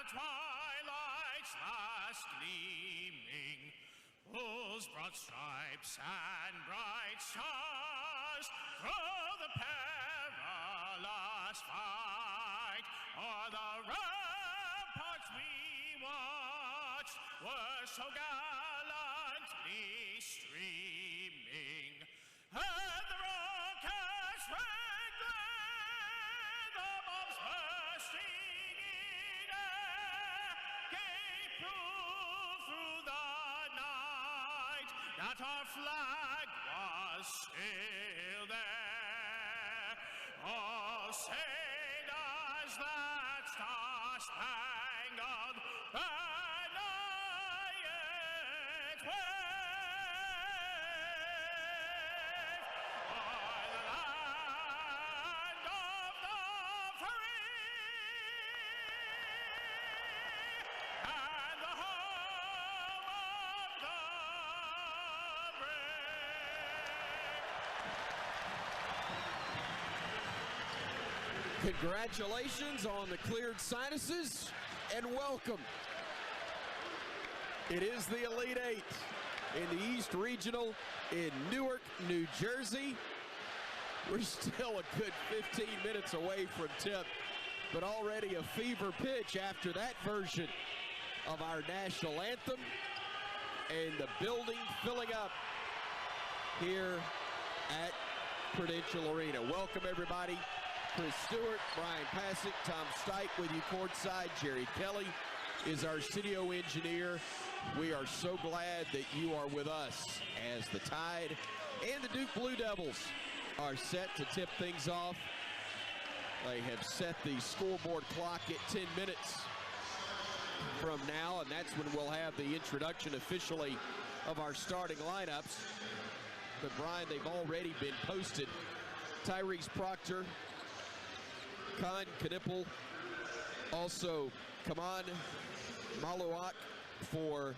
the twilight's last gleaming, whose broad stripes and bright stars through the perilous fight o'er the ramparts we watched were so gallantly streaming, and the rockets red glare, the bombs bursting in air, gave proof through the night that our flag was still there. Oh, say does that star-spangled banner yet wave o'er the land of the free and the home of the brave. Congratulations on the cleared sinuses and welcome. It is the Elite Eight in the East Regional in Newark, New Jersey. We're still a good 15 minutes away from tip, but already a fever pitch after that version of our national anthem, and the building filling up here at Prudential Arena. Welcome everybody. Chris Stewart, Brian Passick, Tom Stike with you courtside. Jerry Kelly is our studio engineer. We are so glad that you are with us as the Tide and the Duke Blue Devils are set to tip things off. They have set the scoreboard clock at 10 minutes from now, and that's when we'll have the introduction officially of our starting lineups. But Brian, they've already been posted. Tyrese Proctor, Khan Knipple, also Kaman Maluak for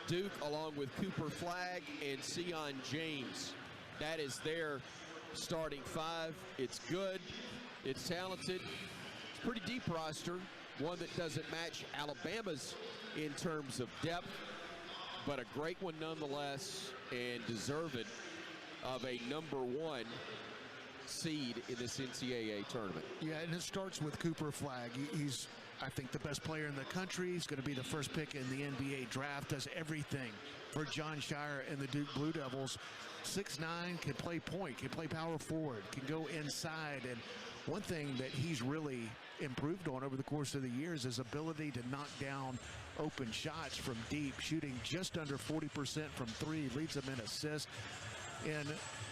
Duke, along with Cooper Flagg and Sion James. That is their starting five. It's good, it's talented, it's a pretty deep roster, one that doesn't match Alabama's in terms of depth, but a great one nonetheless, and deserving of a #1 seed in this NCAA tournament. Yeah, and it starts with Cooper Flagg. He's, I think, the best player in the country. He's going to be the first pick in the NBA draft, does everything for John Shire and the Duke Blue Devils. 6'9", can play point, can play power forward, can go inside. And one thing that he's really improved on over the course of the years is ability to knock down open shots from deep, shooting just under 40% from three, leads them in assists. In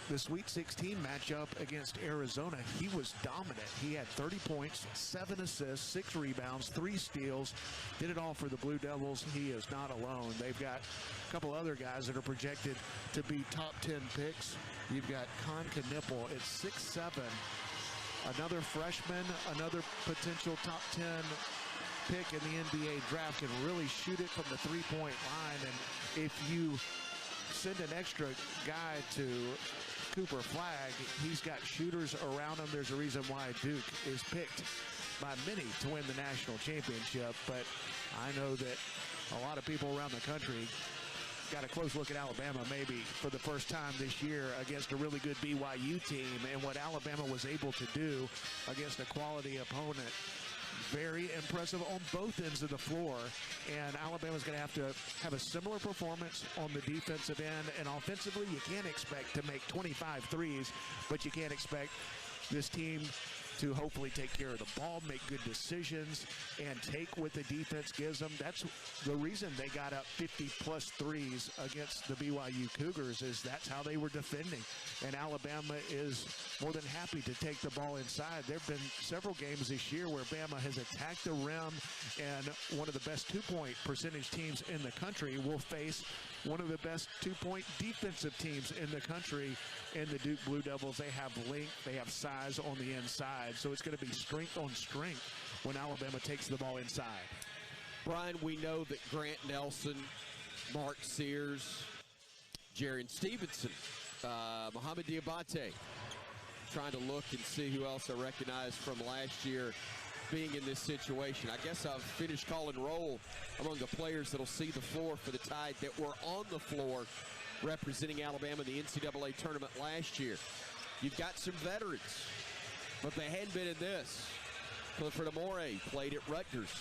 the Sweet 16 matchup against Arizona, he was dominant. He had 30 points, 7 assists, 6 rebounds, 3 steals, did it all for the Blue Devils. He is not alone. They've got a couple other guys that are projected to be top 10 picks. You've got Khan Knipple at 6'7", another freshman, another potential top 10 pick in the NBA draft, can really shoot it from the three-point line. And if you send an extra guy to Cooper Flagg, he's got shooters around him. There's a reason why Duke is picked by many to win the national championship. But I know that a lot of people around the country got a close look at Alabama maybe for the first time this year against a really good BYU team, and what Alabama was able to do against a quality opponent. Very impressive on both ends of the floor, and Alabama's going to have a similar performance on the defensive end. And offensively, you can't expect to make 25 threes, but you can't expect this team to hopefully take care of the ball, make good decisions, and take what the defense gives them. That's the reason they got up 50-plus threes against the BYU Cougars, is that's how they were defending. And Alabama is more than happy to take the ball inside. There have been several games this year where Bama has attacked the rim, and one of the best two-point percentage teams in the country will face one of the best two-point defensive teams in the country in the Duke Blue Devils. They have length, they have size on the inside, so it's going to be strength on strength when Alabama takes the ball inside. Brian, we know that Grant Nelson, Mark Sears, Jaron Stevenson, Mohamed Diabate, trying to look and see who else I recognize from last year, being in this situation. I guess I've finished calling roll among the players that'll see the floor for the Tide that were on the floor representing Alabama in the NCAA tournament last year. You've got some veterans, but they hadn't been in this. Clifford Amore played at Rutgers.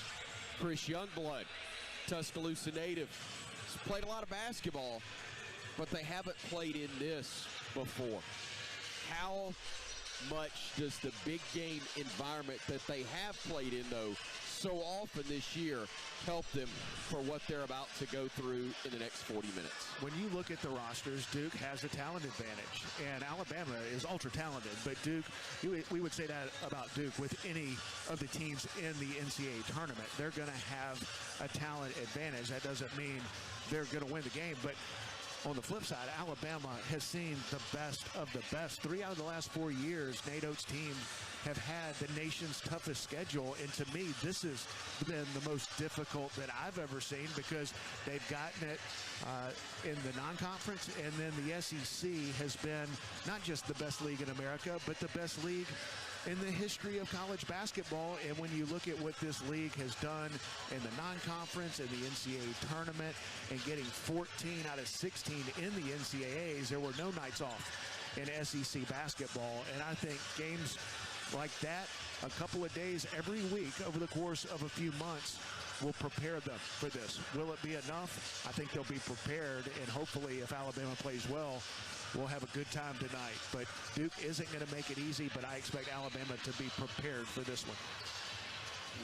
Chris Youngblood, Tuscaloosa native, has played a lot of basketball, but they haven't played in this before. How much does the big game environment that they have played in, though, so often this year help them for what they're about to go through in the next 40 minutes? When you look at the rosters, Duke has a talent advantage, and Alabama is ultra-talented. But Duke, we would say that about Duke with any of the teams in the NCAA tournament. They're going to have a talent advantage. That doesn't mean they're going to win the game, but on the flip side, Alabama has seen the best of the best. 3 out of the last 4 years, Nate Oates' team have had the nation's toughest schedule. And to me, this has been the most difficult that I've ever seen because they've gotten it in the non-conference. And then the SEC has been not just the best league in America, but the best league in the history of college basketball. And when you look at what this league has done in the non-conference and the NCAA tournament and getting 14 out of 16 in the NCAAs, there were no nights off in SEC basketball. And I think games like that, a couple of days every week over the course of a few months, will prepare them for this. Will it be enough? I think they'll be prepared, and hopefully if Alabama plays well, we'll have a good time tonight. But Duke isn't going to make it easy, but I expect Alabama to be prepared for this one.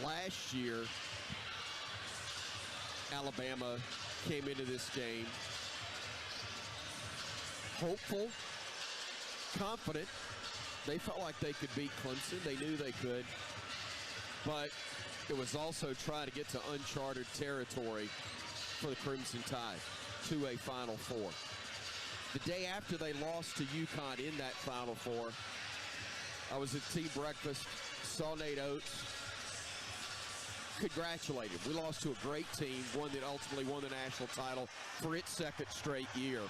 Last year, Alabama came into this game hopeful, confident. They felt like they could beat Clemson. They knew they could. But it was also trying to get to uncharted territory for the Crimson Tide to a Final Four. The day after they lost to UConn in that Final Four, I was at tea breakfast, saw Nate Oates, congratulated. We lost to a great team, one that ultimately won the national title for its second straight year.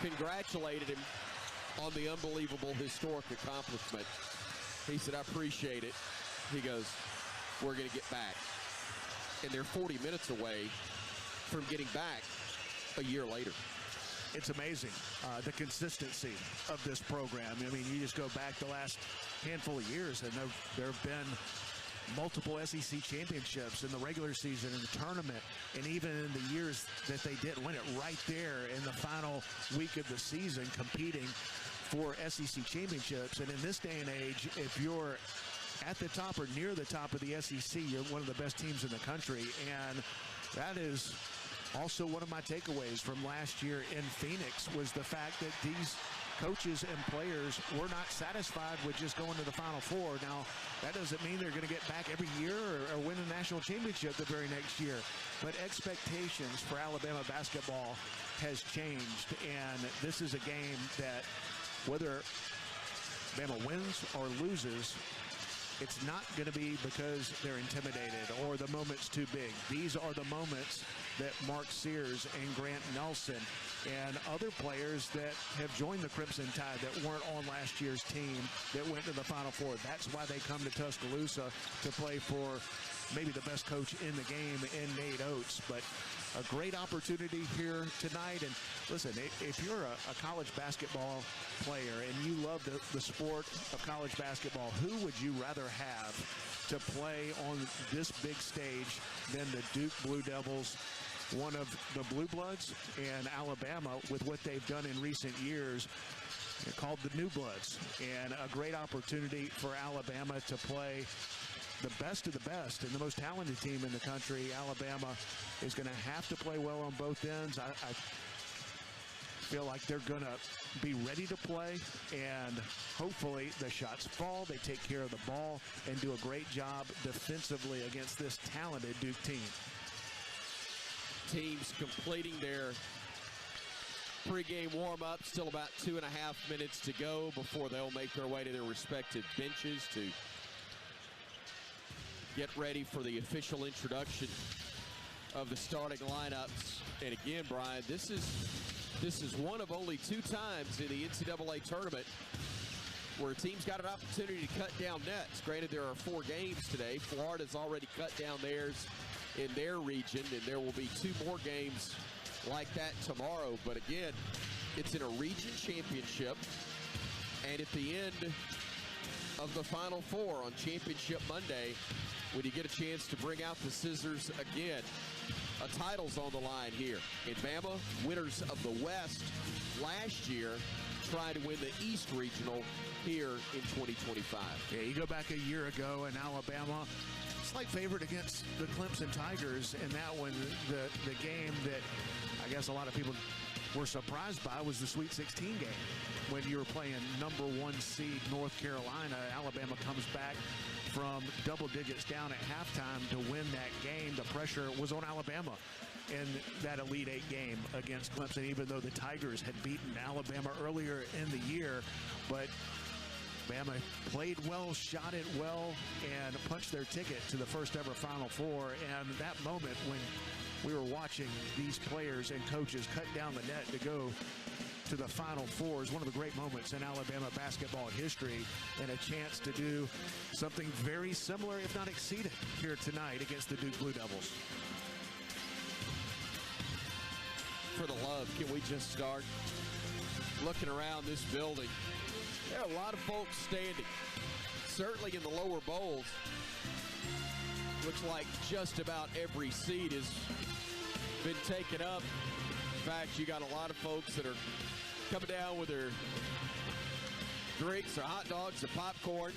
Congratulated him on the unbelievable historic accomplishment. He said, I appreciate it. He goes, we're going to get back. And they're 40 minutes away from getting back a year later. It's amazing, the consistency of this program. I mean, you just go back the last handful of years, and there have been multiple SEC championships in the regular season, in the tournament, and even in the years that they didn't win it, right there in the final week of the season, competing for SEC championships. And in this day and age, if you're at the top or near the top of the SEC, you're one of the best teams in the country. And that is also one of my takeaways from last year in Phoenix, was the fact that these coaches and players were not satisfied with just going to the Final Four. Now, that doesn't mean they're going to get back every year or win a national championship the very next year. But expectations for Alabama basketball has changed, and this is a game that, whether Alabama wins or loses, it's not going to be because they're intimidated or the moment's too big. These are the moments that Mark Sears and Grant Nelson and other players that have joined the Crimson Tide that weren't on last year's team that went to the Final Four. That's why they come to Tuscaloosa to play for maybe the best coach in the game in Nate Oates. But a great opportunity here tonight. And listen, if you're a college basketball player and you love the sport of college basketball, who would you rather have to play on this big stage than the Duke Blue Devils, one of the Blue Bloods, and Alabama with what they've done in recent years, called the New Bloods. And a great opportunity for Alabama to play the best of the best and the most talented team in the country. Alabama is going to have to play well on both ends. I feel like they're going to be ready to play, and hopefully the shots fall, they take care of the ball, and do a great job defensively against this talented Duke team. Teams completing their pregame warm-up. Still about 2.5 minutes to go before they'll make their way to their respective benches to get ready for the official introduction of the starting lineups. And again, Brian, this is one of only 2 times in the NCAA tournament where a team's got an opportunity to cut down nets. Granted, there are 4 games today. Florida's already cut down theirs in their region, and there will be 2 more games like that tomorrow. But again, it's in a region championship, and at the end of the Final Four on Championship Monday, when you get a chance to bring out the scissors again, a title's on the line here. In Bama, winners of the West last year try to win the East Regional here in 2025. Yeah, you go back a year ago, and Alabama, slight favorite against the Clemson Tigers, and that one, the game that I guess a lot of people were surprised by was the Sweet 16 game. When you were playing number 1 seed North Carolina, Alabama comes back from double digits down at halftime to win that game. The pressure was on Alabama in that Elite 8 game against Clemson, even though the Tigers had beaten Alabama earlier in the year. But Bama played well, shot it well, and punched their ticket to the first ever Final Four. And that moment when we were watching these players and coaches cut down the net to go to the Final Four is one of the great moments in Alabama basketball history, and a chance to do something very similar, if not exceed it, here tonight against the Duke Blue Devils. For the love, can we just start looking around this building? There are a lot of folks standing, certainly in the lower bowls. Looks like just about every seat has been taken up. In fact, you got a lot of folks that are coming down with their drinks, their hot dogs, their popcorn,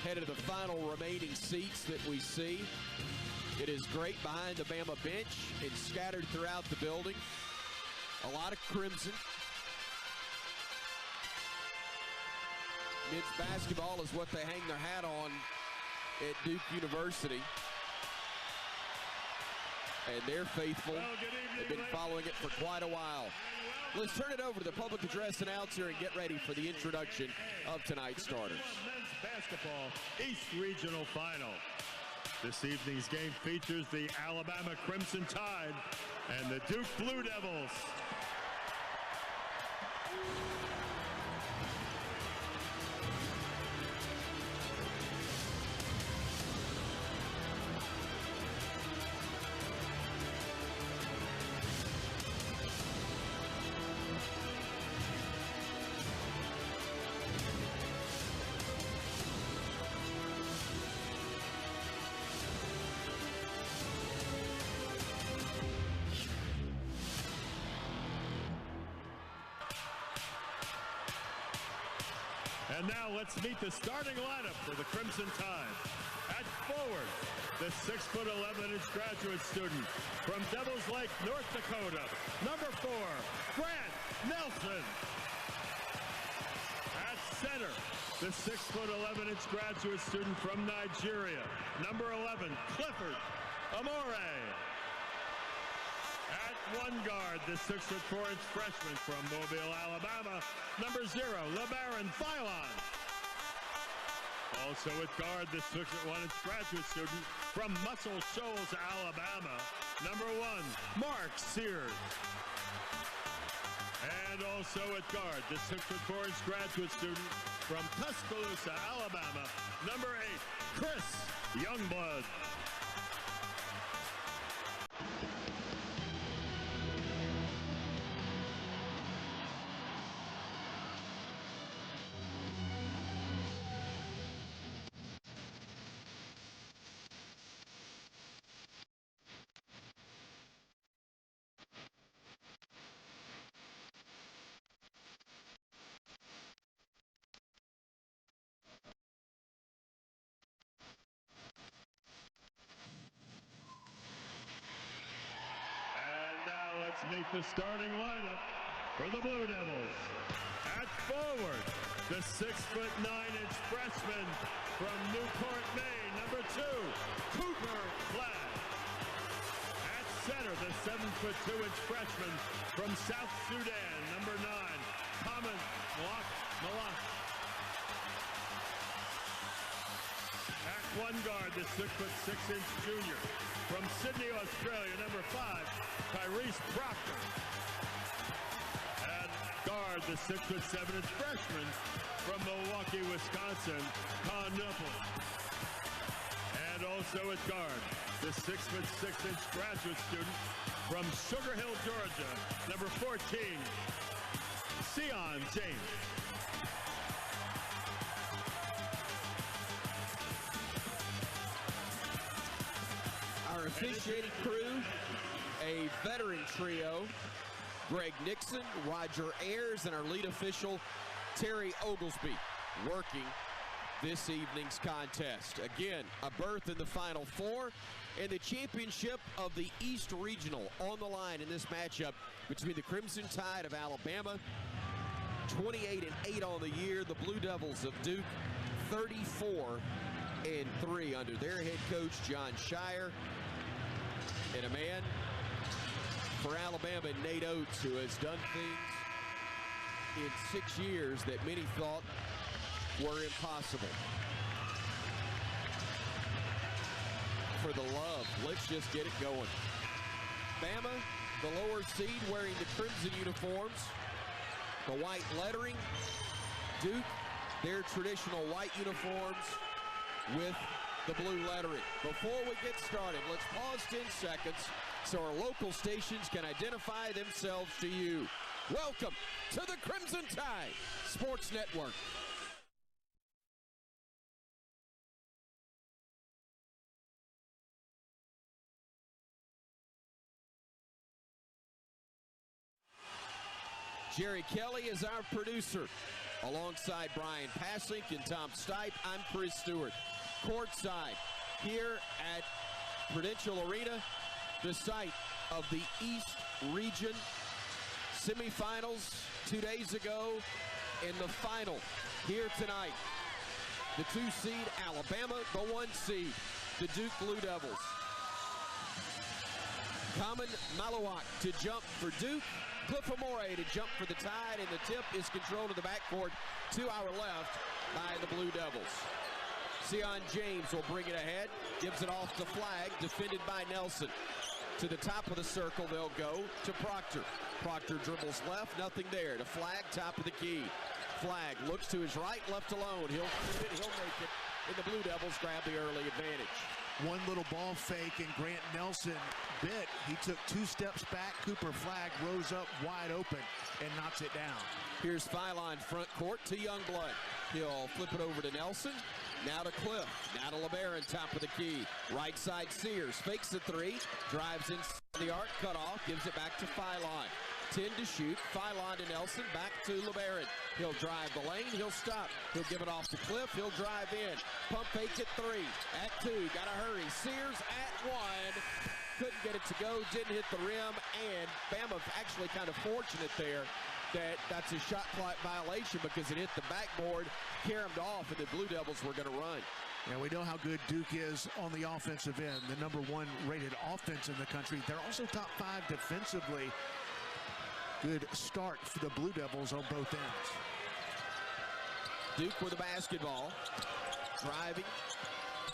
headed to the final remaining seats that we see. It is great behind the Bama bench and scattered throughout the building. A lot of crimson. Men's basketball is what they hang their hat on at Duke University. And they're faithful. They've been following it for quite a while. Let's turn it over to the public address announcer and get ready for the introduction of tonight's starters. Men's basketball East Regional Final. This evening's game features the Alabama Crimson Tide and the Duke Blue Devils. And now let's meet the starting lineup for the Crimson Tide. At forward, the 6'11" graduate student from Devils Lake, North Dakota, number 4, Grant Nelson. At center, the 6'11" graduate student from Nigeria, number 11, Clifford Amore. At one guard, the 6'4" freshman from Mobile, Alabama, number 0, LeBaron Philon. Also at guard, the 6'1" graduate student from Muscle Shoals, Alabama, number 1, Mark Sears. And also at guard, the 6'4" graduate student from Tuscaloosa, Alabama, number 8, Chris Youngblood. Meet the starting lineup for the Blue Devils. At forward, the 6'9" freshman from Newport, Maine, number 2, Cooper Flag. At center, the 7'2" freshman from South Sudan, number 9, Thomas Malak. At one guard, the 6'6" junior from Sydney, Australia, number 5, Tyrese Proctor. And Guard, the 6'7" freshman from Milwaukee, Wisconsin, Kei. And also at guard, the 6'6" graduate student from Sugar Hill, Georgia, number 14, Sion James. Our officiating crew, a veteran trio, Greg Nixon, Roger Ayers, and our lead official, Terry Oglesby, working this evening's contest. Again, a berth in the Final Four and the championship of the East Regional on the line in this matchup between the Crimson Tide of Alabama, 28-8 on the year, the Blue Devils of Duke, 34-3 under their head coach, Jon Scheyer, and a man for Alabama, Nate Oates, who has done things in 6 years that many thought were impossible. For the love, let's just get it going. Bama, the lower seed, wearing the crimson uniforms, the white lettering. Duke, their traditional white uniforms with the blue lettering. Before we get started, let's pause 10 seconds so our local stations can identify themselves to you. Welcome to the Crimson Tide Sports Network. Jerry Kelly is our producer. Alongside Brian Pasink and Tom Stipe, I'm Chris Stewart. Courtside here at Prudential Arena, the site of the East Region semifinals 2 days ago, and the final here tonight. The 2 seed Alabama, the 1 seed, the Duke Blue Devils. Common Maluak to jump for Duke. Cliff Amore to jump for the Tide, and the tip is controlled in the backcourt to our left by the Blue Devils. Sion James will bring it ahead, gives it off to Flag, defended by Nelson. To the top of the circle, they'll go to Proctor. Proctor dribbles left, nothing there. To Flag, top of the key. Flag looks to his right, left alone. He'll shoot it, he'll make it, and the Blue Devils grab the early advantage. One little ball fake, and Grant Nelson bit. He took 2 steps back. Cooper Flag rose up wide open and knocks it down. Here's Phylon front court to Youngblood. He'll flip it over to Nelson. Now to Cliff. Now to LeBaron, top of the key. Right side Sears. Fakes the 3. Drives inside the arc. Cut off. Gives it back to Phylon. 10 to shoot. Phylon to Nelson. Back to LeBaron. He'll drive the lane. He'll stop. He'll give it off to Cliff. He'll drive in. Pump fake at 3. At 2. Gotta hurry. Sears at 1. Couldn't get it to go. Didn't hit the rim. And Bama actually kind of fortunate there that that's a shot clock violation because it hit the backboard, caromed off, and the Blue Devils were going to run. Yeah, we know how good Duke is on the offensive end, the #1 rated offense in the country. They're also top 5 defensively. Good start for the Blue Devils on both ends. Duke with the basketball, driving,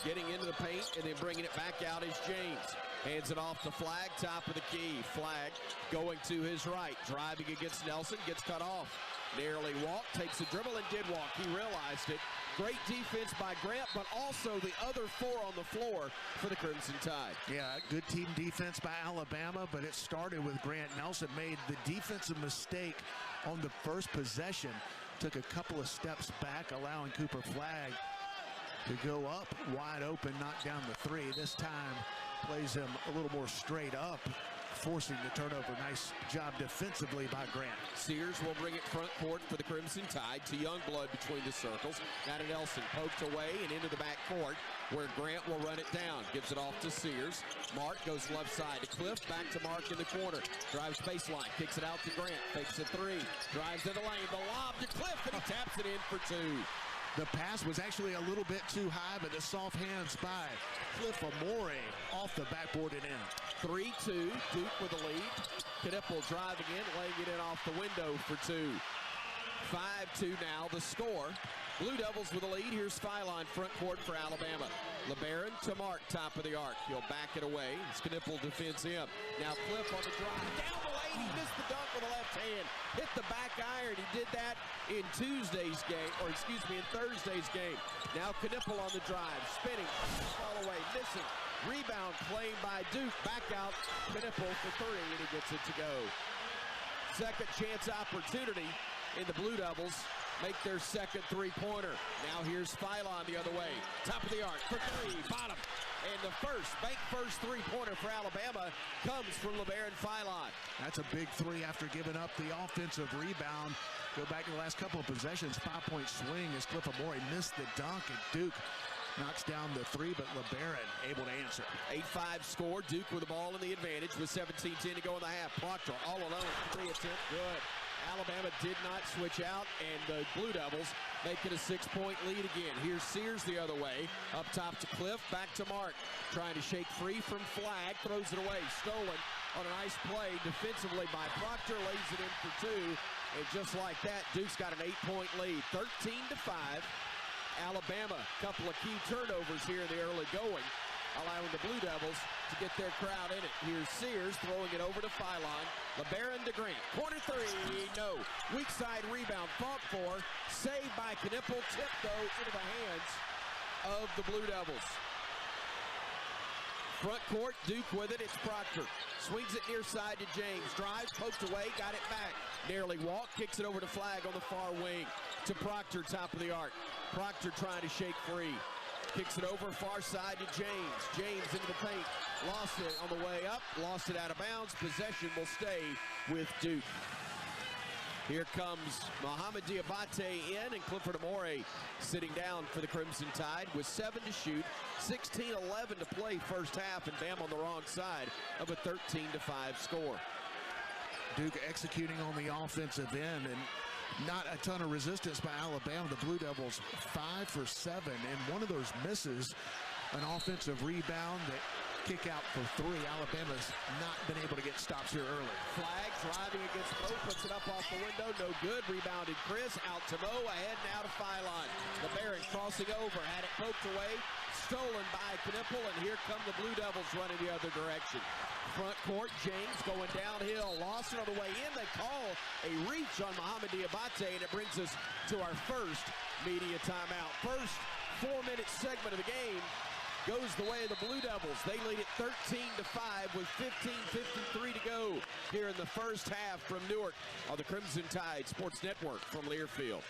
getting into the paint, and then bringing it back out is James. Hands it off to Flag, top of the key. Flag going to his right, driving against Nelson, gets cut off. Narrowly walked, takes a dribble, and did walk. He realized it. Great defense by Grant, but also the other 4 on the floor for the Crimson Tide. Yeah, good team defense by Alabama, but it started with Grant Nelson. Made the defensive mistake on the first possession. Took a couple of steps back, allowing Cooper Flag to go up wide open, knock down the 3. This time plays him a little more straight up, forcing the turnover. Nice job defensively by Grant. Sears will bring it front court for the Crimson Tide to Youngblood between the circles. Now to Nelson, poked away and into the back court where Grant will run it down. Gives it off to Sears. Mark goes left side to Cliff, back to Mark in the corner. Drives baseline, kicks it out to Grant, fakes a 3. Drives in the lane, the lob to Cliff, and he taps it in for 2. The pass was actually a little bit too high, but the soft hands by Cliff Amore off the backboard and in. 3-2, Duke with the lead. Knipple driving in, laying it in off the window for 2. 5-2 now, the score. Blue Devils with a lead. Here's Philon front court for Alabama. LeBaron to Mark, top of the arc. He'll back it away. Knippel defends him. Now Cliff on the drive. Down the lane. He missed the dunk with the left hand. Hit the back iron. He did that in Tuesday's game, or excuse me, in Thursday's game. Now Knippel on the drive. Spinning. Fall away. Missing. Rebound claimed by Duke. Back out. Knippel for three, and he gets it to go. Second chance opportunity in the Blue Devils. Make their second three-pointer. Now here's Philon the other way. Top of the arc for three, bottom. And the bank first three-pointer for Alabama comes from LeBaron Philon. That's a big three after giving up the offensive rebound. Go back to the last couple of possessions. 5-point swing as Cliff Amore missed the dunk, and Duke knocks down the three, but LeBaron able to answer. 8-5 score. Duke with the ball in the advantage with 17-10 to go in the half. Proctor all alone. Three attempt. Good. Alabama did not switch out, and the Blue Devils make it a 6-point lead again. Here's Sears the other way. Up top to Cliff, back to Mark. Trying to shake free from Flag, throws it away. Stolen on a nice play defensively by Proctor, lays it in for two. And just like that, Duke's got an 8-point lead, 13-5. Alabama, couple of key turnovers here in the early going, allowing the Blue Devils to get their crowd in it. Here's Sears throwing it over to Philon. LeBaron to Green. Corner three, no. Weak side rebound, fought for. Saved by Knippel. Tip, though, into the hands of the Blue Devils. Front court, Duke with it. It's Proctor. Swings it near side to James. Drives, poked away, got it back. Nearly walked, kicks it over to Flag on the far wing. To Proctor, top of the arc. Proctor trying to shake free. Kicks it over far side to James. James into the paint. Lost it on the way up. Lost it out of bounds. Possession will stay with Duke. Here comes Mohamed Diabate in, and Clifford Amore sitting down for the Crimson Tide with 7 to shoot, 16-11 to play first half, and Bam on the wrong side of a 13-5 score. Duke executing on the offensive end, and not a ton of resistance by Alabama. The Blue Devils 5 for 7, and one of those misses, an offensive rebound that kick out for three. Alabama's not been able to get stops here early. Flag driving against Mo, puts it up off the window, no good. Rebounded Chris, out to Mo, ahead now to Philon. LeBaron crossing over, had it poked away, stolen by Knippel, and here come the Blue Devils running the other direction. Front court, James going downhill, lost it on the way in. They call a reach on Mohamed Diabate, and it brings us to our first media timeout. First 4-minute segment of the game goes the way of the Blue Devils. They lead it 13-5 with 15:53 to go here in the first half from Newark on the Crimson Tide Sports Network from Learfield.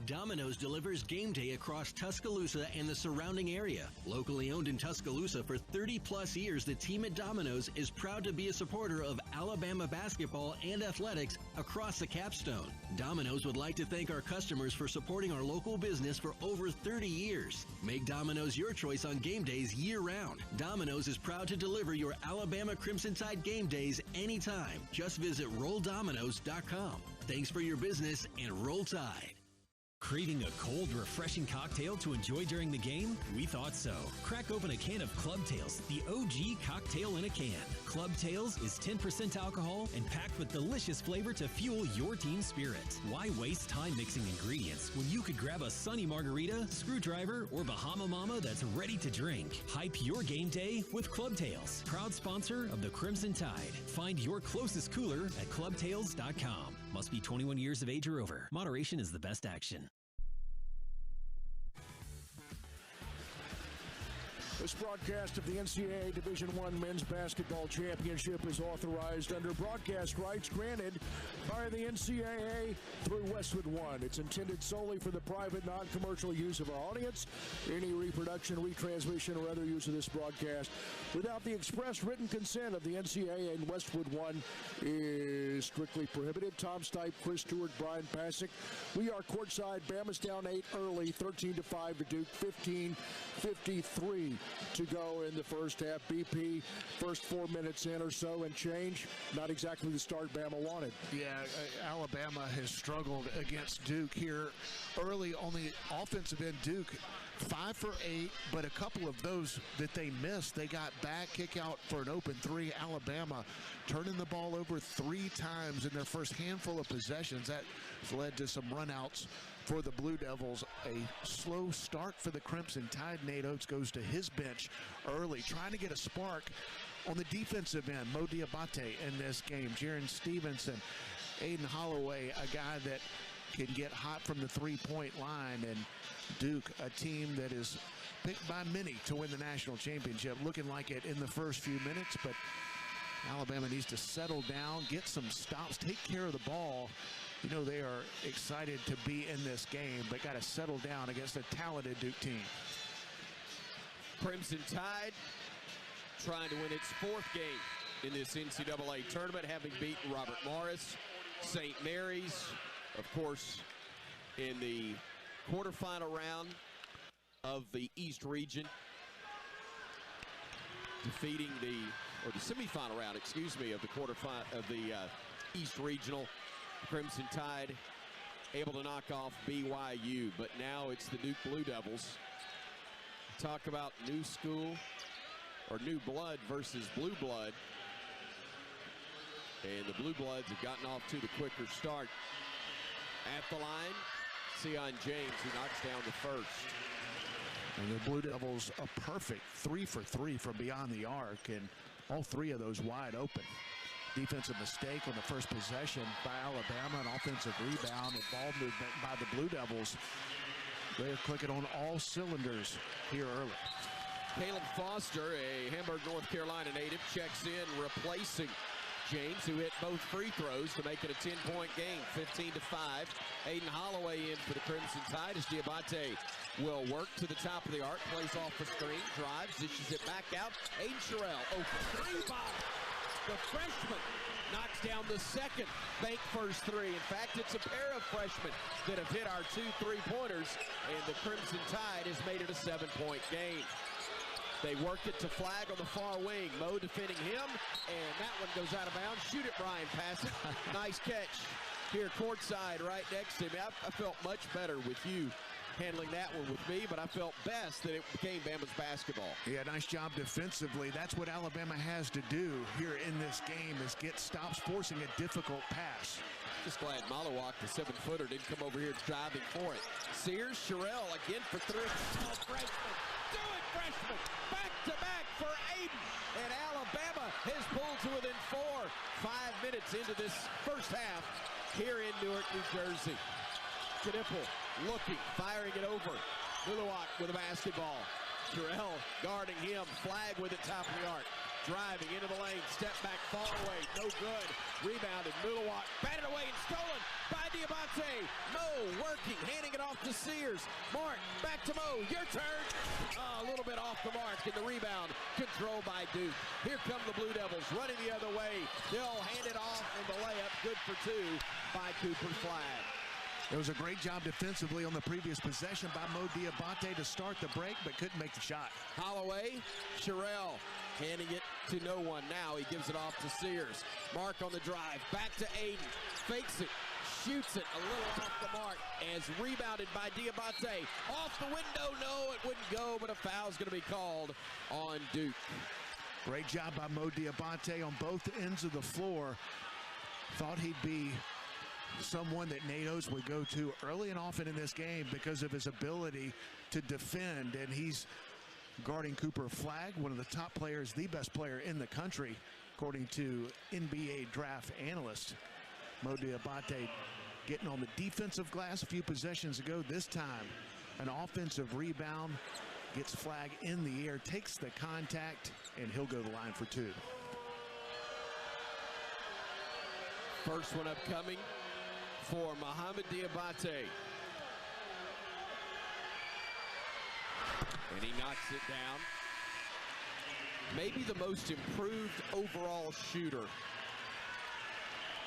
Domino's delivers game day across Tuscaloosa and the surrounding area. Locally owned in Tuscaloosa for 30-plus years, the team at Domino's is proud to be a supporter of Alabama basketball and athletics across the capstone. Domino's would like to thank our customers for supporting our local business for over 30 years. Make Domino's your choice on game days year-round. Domino's is proud to deliver your Alabama Crimson Tide game days anytime. Just visit RollDomino's.com. Thanks for your business, and Roll Tide. Craving a cold, refreshing cocktail to enjoy during the game? We thought so. Crack open a can of Club Tales, the OG cocktail in a can. Club Tales is 10% alcohol and packed with delicious flavor to fuel your team's spirit. Why waste time mixing ingredients when you could grab a sunny margarita, screwdriver, or Bahama Mama that's ready to drink? Hype your game day with Club Tales, proud sponsor of the Crimson Tide. Find your closest cooler at clubtales.com. Must be 21 years of age or over. Moderation is the best action. This broadcast of the NCAA Division I Men's Basketball Championship is authorized under broadcast rights granted by the NCAA through Westwood One. It's intended solely for the private, non-commercial use of our audience. Any reproduction, retransmission, or other use of this broadcast without the express written consent of the NCAA and Westwood One is strictly prohibited. Tom Stipe, Chris Stewart, Brian Pasick. We are courtside. Bama's down 8 early, 13-5 to Duke, 15:53 to go in the first half. BP, first 4 minutes in or so and change. Not exactly the start Bama wanted. Yeah, Alabama has struggled against Duke here early on the offensive end. Duke 5 for 8, but a couple of those that they missed, they got back, kick out for an open three. Alabama turning the ball over 3 times in their first handful of possessions. That led to some runouts for the Blue Devils. A slow start for the Crimson Tide. Nate Oates goes to his bench early, trying to get a spark on the defensive end. Mo Diabate in this game. Jaron Stevenson, Aiden Holloway, a guy that can get hot from the three-point line. And Duke, a team that is picked by many to win the national championship, looking like it in the first few minutes, but Alabama needs to settle down, get some stops, take care of the ball. You know they are excited to be in this game, but got to settle down against a talented Duke team. Crimson Tide trying to win its 4th game in this NCAA tournament, having beaten Robert Morris, St. Mary's, of course, in the quarterfinal round of the East region, defeating the semifinal round, excuse me, of the quarterfinal of the East Regional. Crimson Tide able to knock off BYU, but now it's the Duke Blue Devils. Talk about new school or new blood versus blue blood. And the Blue Bloods have gotten off to the quicker start. At the line, Sion James, who knocks down the first. And the Blue Devils a perfect 3 for 3 from beyond the arc, and all 3 of those wide open. Defensive mistake on the first possession by Alabama, an offensive rebound and ball movement by the Blue Devils. They're clicking on all cylinders here early. Caleb Foster, a Hamburg, North Carolina native, checks in, replacing James, who hit both free throws to make it a 10-point game, 15-5. Aiden Holloway in for the Crimson Tide as Diabate will work to the top of the arc, plays off the screen, drives, dishes it back out. Aiden Sherrill, open three ball. The freshman knocks down the second bank first 3. In fact, it's a pair of freshmen that have hit our 2 3-pointers, and the Crimson Tide has made it a 7-point game. They work it to Flag on the far wing. Mo defending him, and that one goes out of bounds. Shoot it, Brian, pass it. Nice catch here courtside right next to me. I felt much better with you handling that one with me, but I felt best that it became Bama's basketball. Yeah, nice job defensively. That's what Alabama has to do here in this game, is get stops forcing a difficult pass. Just glad Malawak, the 7-footer, didn't come over here driving for it. Sears, Sherrill again for 3. Oh, freshman. Do it, freshman. Back-to-back for Aiden. And Alabama has pulled to within 4. 5 minutes into this first half here in Newark, New Jersey. Knipple looking, firing it over. Mulawak with a basketball. Sherrill guarding him. Flag with it, top of the arc. Driving into the lane, step back, fall away, no good. Rebounded, Mulawak, batted away and stolen by Diabate. Mo working, handing it off to Sears. Mark, back to Mo, your turn. A little bit off the mark, and the rebound controlled by Duke. Here come the Blue Devils, running the other way. They'll hand it off in the layup, good for 2 by Cooper Flag. It was a great job defensively on the previous possession by Mo Diabate to start the break, but couldn't make the shot. Holloway, Sherrill handing it to no one now. He gives it off to Sears. Mark on the drive, back to Aiden, fakes it, shoots it a little off the mark as rebounded by Diabate. Off the window, no, it wouldn't go, but a foul's going to be called on Duke. Great job by Mo Diabate on both ends of the floor. Thought he'd be someone that Nate Oates would go to early and often in this game because of his ability to defend, and he's guarding Cooper Flag, one of the top players, the best player in the country, according to NBA draft analyst. Mo Diabate getting on the defensive glass a few possessions ago. This time, an offensive rebound, gets Flag in the air, takes the contact, and he'll go to the line for 2. First one upcoming for Mohamed Diabate. And he knocks it down. Maybe the most improved overall shooter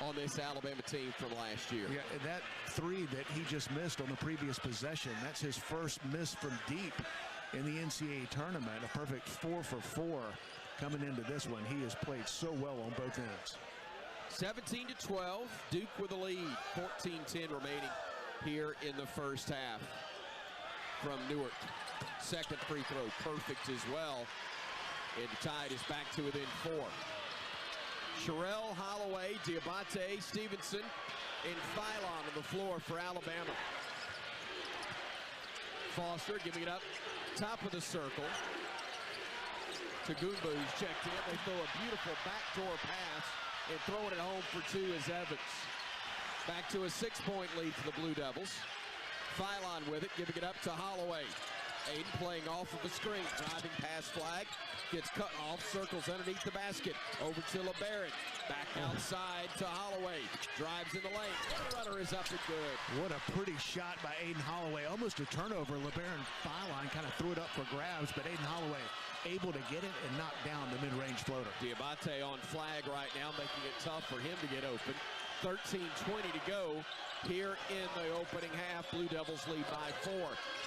on this Alabama team from last year. Yeah, and that 3 that he just missed on the previous possession, that's his first miss from deep in the NCAA tournament. A perfect 4 for 4 coming into this one. He has played so well on both ends. 17-12, Duke with a lead, 14-10 remaining here in the first half. from Newark. Second free throw, perfect as well. And the Tide is back to within 4. Sherrell, Holloway, Diabate, Stevenson, and Philon on the floor for Alabama. Foster giving it up, top of the circle. Tagumbu's checked in. They throw a beautiful backdoor pass, and throwing it home for 2 is Evans. Back to a 6-point lead for the Blue Devils. Philon with it, giving it up to Holloway. Aiden playing off of the screen, driving past flag, gets cut off, circles underneath the basket, over to LeBaron, back outside to Holloway, drives in the lane, the runner is up and good. What a pretty shot by Aiden Holloway, almost a turnover. LeBaron Philon kind of threw it up for grabs, but Aiden Holloway able to get it and knock down the mid-range floater. Diabate on flag right now, making it tough for him to get open. 13:20 to go here in the opening half. Blue Devils lead by 4.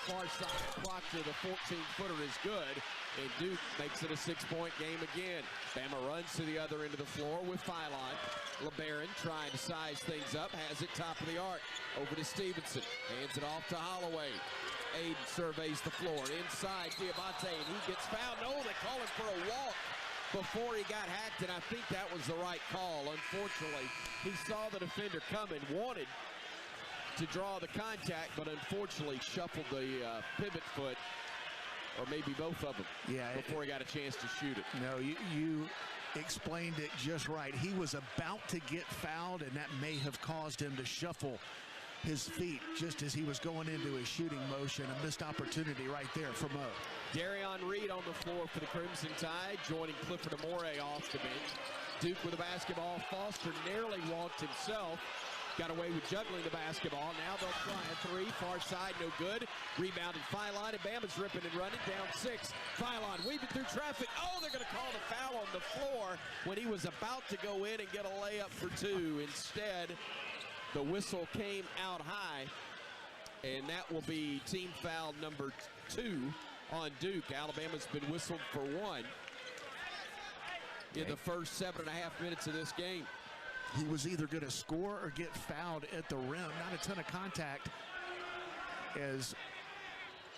Far side clock to the 14-footer is good, and Duke makes it a 6-point game again. Bama runs to the other end of the floor with Philon. LeBaron trying to size things up, has it top of the arc. Over to Stevenson, hands it off to Holloway. Aiden surveys the floor, inside Diabate, and he gets fouled. No, they call him for a walk before he got hacked, and I think that was the right call. Unfortunately, he saw the defender coming, wanted to draw the contact, but unfortunately shuffled the pivot foot, or maybe both of them, before he got a chance to shoot it. No, you explained it just right. He was about to get fouled, and that may have caused him to shuffle his feet just as he was going into his shooting motion. A missed opportunity right there for Mo. Darion Reed on the floor for the Crimson Tide, joining Clifford Amore off the bench. Duke with the basketball. Foster narrowly walked himself. Got away with juggling the basketball. Now they'll try a 3. Far side, no good. Rebounded Philon, and Bama's ripping and running. Down 6. Philon weaving through traffic. Oh, they're going to call the foul on the floor when he was about to go in and get a layup for 2. Instead, the whistle came out high, and that will be team foul number 2 on Duke. Alabama's been whistled for 1 in the first 7.5 minutes of this game. He was either going to score or get fouled at the rim. Not a ton of contact as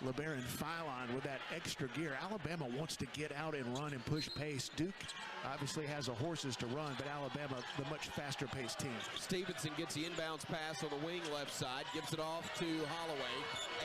LeBaron Philon with that extra gear. Alabama wants to get out and run and push pace. Duke obviously has the horses to run, but Alabama, the much faster paced team. Stevenson gets the inbounds pass on the wing left side, gives it off to Holloway.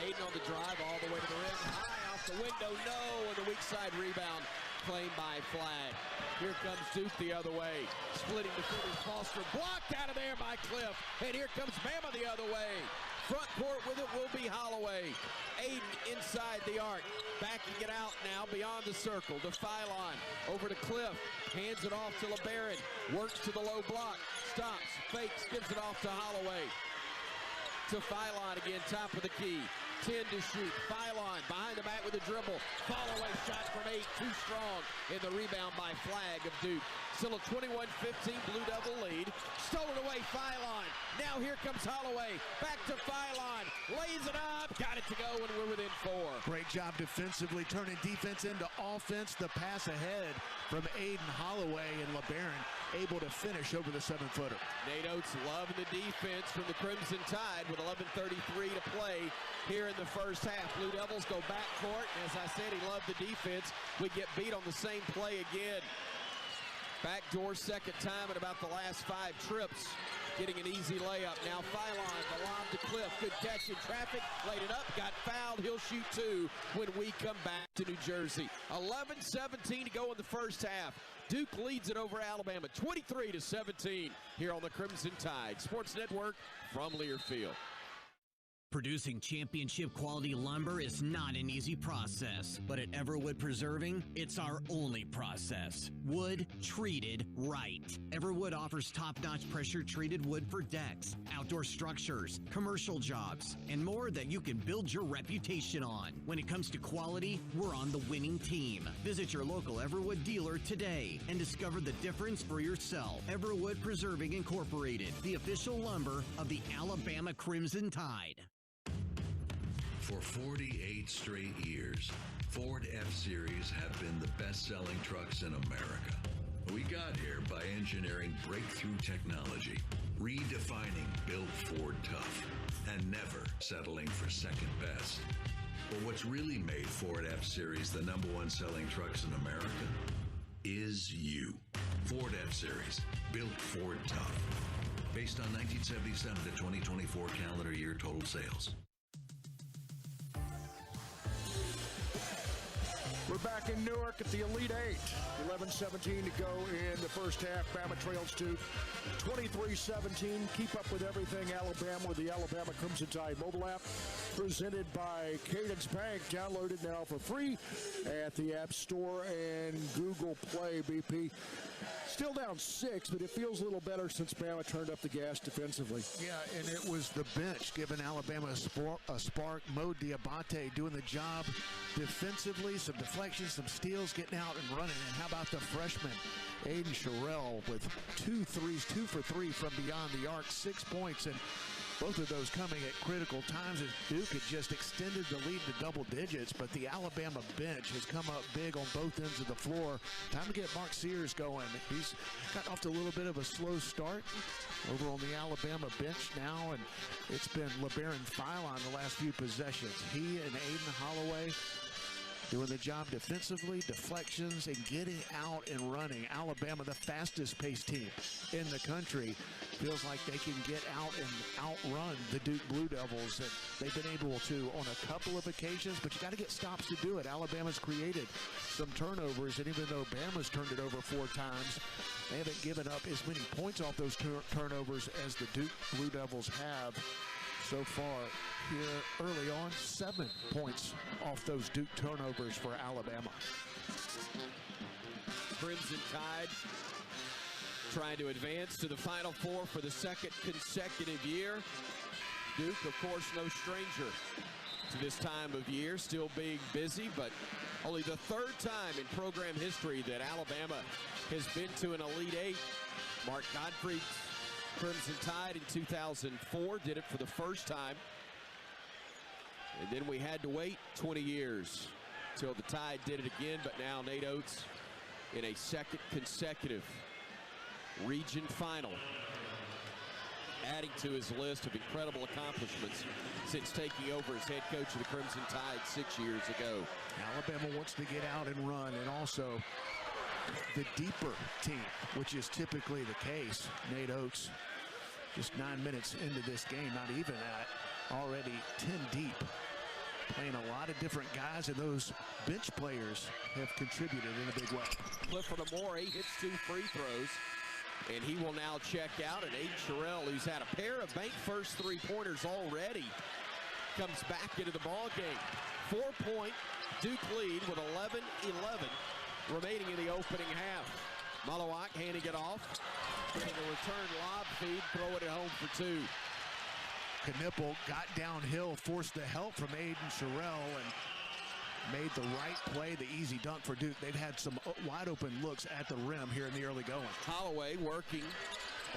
Aiden on the drive all the way to the rim. High off the window, no, and the weak side rebound claimed by Flag. Here comes Duke the other way. Splitting defenders, Foster blocked out of there by Cliff. And here comes Bama the other way. Front court with it will be Holloway. Aiden inside the arc. Backing it out now beyond the circle to Philon. Over to Cliff. Hands it off to LeBaron. Works to the low block. Stops. Fakes. Gives it off to Holloway. To Philon again. Top of the key. 10 to shoot. Philon behind the back with a dribble. Follow-away shot from 8. Too strong. In the rebound by Flag of Duke. Still a 21-15 Blue Devil lead. Stolen away Philon. Now here comes Holloway. Back to Philon. Lays it up. Got it to go, and we're within 4. Great job defensively, turning defense into offense. The pass ahead from Aiden Holloway, and LeBaron able to finish over the 7-footer. Nate Oates loving the defense from the Crimson Tide with 11:33 to play here in the first half. Blue Devils go back court. As I said, he loved the defense. We get beat on the same play again. Backdoor second time in about the last 5 trips. Getting an easy layup. Now Philon, the lob to Cliff. Good catch in traffic. Laid it up. Got fouled. He'll shoot 2 when we come back to New Jersey. 11:17 to go in the first half. Duke leads it over Alabama 23-17 here on the Crimson Tide Sports Network from Learfield. Producing championship quality lumber is not an easy process, but at Everwood Preserving, it's our only process. Wood treated right. Everwood offers top-notch pressure-treated wood for decks, outdoor structures, commercial jobs, and more that you can build your reputation on. When it comes to quality, we're on the winning team. Visit your local Everwood dealer today and discover the difference for yourself. Everwood Preserving Incorporated, the official lumber of the Alabama Crimson Tide. For 48 straight years, Ford F-Series have been the best-selling trucks in America. We got here by engineering breakthrough technology, redefining Built Ford Tough, and never settling for second best. But what's really made Ford F-Series the #1 selling trucks in America is you. Ford F-Series, built Ford tough. Based on 1977 to 2024 calendar year total sales. We're back in Newark at the Elite Eight. 11:17 to go in the first half. Bama trails to 23-17. Keep up with everything Alabama with the Alabama Crimson Tide mobile app. Presented by Cadence Bank. Download it now for free at the App Store and Google Play. BP still down 6, but it feels a little better since Bama turned up the gas defensively. Yeah, and it was the bench giving Alabama a spark. Mo Diabate doing the job defensively. Some deflections, some steals, getting out and running. And how about the freshman, Aiden Sherrill, with 2 threes, 2 for 3 from beyond the arc, 6 points, and both of those coming at critical times as Duke had just extended the lead to double digits, but the Alabama bench has come up big on both ends of the floor. Time to get Mark Sears going. He's got off to a little bit of a slow start over on the Alabama bench now, and it's been LeBaron Philon the last few possessions. He and Aiden Holloway doing the job defensively, deflections, and getting out and running. Alabama, the fastest paced team in the country, feels like they can get out and outrun the Duke Blue Devils. And they've been able to on a couple of occasions, but you got to get stops to do it. Alabama's created some turnovers, and even though Bama's turned it over 4 times, they haven't given up as many points off those turnovers as the Duke Blue Devils have so far here early on. 7 points off those Duke turnovers for Alabama. Crimson Tide trying to advance to the Final Four for the 2nd consecutive year. Duke, of course, no stranger to this time of year, still being busy, but only the 3rd time in program history that Alabama has been to an Elite Eight. Mark Godfrey's Crimson Tide in 2004 did it for the first time. And then we had to wait 20 years till the Tide did it again, but now Nate Oates in a 2nd consecutive region final, adding to his list of incredible accomplishments since taking over as head coach of the Crimson Tide 6 years ago. Alabama wants to get out and run, and also the deeper team, which is typically the case. Nate Oates, just 9 minutes into this game, not even that, already 10 deep, playing a lot of different guys, and those bench players have contributed in a big way. Clifford Amore hits 2 free throws, and he will now check out. And Aiden Sherrill, who's had a pair of bank first 3-pointers already, comes back into the ball game. 4-point Duke lead with 11-11 remaining in the opening half. Malawak handing it off, and a return lob feed, throwing it home for 2. Knipple got downhill, forced the help from Aiden Sherrill, and made the right play, the easy dunk for Duke. They've had some wide open looks at the rim here in the early going. Holloway working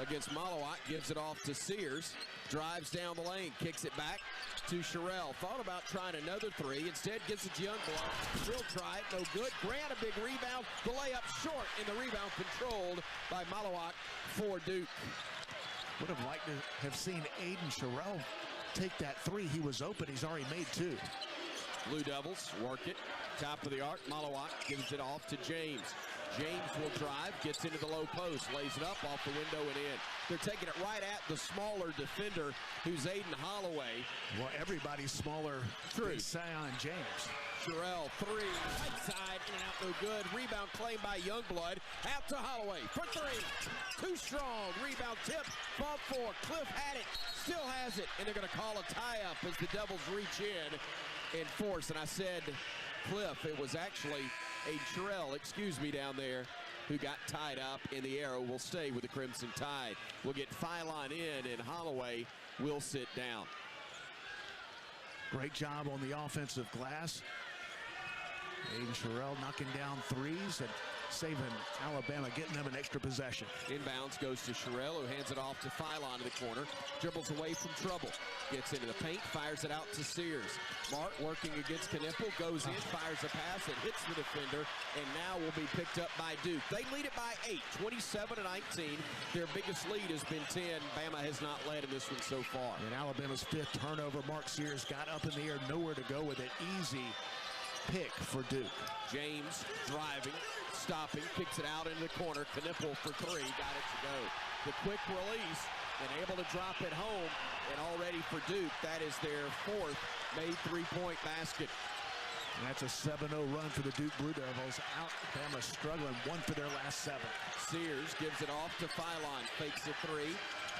against Malawak, gives it off to Sears, drives down the lane, kicks it back to Sherrill. Thought about trying another 3, instead gives it to Youngblood. He'll try it, no good. Grant a big rebound, the layup short, and the rebound controlled by Malawak for Duke. Would have liked to have seen Aiden Sherrill take that 3. He was open, he's already made 2. Blue Devils work it, top of the arc. Malawak gives it off to James. James will drive, gets into the low post, lays it up off the window and in. They're taking it right at the smaller defender, who's Aiden Holloway. Well, everybody's smaller than Sion James. Sherrill, 3, right side, in and out, no good. Rebound claimed by Youngblood. Out to Holloway for 3. Too strong. Rebound tip. Ball 4. Cliff had it. Still has it. And they're going to call a tie-up as the Devils reach in force. And I said Cliff. It was actually a Sherrill, down there, who got tied up, and the arrow will stay with the Crimson Tide. We'll get Philon in, and Holloway will sit down. Great job on the offensive glass. Aiden Sherrill knocking down 3s, and saving Alabama, getting them an extra possession. Inbounds goes to Sherrill, who hands it off to Philon in the corner. Dribbles away from trouble. Gets into the paint, fires it out to Sears. Mark working against Knipple, goes in, fires a pass, and hits the defender, and now will be picked up by Duke. They lead it by 8, 27-19. Their biggest lead has been 10. Bama has not led in this one so far. And Alabama's 5th turnover. Mark Sears got up in the air, nowhere to go with it. Easy pick for Duke. James driving, stopping, kicks it out into the corner. Knipple for 3, got it to go. The quick release, and able to drop it home, and already for Duke, that is their 4th made 3-point basket. And that's a 7-0 run for the Duke Blue Devils. Alabama struggling, 1 for their last 7. Sears gives it off to Philon, fakes a 3,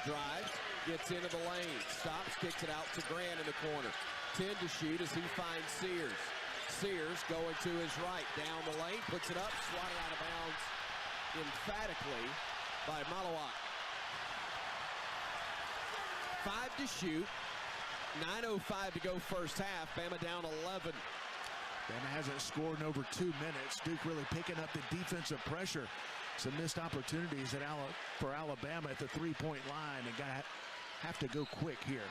drives, gets into the lane, stops, kicks it out to Grant in the corner. 10 to shoot as he finds Sears. Sears going to his right, down the lane, puts it up, swatted out of bounds emphatically by Malawat. 5 to shoot, 9:05 to go first half, Bama down 11. Bama hasn't scored in over 2 minutes. Duke really picking up the defensive pressure. Some missed opportunities for Alabama at the 3-point line, and have to go quick here.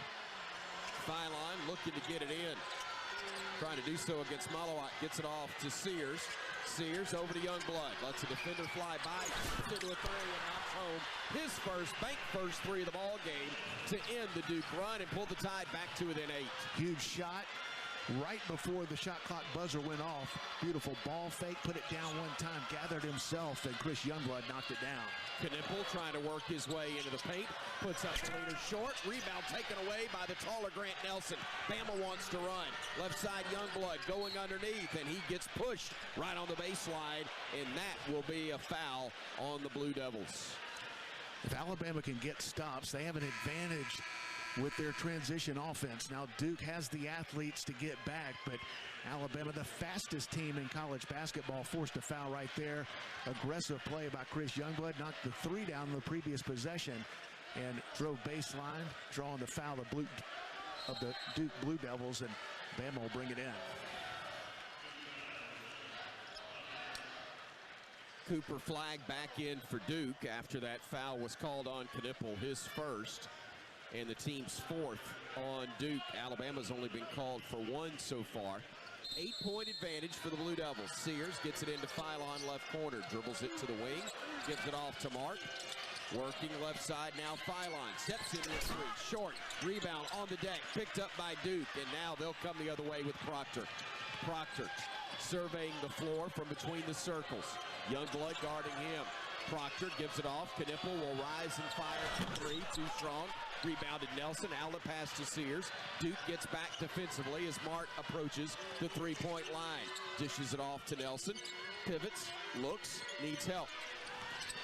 Philon looking to get it in. Trying to do so against Malawat. Gets it off to Sears. Sears over to Youngblood. Lets the defender fly by. Into a 3 and knocks home his first 3 of the ball game to end the Duke run and pull the Tide back to within 8. Huge shot right before the shot clock buzzer went off. Beautiful ball fake. Put it down one time. Gathered himself, and Chris Youngblood knocked it down. Knipple trying to work his way into the paint. Puts up the leader short. Rebound taken away by the taller Grant Nelson. Bama wants to run. Left side Youngblood going underneath, and he gets pushed right on the baseline, and that will be a foul on the Blue Devils. If Alabama can get stops, they have an advantage with their transition offense. Now Duke has the athletes to get back, but Alabama, the fastest team in college basketball, forced a foul right there. Aggressive play by Chris Youngblood, knocked the 3 down in the previous possession and drove baseline, drawing the foul of the Duke Blue Devils, and Bama will bring it in. Cooper flag back in for Duke after that foul was called on Knipple, his first, and the team's 4th on Duke. Alabama's only been called for 1 so far. 8-point advantage for the Blue Devils. Sears gets it into Philon left corner, dribbles it to the wing, gives it off to Mark. Working left side now, Philon steps into the 3, short, rebound on the deck, picked up by Duke, and now they'll come the other way with Proctor. Proctor surveying the floor from between the circles. Youngblood guarding him. Proctor gives it off. Knipple will rise and fire for 3, too strong. Rebounded Nelson, outlet pass to Sears. Duke gets back defensively as Mark approaches the 3-point line. Dishes it off to Nelson. Pivots, looks, needs help.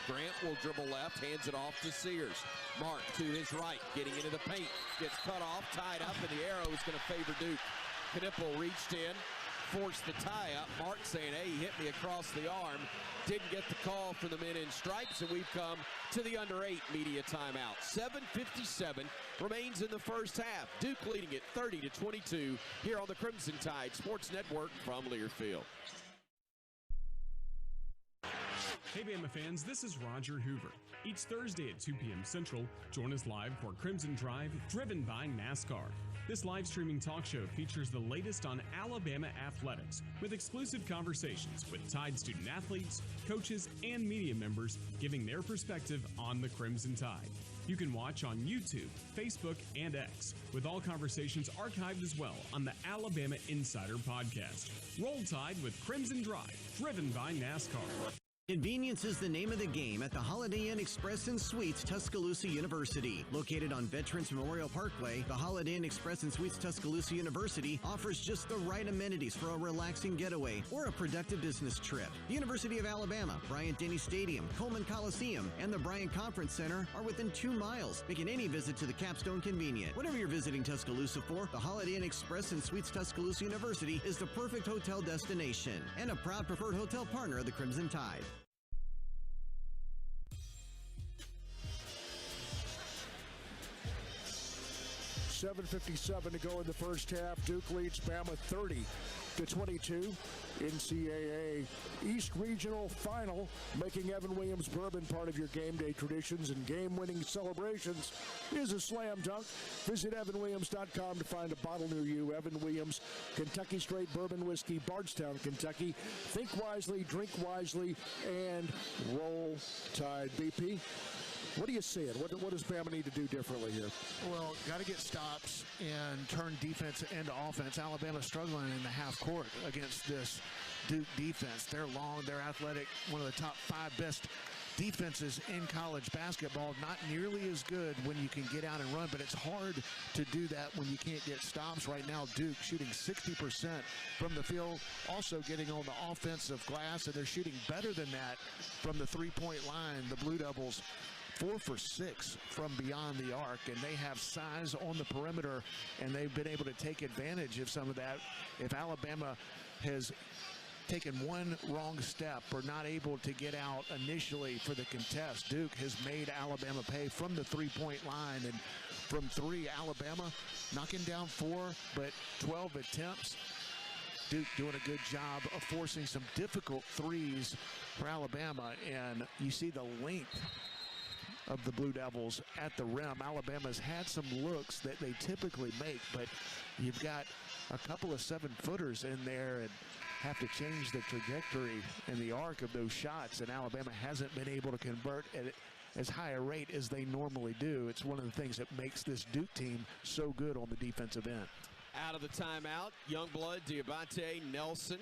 Grant will dribble left, hands it off to Sears. Mark to his right, getting into the paint. Gets cut off, tied up, and the arrow is going to favor Duke. Knipple reached in, forced the tie-up. Mark saying, hey, he hit me across the arm. Didn't get the call for the men in stripes, and we've come to the under 8 media timeout. 7:57 remains in the first half. Duke leading it 30-22 here on the Crimson Tide Sports Network from Learfield. Hey Bama fans, this is Roger Hoover. Each Thursday at 2 p.m. Central, join us live for Crimson Drive, driven by NASCAR. This live streaming talk show features the latest on Alabama athletics with exclusive conversations with Tide student athletes, coaches, and media members giving their perspective on the Crimson Tide. You can watch on YouTube, Facebook, and X, with all conversations archived as well on the Alabama Insider podcast. Roll Tide with Crimson Drive, driven by NASCAR. Convenience is the name of the game at the Holiday Inn Express and Suites Tuscaloosa University. Located on Veterans Memorial Parkway, the Holiday Inn Express and Suites Tuscaloosa University offers just the right amenities for a relaxing getaway or a productive business trip. The University of Alabama, Bryant-Denny Stadium, Coleman Coliseum, and the Bryant Conference Center are within 2 miles, making any visit to the Capstone convenient. Whatever you're visiting Tuscaloosa for, the Holiday Inn Express and Suites Tuscaloosa University is the perfect hotel destination and a proud preferred hotel partner of the Crimson Tide. 7:57 to go in the first half. Duke leads Bama 30-22. NCAA East Regional Final, making Evan Williams Bourbon part of your game day traditions and game-winning celebrations is a slam dunk. Visit evanwilliams.com to find a bottle near you. Evan Williams, Kentucky Straight Bourbon Whiskey, Bardstown, Kentucky. Think wisely, drink wisely, and roll Tide. BP, what are you seeing? What does Bama need to do differently here? Well, got to get stops and turn defense into offense. Alabama's struggling in the half court against this Duke defense. They're long, they're athletic, one of the top 5 best defenses in college basketball. Not nearly as good when you can get out and run, but it's hard to do that when you can't get stops. Right now, Duke shooting 60% from the field, also getting on the offensive glass, and they're shooting better than that from the three-point line. The Blue Devils 4 for 6 from beyond the arc, and they have size on the perimeter, and they've been able to take advantage of some of that. If Alabama has taken one wrong step or not able to get out initially for the contest, Duke has made Alabama pay from the three-point line. And from 3, Alabama knocking down 4, but 12 attempts. Duke doing a good job of forcing some difficult threes for Alabama, and you see the length of the Blue Devils at the rim. Alabama's had some looks that they typically make, but you've got a couple of 7-footers in there and have to change the trajectory and the arc of those shots, and Alabama hasn't been able to convert at as high a rate as they normally do. It's one of the things that makes this Duke team so good on the defensive end. Out of the timeout, Youngblood, Diabate, Nelson,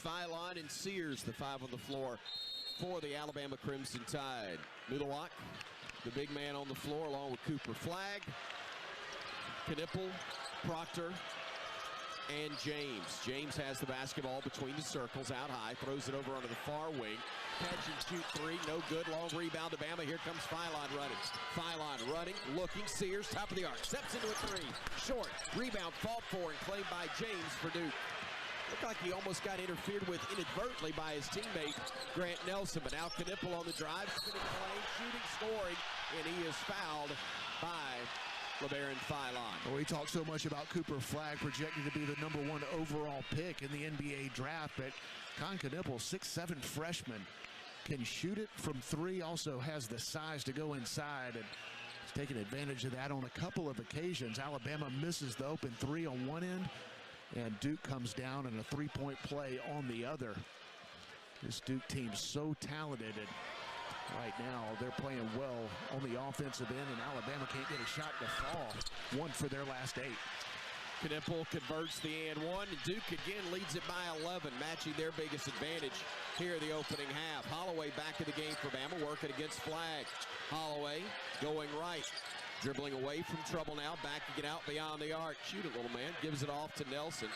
Philon, and Sears, the 5 on the floor for the Alabama Crimson Tide. Nudawak, the big man on the floor, along with Cooper Flagg, Knipple, Proctor, and James. James has the basketball between the circles, out high, throws it over onto the far wing. Catch and shoot 3, no good. Long rebound to Bama. Here comes Philon running. Philon running, looking. Sears, top of the arc, steps into a 3. Short, rebound, fought for, and claimed by James for Duke. Looked like he almost got interfered with inadvertently by his teammate, Grant Nelson. But now Knipple on the drive, spinning the lane, shooting, scoring, and he is fouled by LeBaron Philon. Well, we talked so much about Cooper Flagg, projected to be the #1 overall pick in the NBA draft, but Con Knipple, 6'7" freshman, can shoot it from 3, also has the size to go inside, and he's taken advantage of that on a couple of occasions. Alabama misses the open 3 on one end, and Duke comes down in a 3-point play on the other. This Duke team's so talented, and right now they're playing well on the offensive end, and Alabama can't get a shot to fall. 1 for their last 8. Knipple converts the and 1, and Duke again leads it by 11, matching their biggest advantage here in the opening half. Holloway back in the game for Bama, working against Flagg. Holloway going right, dribbling away from trouble now, backing it out beyond the arc. Shoot it, little man. Gives it off to Nelson.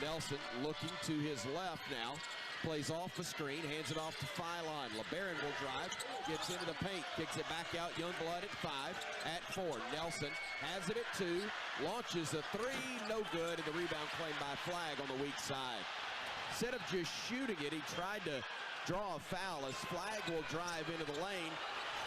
Nelson looking to his left now. Plays off the screen, hands it off to Philon. LeBaron will drive, gets into the paint, kicks it back out. Youngblood at 5, at 4. Nelson has it at 2, launches a 3, no good, and the rebound claimed by Flagg on the weak side. Instead of just shooting it, he tried to draw a foul as Flagg will drive into the lane.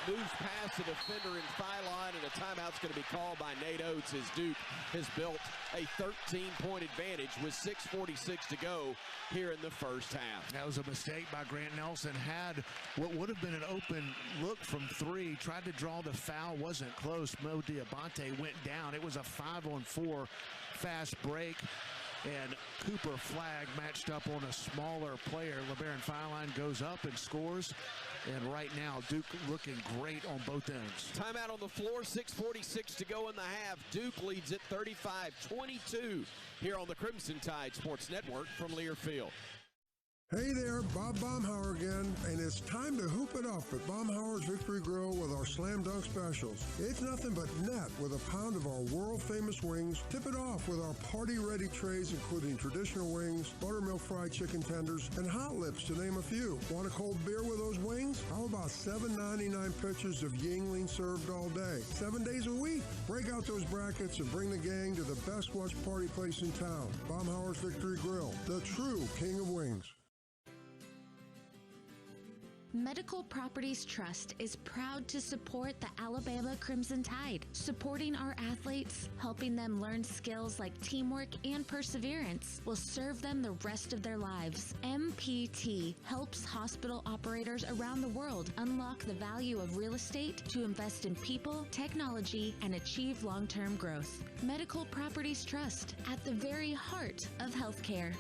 Moves past the defender in Philon, and a timeout's going to be called by Nate Oates as Duke has built a 13-point advantage with 6:46 to go here in the first half. That was a mistake by Grant Nelson. Had what would have been an open look from 3, tried to draw the foul, wasn't close. Mo Diabate went down. It was a 5-on-4 fast break, and Cooper Flagg matched up on a smaller player. LeBaron Philon goes up and scores. And right now, Duke looking great on both ends. Timeout on the floor, 6:46 to go in the half. Duke leads at 35-22 here on the Crimson Tide Sports Network from Learfield. Hey there, Bob Baumhauer again, and it's time to hoop it up at Baumhauer's Victory Grill with our Slam Dunk specials. It's nothing but net with a pound of our world-famous wings. Tip it off with our party-ready trays, including traditional wings, buttermilk fried chicken tenders, and hot lips, to name a few. Want a cold beer with those wings? How about $7.99 pitchers of Yingling served all day? 7 days a week. Break out those brackets and bring the gang to the best watch party place in town. Baumhauer's Victory Grill, the true king of wings. Medical Properties Trust is proud to support the Alabama Crimson Tide, supporting our athletes, helping them learn skills like teamwork and perseverance will serve them the rest of their lives. MPT helps hospital operators around the world unlock the value of real estate to invest in people, technology, and achieve long-term growth. Medical Properties Trust, at the very heart of healthcare.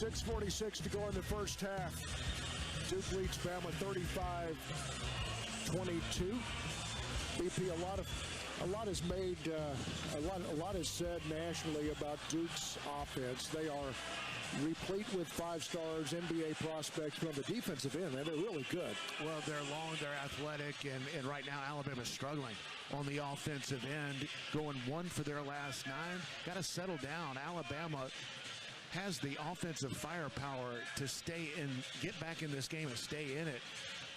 6:46 to go in the first half. Duke leads Bama 35-22. BP, a lot is made, a lot is said nationally about Duke's offense. They are replete with 5 stars, NBA prospects from the defensive end. They're really good. Well, they're long, they're athletic, and right now Alabama's struggling on the offensive end, going 1 for their last 9. Got to settle down. Alabama has the offensive firepower to get back in this game and stay in it.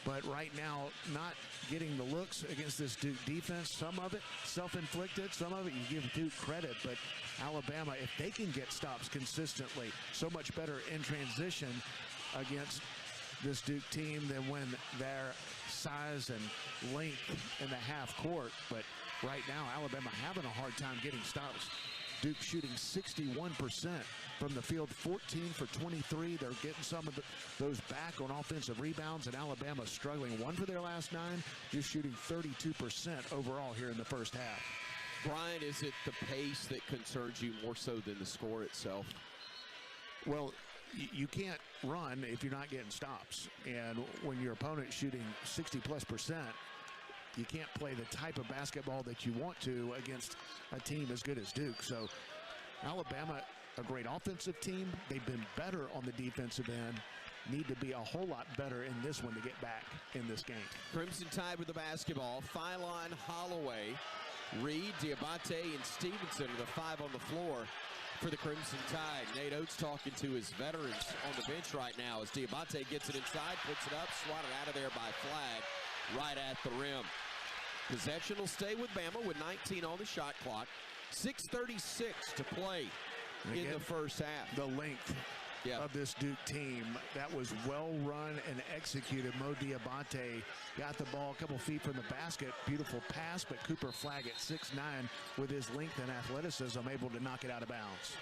But right now, not getting the looks against this Duke defense. Some of it self-inflicted, some of it you give Duke credit. But Alabama, if they can get stops consistently, so much better in transition against this Duke team than when their size and length in the half court. But right now, Alabama having a hard time getting stops. Duke shooting 61% from the field, 14 for 23. They're getting some of those back on offensive rebounds, and Alabama struggling. 1 for their last 9, just shooting 32% overall here in the first half. Brian, is it the pace that concerns you more so than the score itself? Well, you can't run if you're not getting stops. And when your opponent's shooting 60+%, you can't play the type of basketball that you want to against a team as good as Duke. So Alabama, a great offensive team. They've been better on the defensive end. Need to be a whole lot better in this one to get back in this game. Crimson Tide with the basketball. Phylon, Holloway, Reed, Diabate, and Stevenson are the 5 on the floor for the Crimson Tide. Nate Oates talking to his veterans on the bench right now as Diabate gets it inside, puts it up, swatted out of there by Flag right at the rim. Possession will stay with Bama with 19 on the shot clock. 6:36 to play in the first half. The length of this Duke team, that was well run and executed. Mo Diabate got the ball a couple feet from the basket. Beautiful pass, but Cooper Flag at 6'9", with his length and athleticism, able to knock it out of bounds.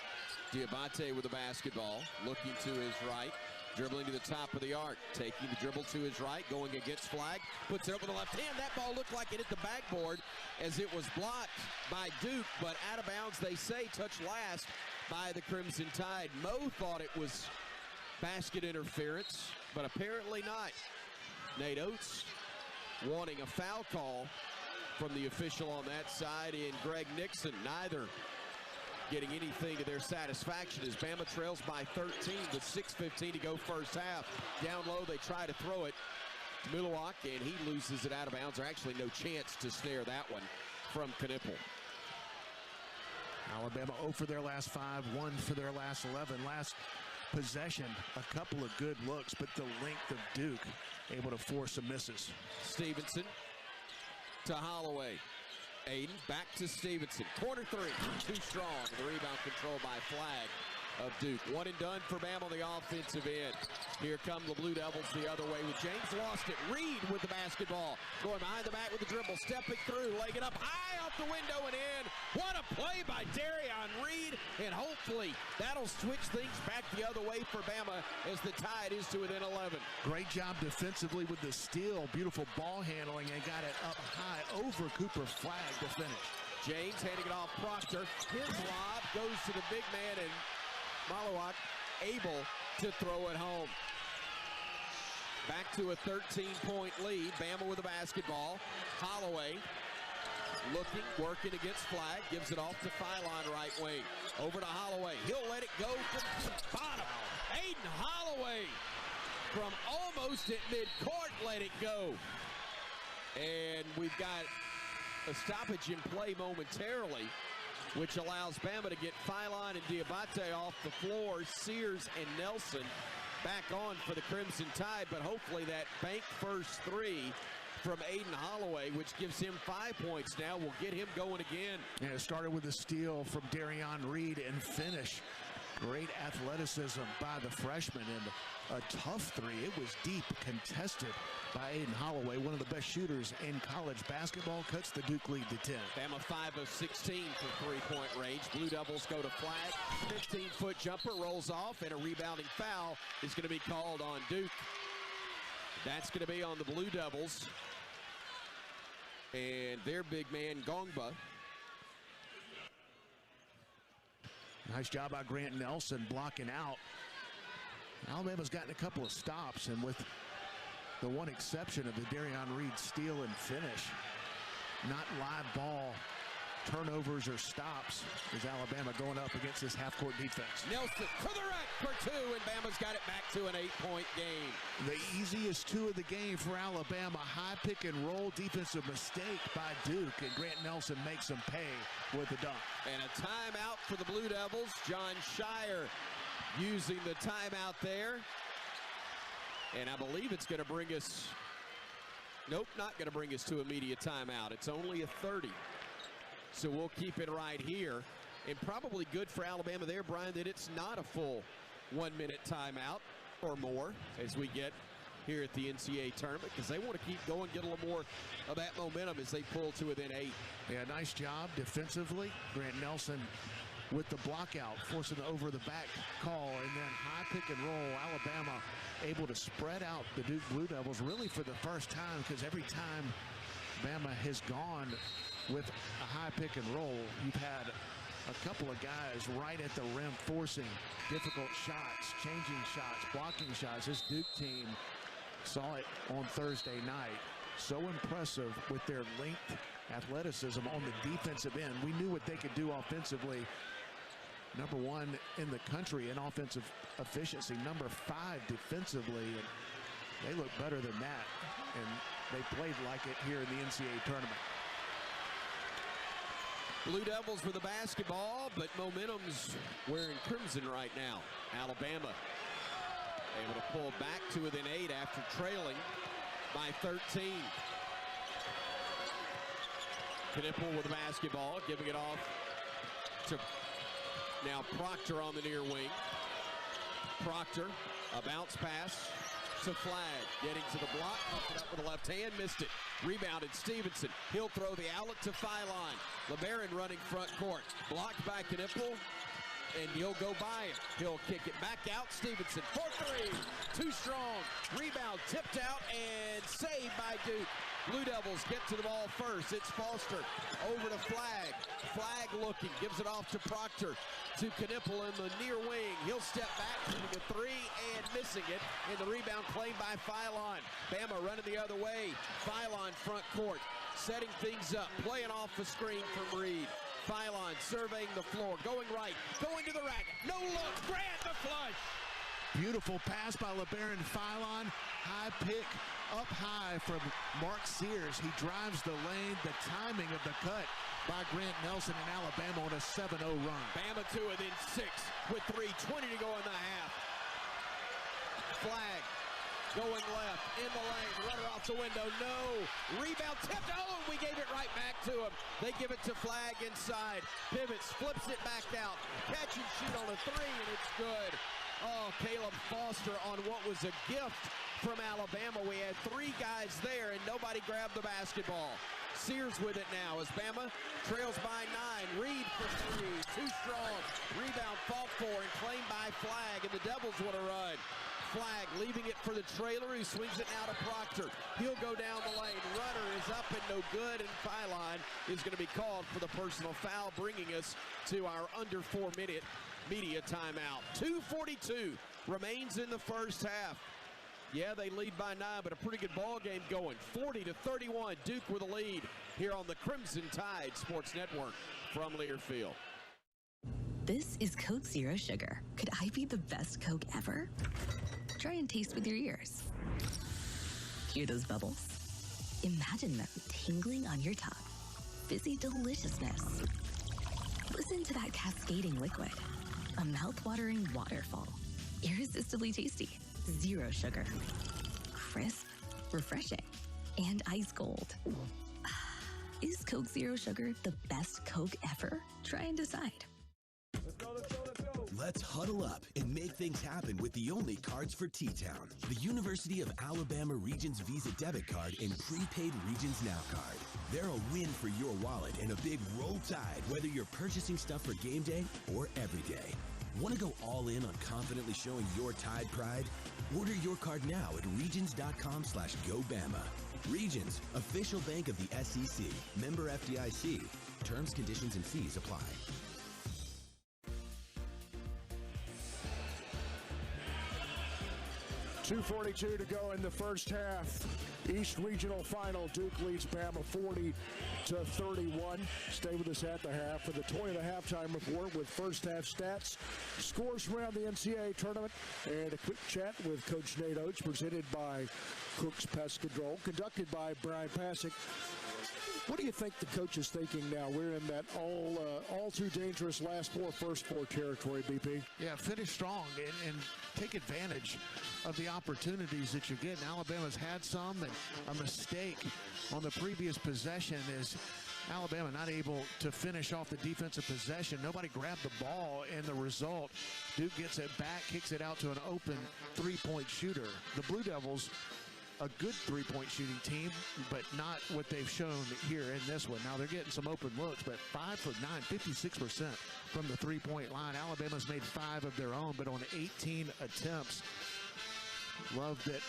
Diabate with the basketball, looking to his right. Dribbling to the top of the arc, taking the dribble to his right, going against Flag, puts it up with the left hand. That ball looked like it hit the backboard as it was blocked by Duke, but out of bounds, they say, touched last by the Crimson Tide. Mo thought it was basket interference, but apparently not. Nate Oates wanting a foul call from the official on that side, and Greg Nixon, neither getting anything to their satisfaction as Bama trails by 13 with 6:15 to go first half. Down low, they try to throw it to Milwaukee, and he loses it out of bounds. There's actually no chance to snare that one from Knipple. Alabama 0 for their last 5, 1 for their last 11. Last possession, a couple of good looks, but the length of Duke able to force some misses. Stevenson to Holloway. Aiden back to Stevenson. Corner 3, too strong. The rebound control by Flag of Duke. 1 and done for Bama on the offensive end. Here come the Blue Devils the other way with James. Lost it. Reed with the basketball. Going behind the back with the dribble. Stepping through. Laying it up high off the window and in. What a play by Darion Reed. And hopefully that'll switch things back the other way for Bama as the Tide is to within 11. Great job defensively with the steal. Beautiful ball handling, and got it up high over Cooper Flag to finish. James handing it off Proctor. His lob goes to the big man, and Malawak able to throw it home. Back to a 13-point lead. Bama with the basketball. Holloway looking, working against Flag. Gives it off to Phylon, right wing. Over to Holloway. He'll let it go from the bottom. Aiden Holloway from almost at midcourt let it go. And we've got a stoppage in play momentarily, which allows Bama to get Phylon and Diabate off the floor. Sears and Nelson back on for the Crimson Tide, but hopefully that bank first 3 from Aiden Holloway, which gives him 5 points now. Will get him going again. And it started with a steal from Darion Reed and finish. Great athleticism by the freshman and a tough three. It was deep, contested by Aiden Holloway, one of the best shooters in college basketball. Cuts the Duke lead to 10. Bama 5 of 16 from three-point range. Blue Devils go to flag. 15-foot jumper rolls off, and a rebounding foul is going to be called on Duke. That's going to be on the Blue Devils. And their big man, Gongba. Nice job by Grant Nelson blocking out. Alabama's gotten a couple of stops, and with the one exception of the Darion Reed steal and finish, not live ball turnovers or stops, is Alabama going up against this half-court defense. Nelson to the rack for two, and Bama's got it back to an 8-point game. The easiest two of the game for Alabama. High pick and roll defensive mistake by Duke, and Grant Nelson makes them pay with the dunk. And a timeout for the Blue Devils. John Shire using the timeout there. And I believe it's going to bring us, nope, not going to bring us to immediate timeout. It's only a 30. So we'll keep it right here. And probably good for Alabama there, Brian, that it's not a full 1 minute timeout or more as we get here at the NCAA tournament, because they want to keep going, get a little more of that momentum as they pull to within 8. Yeah, nice job defensively. Grant Nelson with the block out, forcing the over the back call, and then high pick and roll. Alabama able to spread out the Duke Blue Devils really for the first time, because every time Bama has gone with a high pick and roll, you've had a couple of guys right at the rim forcing difficult shots, changing shots, blocking shots. This Duke team saw it on Thursday night. So impressive with their length, athleticism on the defensive end. We knew what they could do offensively. Number 1 in the country in offensive efficiency, number 5 defensively, and they look better than that, and they played like it here in the NCAA tournament. Blue Devils with the basketball, but momentum's wearing crimson right now. Alabama able to pull back to within 8 after trailing by 13. Knipple with the basketball, giving it off to now Proctor on the near wing. Proctor, a bounce pass to Flag, getting to the block, pumped it up with the left hand, missed it. Rebounded Stevenson. He'll throw the outlet to Philon. LeBaron running front court, blocked by Knipple, and he'll go by it. He'll kick it back out. Stevenson for 3, too strong. Rebound tipped out and saved by Duke. Blue Devils get to the ball first. It's Foster over to Flag. Flag looking, gives it off to Proctor, to Knipple in the near wing. He'll step back, shooting a 3 and missing it. And the rebound claimed by Philon. Bama running the other way. Philon front court, setting things up, playing off the screen from Reed. Philon surveying the floor, going right, going to the rack. No look, Grant the flush. Beautiful pass by LeBaron Philon. High pick up high from Mark Sears. He drives the lane. The timing of the cut by Grant Nelson and Alabama on a 7-0 run. Bama to within 6 with 3:20 to go in the half. Flag going left in the lane. Runner off the window. No. Rebound tipped. Oh, and we gave it right back to him. They give it to Flag inside. Pivots, flips it back out. Catch and shoot on a 3, and it's good. Oh, Caleb Foster on what was a gift from Alabama. We had 3 guys there, and nobody grabbed the basketball. Sears with it now as Bama trails by 9. Reed for 3, too strong. Rebound fought for and claimed by Flag, and the Devils want to run. Flag leaving it for the trailer, who swings it now to Proctor. He'll go down the lane. Runner is up and no good, and Philon is going to be called for the personal foul, bringing us to our under 4-minute media timeout. 2:42 remains in the first half. Yeah, they lead by 9, but a pretty good ball game going. 40-31, Duke with a lead here on the Crimson Tide Sports Network from Learfield. This is Coke Zero Sugar. Could I be the best Coke ever? Try and taste with your ears. Hear those bubbles? Imagine them tingling on your tongue. Fizzy deliciousness. Listen to that cascading liquid. A mouth-watering waterfall. Irresistibly tasty. Zero sugar. Crisp. Refreshing. and ice cold. Is Coke Zero Sugar the best Coke ever? Try and decide. Let's huddle up and make things happen with the only cards for T-Town. The University of Alabama Regions Visa Debit Card and Prepaid Regions Now Card. They're a win for your wallet and a big roll tide, whether you're purchasing stuff for game day or every day. Want to go all in on confidently showing your Tide pride? Order your card now at regions.com/GoBama. Regions, official bank of the SEC. Member FDIC. Terms, conditions, and fees apply. .242 to go in the first half. East Regional Final. Duke leads Bama 40-31. Stay with us at the half for the Toy of the Halftime Report with first half stats, scores around the NCAA tournament, and a quick chat with Coach Nate Oates, presented by Cook's Pest Control, conducted by Brian Pasick. What do you think the coach is thinking now? We're in that all too dangerous last four, first four territory, BP. Yeah, finish strong and take advantage of the opportunities that you're getting. Alabama's had some, and a mistake on the previous possession is Alabama not able to finish off the defensive possession. Nobody grabbed the ball, and the result, Duke gets it back, kicks it out to an open three-point shooter. The Blue Devils, a good three-point shooting team, but not what they've shown here in this one. Now they're getting some open looks, but 5 for 9, 56% from the three-point line. Alabama's made 5 of their own, but on 18 attempts. Love that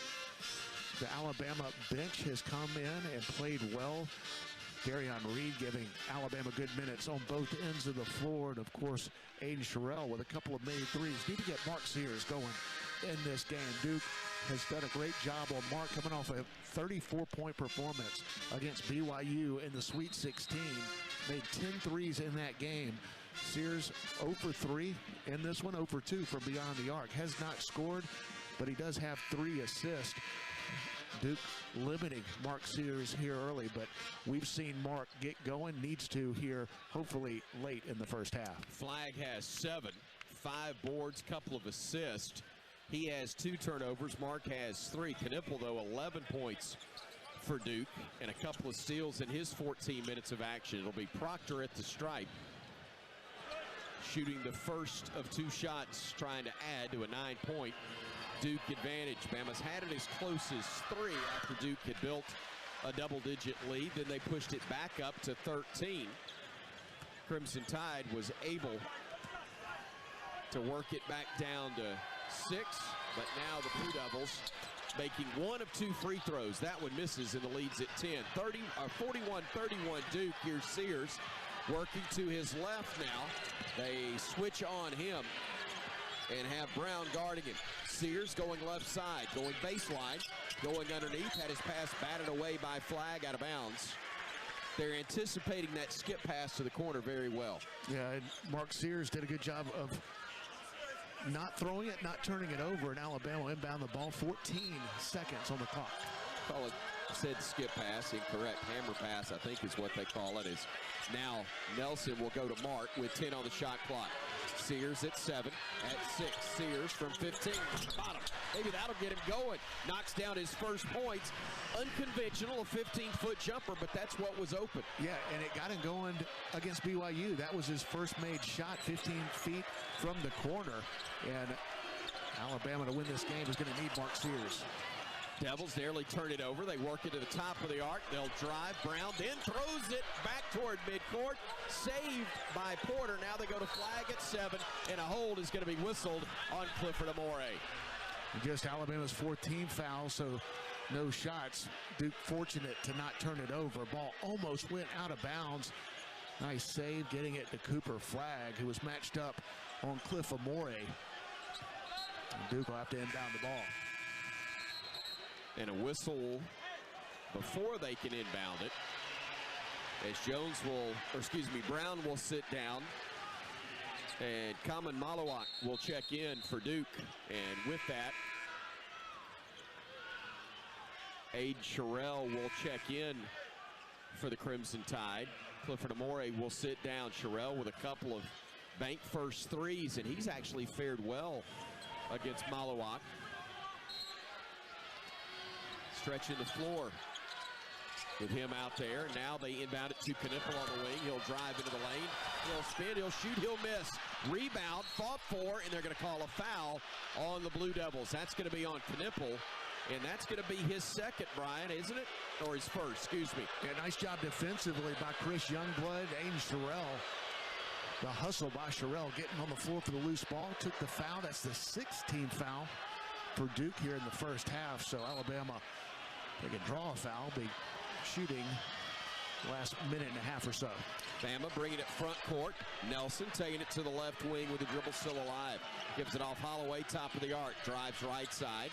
the Alabama bench has come in and played well. Darion Reed giving Alabama good minutes on both ends of the floor. And, of course, Aiden Sherrill with a couple of made threes. Need to get Mark Sears going in this game. Duke has done a great job on Mark, coming off a 34-point performance against BYU in the Sweet 16. Made 10 threes in that game. Sears 0 for 3 in this one, 0 for 2 from beyond the arc. Has not scored, but he does have 3 assists. Duke limiting Mark Sears here early, but we've seen Mark get going. Needs to here, hopefully, late in the first half. Flagg has 7, 5 boards, couple of assists. He has 2 turnovers. Mark has 3. Knipple, though, 11 points for Duke and a couple of steals in his 14 minutes of action. It'll be Proctor at the stripe, shooting the first of 2 shots, trying to add to a 9-point Duke advantage. Bama's had it as close as 3 after Duke had built a double-digit lead. Then they pushed it back up to 13. Crimson Tide was able to work it back down to 6, but now the Blue Devils making 1 of 2 free throws. That one misses, and the lead's at 10. 41-31 Duke. Here's Sears working to his left now. They switch on him and have Brown guarding him. Sears going left side, going baseline, going underneath, had his pass batted away by Flagg out of bounds. They're anticipating that skip pass to the corner very well. Yeah, and Mark Sears did a good job of not throwing it, not turning it over, and Alabama inbound the ball. 14 seconds on the clock. Call it, said skip pass, incorrect. Hammer pass, I think is what they call it. Is now Nelson will go to Mark with 10 on the shot clock. Sears at 7, at 6. Sears from 15, bottom. Maybe that'll get him going. Knocks down his first points. Unconventional, a 15-foot jumper, but that's what was open. Yeah, and it got him going against BYU. That was his first made shot, 15 feet from the corner. And Alabama to win this game is going to need Mark Sears. Devils nearly turn it over. They work it to the top of the arc. They'll drive. Brown then throws it back toward midcourt. Saved by Porter. Now they go to Flagg at 7, and a hold is going to be whistled on Clifford Amore. Just Alabama's 14th foul, so no shots. Duke fortunate to not turn it over. Ball almost went out of bounds. Nice save, getting it to Cooper Flagg, who was matched up on Cliff Amore. And Duke will have to inbound the ball. And a whistle before they can inbound it, as Brown will sit down, and Kamen Malawak will check in for Duke. And with that, Aiden Sherrill will check in for the Crimson Tide. Clifford Amore will sit down. Sherrill with a couple of bank first threes, and he's actually fared well against Malawak. Stretching the floor with him out there. Now they inbound it to Knipple on the wing. He'll drive into the lane. He'll spin, he'll shoot, he'll miss. Rebound, fought for, and they're going to call a foul on the Blue Devils. That's going to be on Knipple, and that's going to be his second, Brian, isn't it? Or his first, excuse me. Yeah, nice job defensively by Chris Youngblood. Aiden Sherrill. The hustle by Sherrill getting on the floor for the loose ball. Took the foul. That's the 16th foul for Duke here in the first half. So Alabama, they can draw a foul, be shooting last minute and a half or so. Bama bringing it front court. Nelson taking it to the left wing with the dribble still alive. Gives it off Holloway, top of the arc. Drives right side.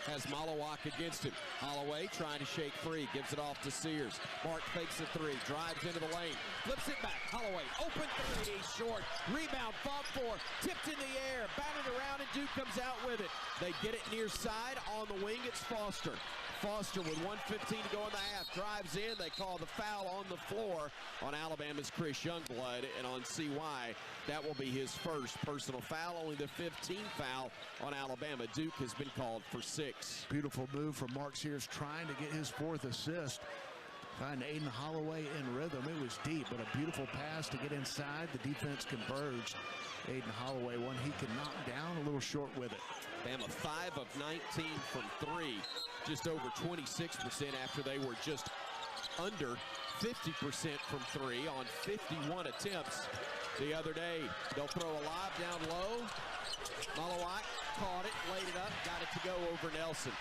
Has Malawak against him. Holloway trying to shake free. Gives it off to Sears. Mark fakes a three. Drives into the lane. Flips it back. Holloway. Open three. Short. Rebound. Fought for. Tipped in the air. Batted around, and Duke comes out with it. They get it near side. On the wing, it's Foster. Foster with 1:15 to go in the half. Drives in. They call the foul on the floor on Alabama's Chris Youngblood. And on CY, that will be his first personal foul. Only the 15th foul on Alabama. Duke has been called for 6. Beautiful move from Mark Sears trying to get his 4th assist. Find Aiden Holloway in rhythm. It was deep, but a beautiful pass to get inside. The defense converged. Aiden Holloway, one he can knock down, a little short with it. Bama 5 of 19 from 3. Just over 26% after they were just under 50% from 3 on 51 attempts the other day. They'll throw a lob down low. Malawak caught it, laid it up, got it to go over Nelson.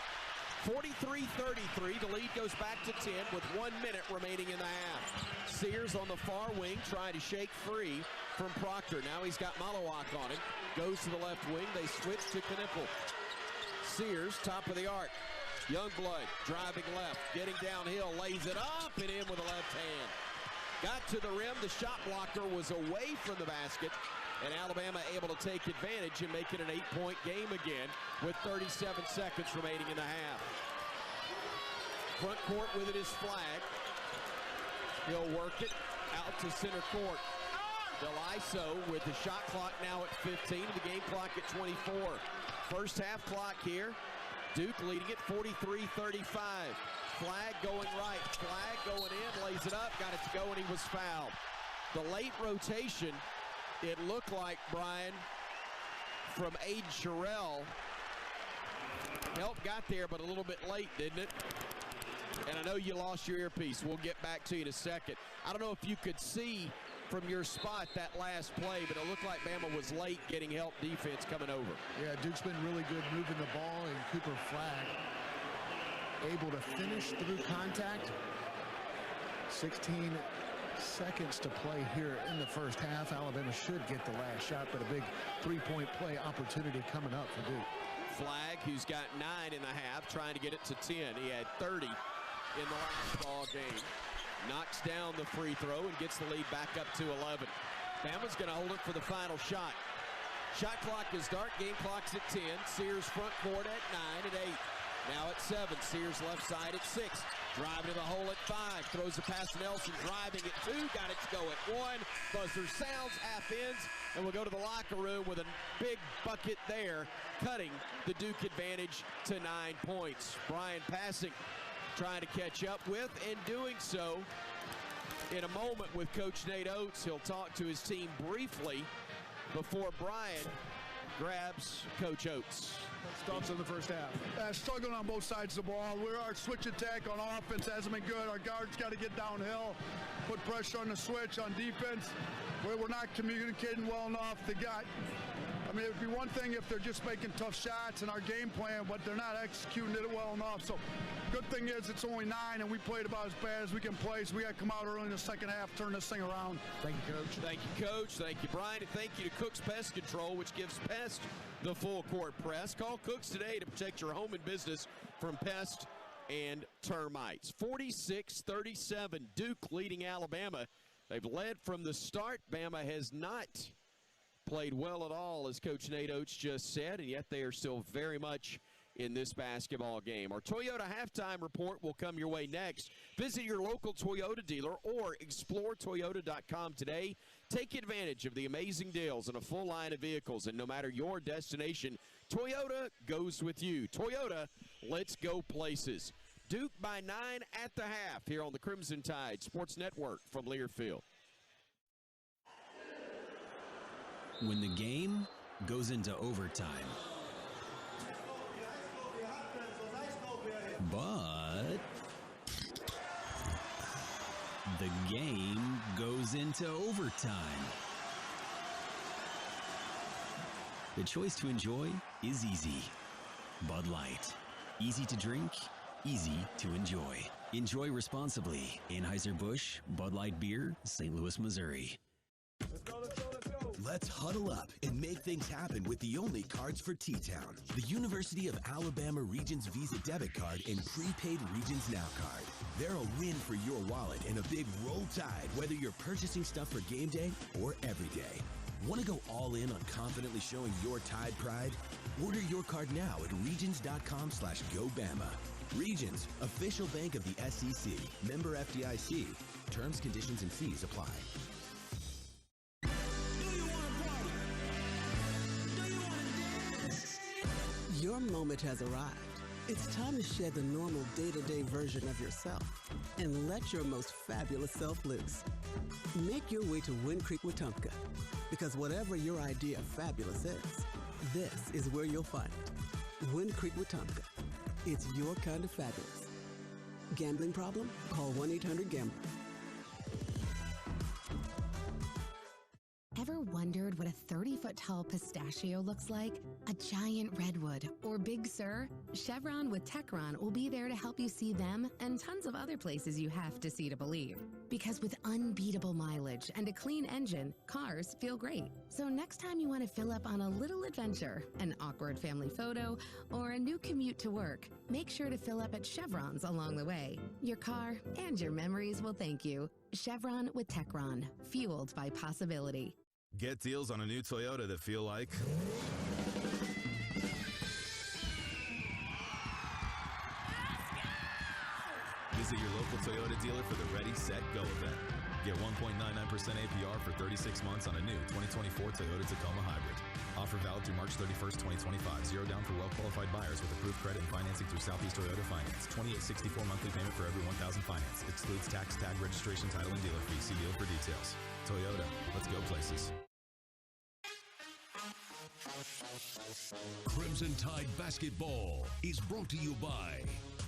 43-33, the lead goes back to 10 with 1 minute remaining in the half. Sears on the far wing trying to shake free from Proctor. Now he's got Malawak on him. Goes to the left wing, they switch to Knipple. Sears, top of the arc. Youngblood driving left, getting downhill, lays it up and in with the left hand. Got to the rim, the shot blocker was away from the basket, and Alabama able to take advantage and make it an 8-point game again with 37 seconds remaining in the half. Front court with it is Flag. He'll work it out to center court. Deliso with the shot clock now at 15, the game clock at 24. First half clock here. Duke leading it 43-35. Flag going right. Flag going in, lays it up, got it to go, and he was fouled. The late rotation, it looked like, Brian, from Aiden Sherrill. Help got there, but a little bit late, didn't it? And I know you lost your earpiece. We'll get back to you in a second. I don't know if you could see from your spot that last play, but it looked like Bama was late getting help defense coming over. Yeah, Duke's been really good moving the ball, and Cooper Flag able to finish through contact. 16 seconds to play here in the first half. Alabama should get the last shot, but a big three-point play opportunity coming up for Duke. Flag, who's got 9 in the half, trying to get it to 10. He had 30 in the last ball game. Knocks down the free throw and gets the lead back up to 11. Bama's going to hold it for the final shot. Shot clock is dark. Game clock's at 10. Sears front court at 9 and 8. Now at 7. Sears left side at 6. Driving to the hole at 5. Throws the pass to Nelson. Driving at 2. Got it to go at 1. Buzzer sounds. Half ends. And we'll go to the locker room with a big bucket there, cutting the Duke advantage to 9 points. Brian passing, trying to catch up with, and doing so in a moment with Coach Nate Oates. He'll talk to his team briefly before Brian grabs Coach Oates. Thoughts in the first half? Struggling on both sides of the ball. Our switch attack on offense hasn't been good. Our guards got to get downhill, put pressure on the switch. On defense, we're not communicating well enough. I mean, it'd be one thing if they're just making tough shots in our game plan, but they're not executing it well enough. So good thing is it's only 9, and we played about as bad as we can play, so we got to come out early in the second half, turn this thing around. Thank you, Coach. Thank you, Coach. Thank you, Brian. And thank you to Cook's Pest Control, which gives Pest the full court press. Call Cook's today to protect your home and business from pest and termites. 46-37, Duke leading Alabama. They've led from the start. Bama has not played well at all, as Coach Nate Oates just said, and yet they are still very much in this basketball game. Our Toyota halftime report will come your way next. Visit your local Toyota dealer or explore Toyota.com today. Take advantage of the amazing deals on a full line of vehicles, and no matter your destination, Toyota goes with you. Toyota, let's go places. Duke by 9 at the half here on the Crimson Tide Sports Network from Learfield. When the game goes into overtime. But the game goes into overtime. The choice to enjoy is easy. Bud Light. Easy to drink, easy to enjoy. Enjoy responsibly. Anheuser-Busch, Bud Light Beer, St. Louis, Missouri. Let's huddle up and make things happen with the only cards for T-Town. The University of Alabama Regions Visa Debit Card and Prepaid Regions Now Card. They're a win for your wallet and a big roll tide, whether you're purchasing stuff for game day or every day. Want to go all in on confidently showing your Tide pride? Order your card now at regions.com/GoBama. Regions, official bank of the SEC. Member FDIC. Terms, conditions, and fees apply. Your moment has arrived. It's time to shed the normal day-to-day version of yourself and let your most fabulous self loose. Make your way to Wind Creek, Wetumpka, because whatever your idea of fabulous is, this is where you'll find it. Wind Creek, Wetumpka. It's your kind of fabulous. Gambling problem? Call 1-800-GAMBLER. Ever wondered what a 30-foot tall pistachio looks like? A giant redwood or Big Sur? Chevron with Techron will be there to help you see them and tons of other places you have to see to believe. Because with unbeatable mileage and a clean engine, cars feel great. So next time you want to fill up on a little adventure, an awkward family photo, or a new commute to work, make sure to fill up at Chevron's along the way. Your car and your memories will thank you. Chevron with Techron, fueled by possibility. Get deals on a new Toyota that feel like... Visit your local Toyota dealer for the Ready, Set, Go event. Get 1.99% APR for 36 months on a new 2024 Toyota Tacoma Hybrid. Offer valid through March 31st, 2025. Zero down for well-qualified buyers with approved credit and financing through Southeast Toyota Finance. $28.64 monthly payment for every $1,000 finance. Excludes tax, tag, registration, title, and dealer fee. See deal for details. Toyota, let's go places. Crimson Tide Basketball is brought to you by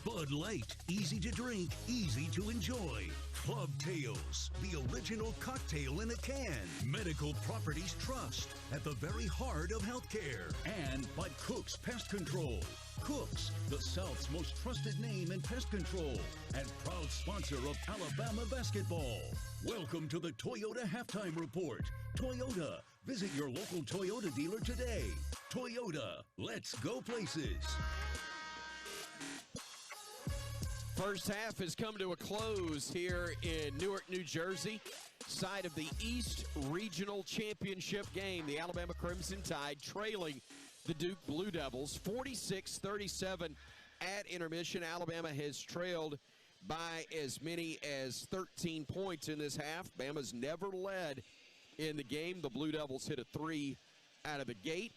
Bud Light, easy to drink, easy to enjoy. Club Tales, the original cocktail in a can. Medical Properties Trust, at the very heart of healthcare. And by Cook's Pest Control. Cook's, the South's most trusted name in pest control and proud sponsor of Alabama basketball. Welcome to the Toyota Halftime Report. Toyota, visit your local Toyota dealer today. Toyota, let's go places. First half has come to a close here in Newark, New Jersey, side of the East Regional Championship game. The Alabama Crimson Tide trailing the Duke Blue Devils 46-37 at intermission. Alabama has trailed by as many as 13 points in this half. Bama's never led in the game. The Blue Devils hit a three out of the gate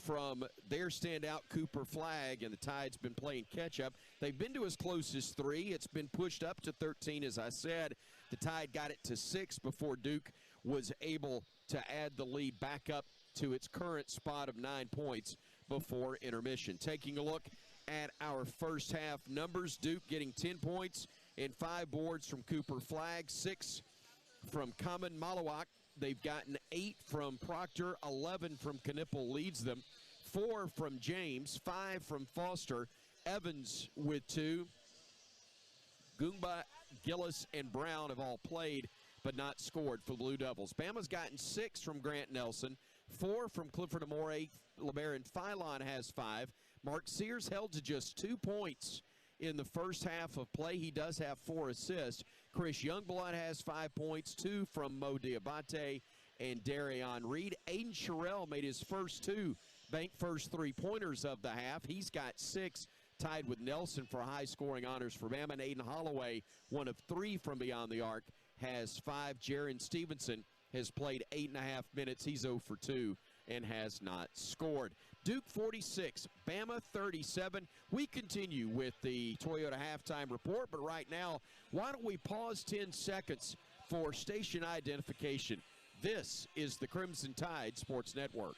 from their standout Cooper Flagg, and the Tide's been playing catch-up. They've been to as close as 3. It's been pushed up to 13, as I said. The Tide got it to 6 before Duke was able to add the lead back up to its current spot of 9 points before intermission. Taking a look at our first half numbers, Duke getting 10 points and 5 boards from Cooper Flagg, 6 from Kamen Malawak. They've gotten 8 from Proctor, 11 from Knipple leads them, 4 from James, 5 from Foster, Evans with 2. Goomba, Gillis, and Brown have all played but not scored for the Blue Devils. Bama's gotten 6 from Grant Nelson, 4 from Clifford Amore. LeBaron Philon has 5. Mark Sears held to just 2 points in the first half of play. He does have 4 assists. Chris Youngblood has 5 points, 2 from Mo Diabate and Darion Reed. Aiden Sherrill made his first 2 bank first 3-pointers of the half. He's got 6, tied with Nelson for high-scoring honors for Bama. And Aiden Holloway, 1 of 3 from beyond the arc, has 5. Jaron Stevenson has played 8.5 minutes. He's 0 for 2 and has not scored. Duke 46, Bama 37. We continue with the Toyota halftime report, but right now, why don't we pause 10 seconds for station identification. This is the Crimson Tide Sports Network.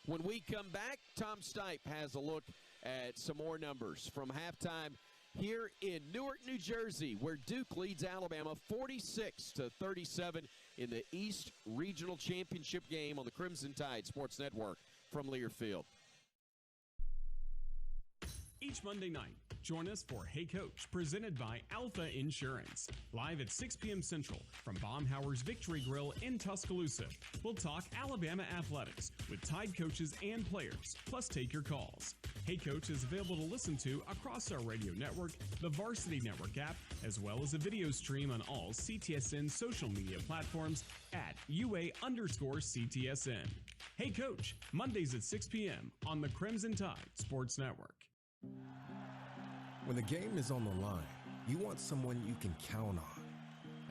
When we come back, Tom Stipe has a look at some more numbers from halftime here in Newark, New Jersey, where Duke leads Alabama 46-37 in the East Regional Championship game on the Crimson Tide Sports Network from Learfield. Each Monday night, join us for Hey Coach, presented by Alpha Insurance. Live at 6 p.m. Central from Baumhower's Victory Grill in Tuscaloosa. We'll talk Alabama athletics with Tide coaches and players, plus take your calls. Hey Coach is available to listen to across our radio network, the Varsity Network app, as well as a video stream on all CTSN social media platforms at UA_CTSN. Hey Coach, Mondays at 6 p.m. on the Crimson Tide Sports Network. When the game is on the line, you want someone you can count on.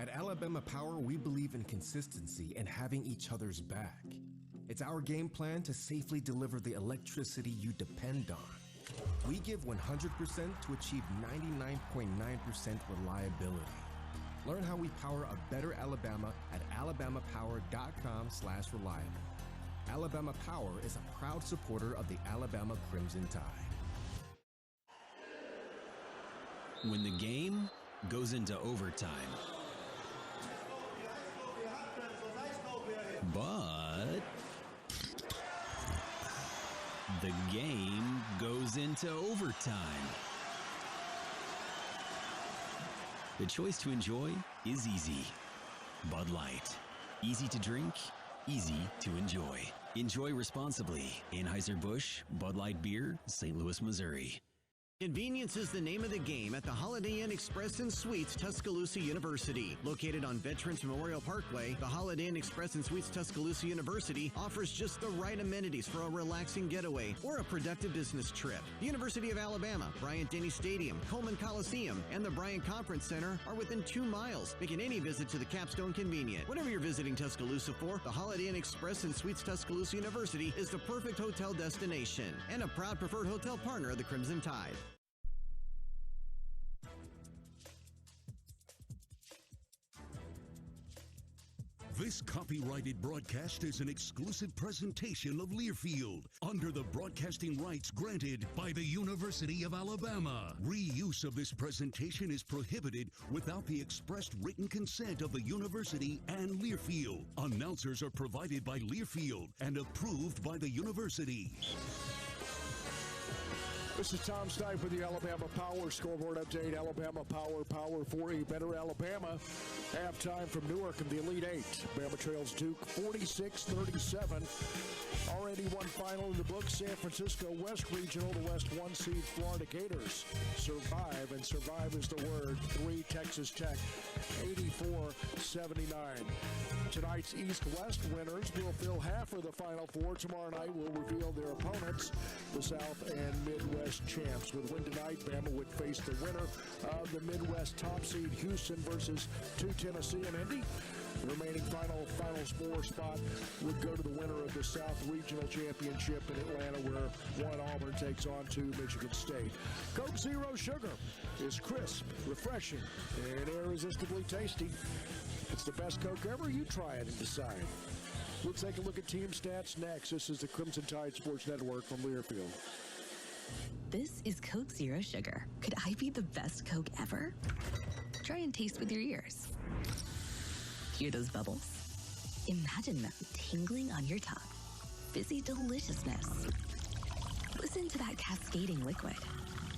At Alabama Power, we believe in consistency and having each other's back. It's our game plan to safely deliver the electricity you depend on. We give 100% to achieve 99.9% reliability. Learn how we power a better Alabama at alabamapower.com/reliable. Alabama Power is a proud supporter of the Alabama Crimson Tide. When the game goes into overtime, but the game goes into overtime. The choice to enjoy is easy. Bud Light. Easy to drink, easy to enjoy. Enjoy responsibly. Anheuser-Busch, Bud Light Beer, St. Louis, Missouri. Convenience is the name of the game at the Holiday Inn Express and Suites Tuscaloosa University. Located on Veterans Memorial Parkway, the Holiday Inn Express and Suites Tuscaloosa University offers just the right amenities for a relaxing getaway or a productive business trip. The University of Alabama, Bryant-Denny Stadium, Coleman Coliseum, and the Bryant Conference Center are within 2 miles, making any visit to the Capstone convenient. Whatever you're visiting Tuscaloosa for, the Holiday Inn Express and Suites Tuscaloosa University is the perfect hotel destination and a proud preferred hotel partner of the Crimson Tide. This copyrighted broadcast is an exclusive presentation of Learfield under the broadcasting rights granted by the University of Alabama. Reuse of this presentation is prohibited without the expressed written consent of the university and Learfield. Announcers are provided by Learfield and approved by the university. This is Tom Stipe with the Alabama Power Scoreboard Update. Alabama Power for a better Alabama. Halftime from Newark in the Elite Eight. Bama trails Duke 46-37. Already one final in the books. San Francisco West Regional, the West 1 seed Florida Gators survive, and survive is the word. 3 Texas Tech, 84-79. Tonight's East-West winners will fill half of the Final Four. Tomorrow night will reveal their opponents, the South and Midwest champs. With win tonight, Bama would face the winner of the Midwest top seed Houston versus 2 Tennessee and Indy. The remaining Finals 4 spot would go to the winner of the South Regional Championship in Atlanta, where one Auburn takes on 2 Michigan State. Coke Zero Sugar is crisp, refreshing, and irresistibly tasty. It's the best Coke ever. You try it and decide. We'll take a look at team stats next. This is the Crimson Tide Sports Network from Learfield. This is Coke Zero Sugar. Could I be the best Coke ever? Try and taste with your ears. Hear those bubbles? Imagine them tingling on your tongue. Fizzy deliciousness. Listen to that cascading liquid.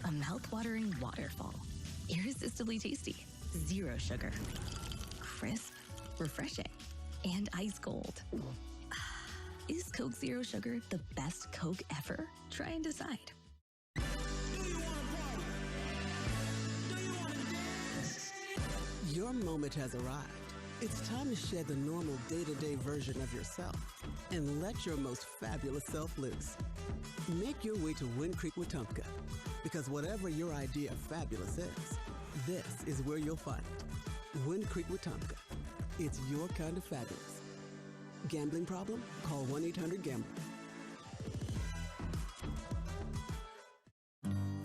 A mouth-watering waterfall. Irresistibly tasty. Zero sugar. Crisp, refreshing, and ice cold. Is Coke Zero Sugar the best Coke ever? Try and decide. Your moment has arrived. It's time to shed the normal day-to-day version of yourself and let your most fabulous self loose. Make your way to Wind Creek, Wetumpka, because whatever your idea of fabulous is, this is where you'll find it. Wind Creek, Wetumpka. It's your kind of fabulous. Gambling problem? Call 1-800-GAMBLER.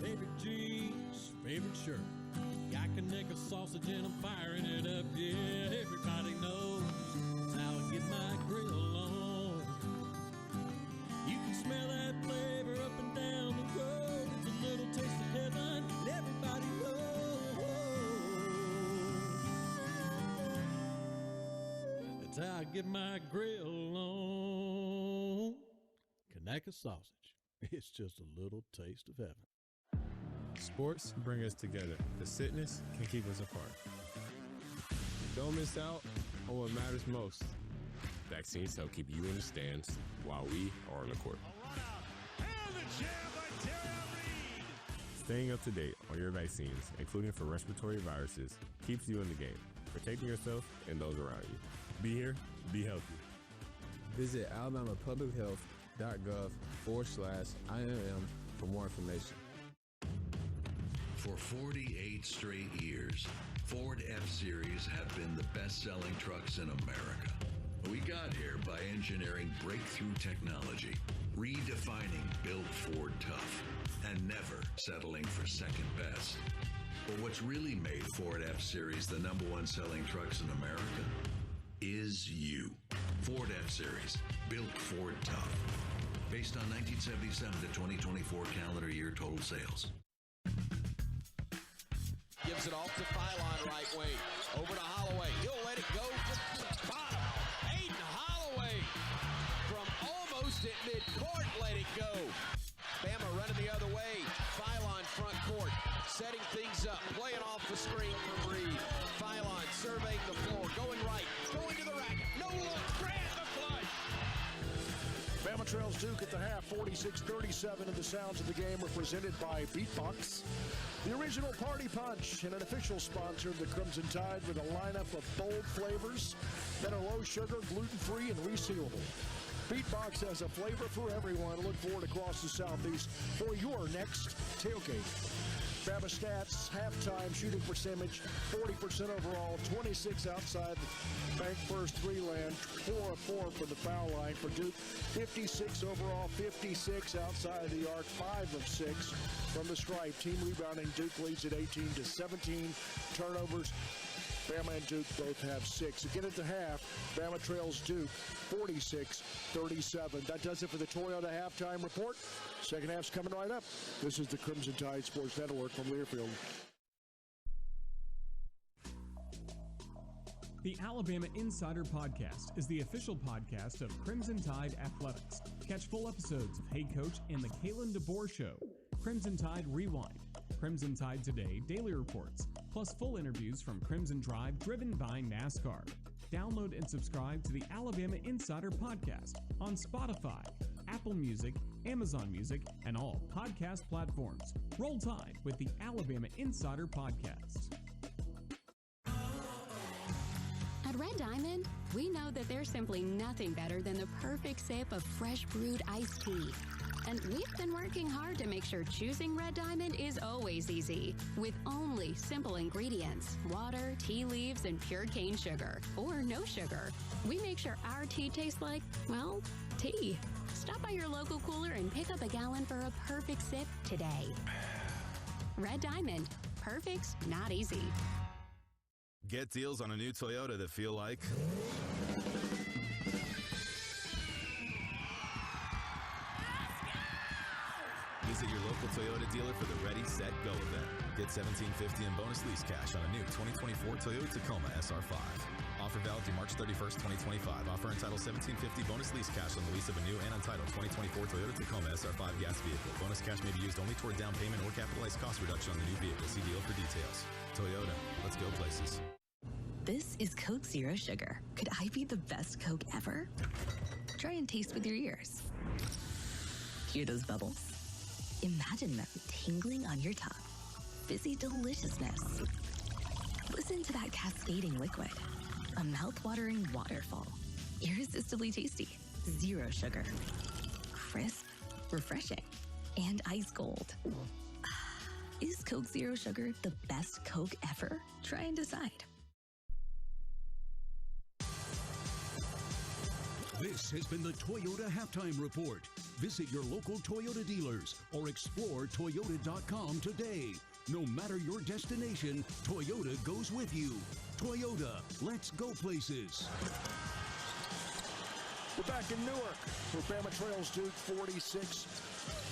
Favorite jeans, favorite shirt. Yakinick a sausage and I'm firing it up. Yeah, everybody knows how I get my grill on. You can smell that flavor up and down the road. It's a little taste of heaven, and everybody knows. That's how I get my grill on. Kanaka sausage. It's just a little taste of heaven. Sports bring us together. The sickness can keep us apart. Don't miss out on what matters most. Vaccines help keep you in the stands while we are on the court. Staying up to date on your vaccines, including for respiratory viruses, keeps you in the game, protecting yourself and those around you. Be here, be healthy. Visit alabamapublichealth.gov/IMM for more information. For 48 straight years, Ford F-Series have been the best-selling trucks in America. We got here by engineering breakthrough technology, redefining Built Ford Tough, and never settling for second best. But what's really made Ford F-Series the #1 selling trucks in America is you. Ford F-Series, Built Ford Tough. Based on 1977 to 2024 calendar year total sales. Gives it off to Phylon right wing. Over to Holloway. He'll let it go to the bottom. Aiden Holloway from almost at midcourt let it go. Bama running the other way. Phylon front court. Setting things up. Playing off the screen from Reed. Phylon surveying the floor. Going right. Going to the rack. No look. Grant the flush. Bama trails Duke at the half, 46-37, and the sounds of the game are presented by Beatbox, the original party punch, and an official sponsor of the Crimson Tide with a lineup of bold flavors that are low sugar, gluten-free, and resealable. Beatbox has a flavor for everyone. Look for it across the Southeast for your next tailgate. Bama stats, halftime shooting percentage, 40% overall, 26 outside bank first three land, 4 of 4 from the foul line for Duke, 56 overall, 56 outside the arc, 5 of 6 from the stripe. Team rebounding, Duke leads at 18-17. Turnovers, Bama and Duke both have 6. Again at the half, Bama trails Duke 46-37. That does it for the Toyota halftime report. Second half's coming right up. This is the Crimson Tide Sports Network from Learfield. The Alabama Insider Podcast is the official podcast of Crimson Tide Athletics. Catch full episodes of Hey Coach and the Kalen DeBoer Show, Crimson Tide Rewind, Crimson Tide Today Daily Reports, plus full interviews from Crimson Drive driven by NASCAR. Download and subscribe to the Alabama Insider Podcast on Spotify, Apple Music, Amazon Music, and all podcast platforms. Roll Tide with the Alabama Insider Podcast. At Red Diamond, we know that there's simply nothing better than the perfect sip of fresh brewed iced tea. And we've been working hard to make sure choosing Red Diamond is always easy, with only simple ingredients, water, tea leaves, and pure cane sugar, or no sugar. We make sure our tea tastes like, well, tea. Stop by your local cooler and pick up a gallon for a perfect sip today. Red Diamond. Perfect's not easy. Get deals on a new Toyota that feel like... Visit your local Toyota dealer for the Ready, Set, Go event. Get $1,750 in bonus lease cash on a new 2024 Toyota Tacoma SR5. Offer valid through March 31st, 2025. Offer entitled $1,750 bonus lease cash on the lease of a new and untitled 2024 Toyota Tacoma SR5 gas vehicle. Bonus cash may be used only toward down payment or capitalized cost reduction on the new vehicle. See deal for details. Toyota, let's go places. This is Coke Zero Sugar. Could I be the best Coke ever? Try and taste with your ears. Hear those bubbles? Imagine them tingling on your tongue. Fizzy deliciousness. Listen to that cascading liquid. A mouth-watering waterfall. Irresistibly tasty. Zero sugar. Crisp, refreshing, and ice cold. Is Coke Zero Sugar the best Coke ever? Try and decide. This has been the Toyota Halftime Report. Visit your local Toyota dealers or explore Toyota.com today. No matter your destination, Toyota goes with you. Toyota, let's go places. We're back in Newark, where Bama trails Duke 46-37.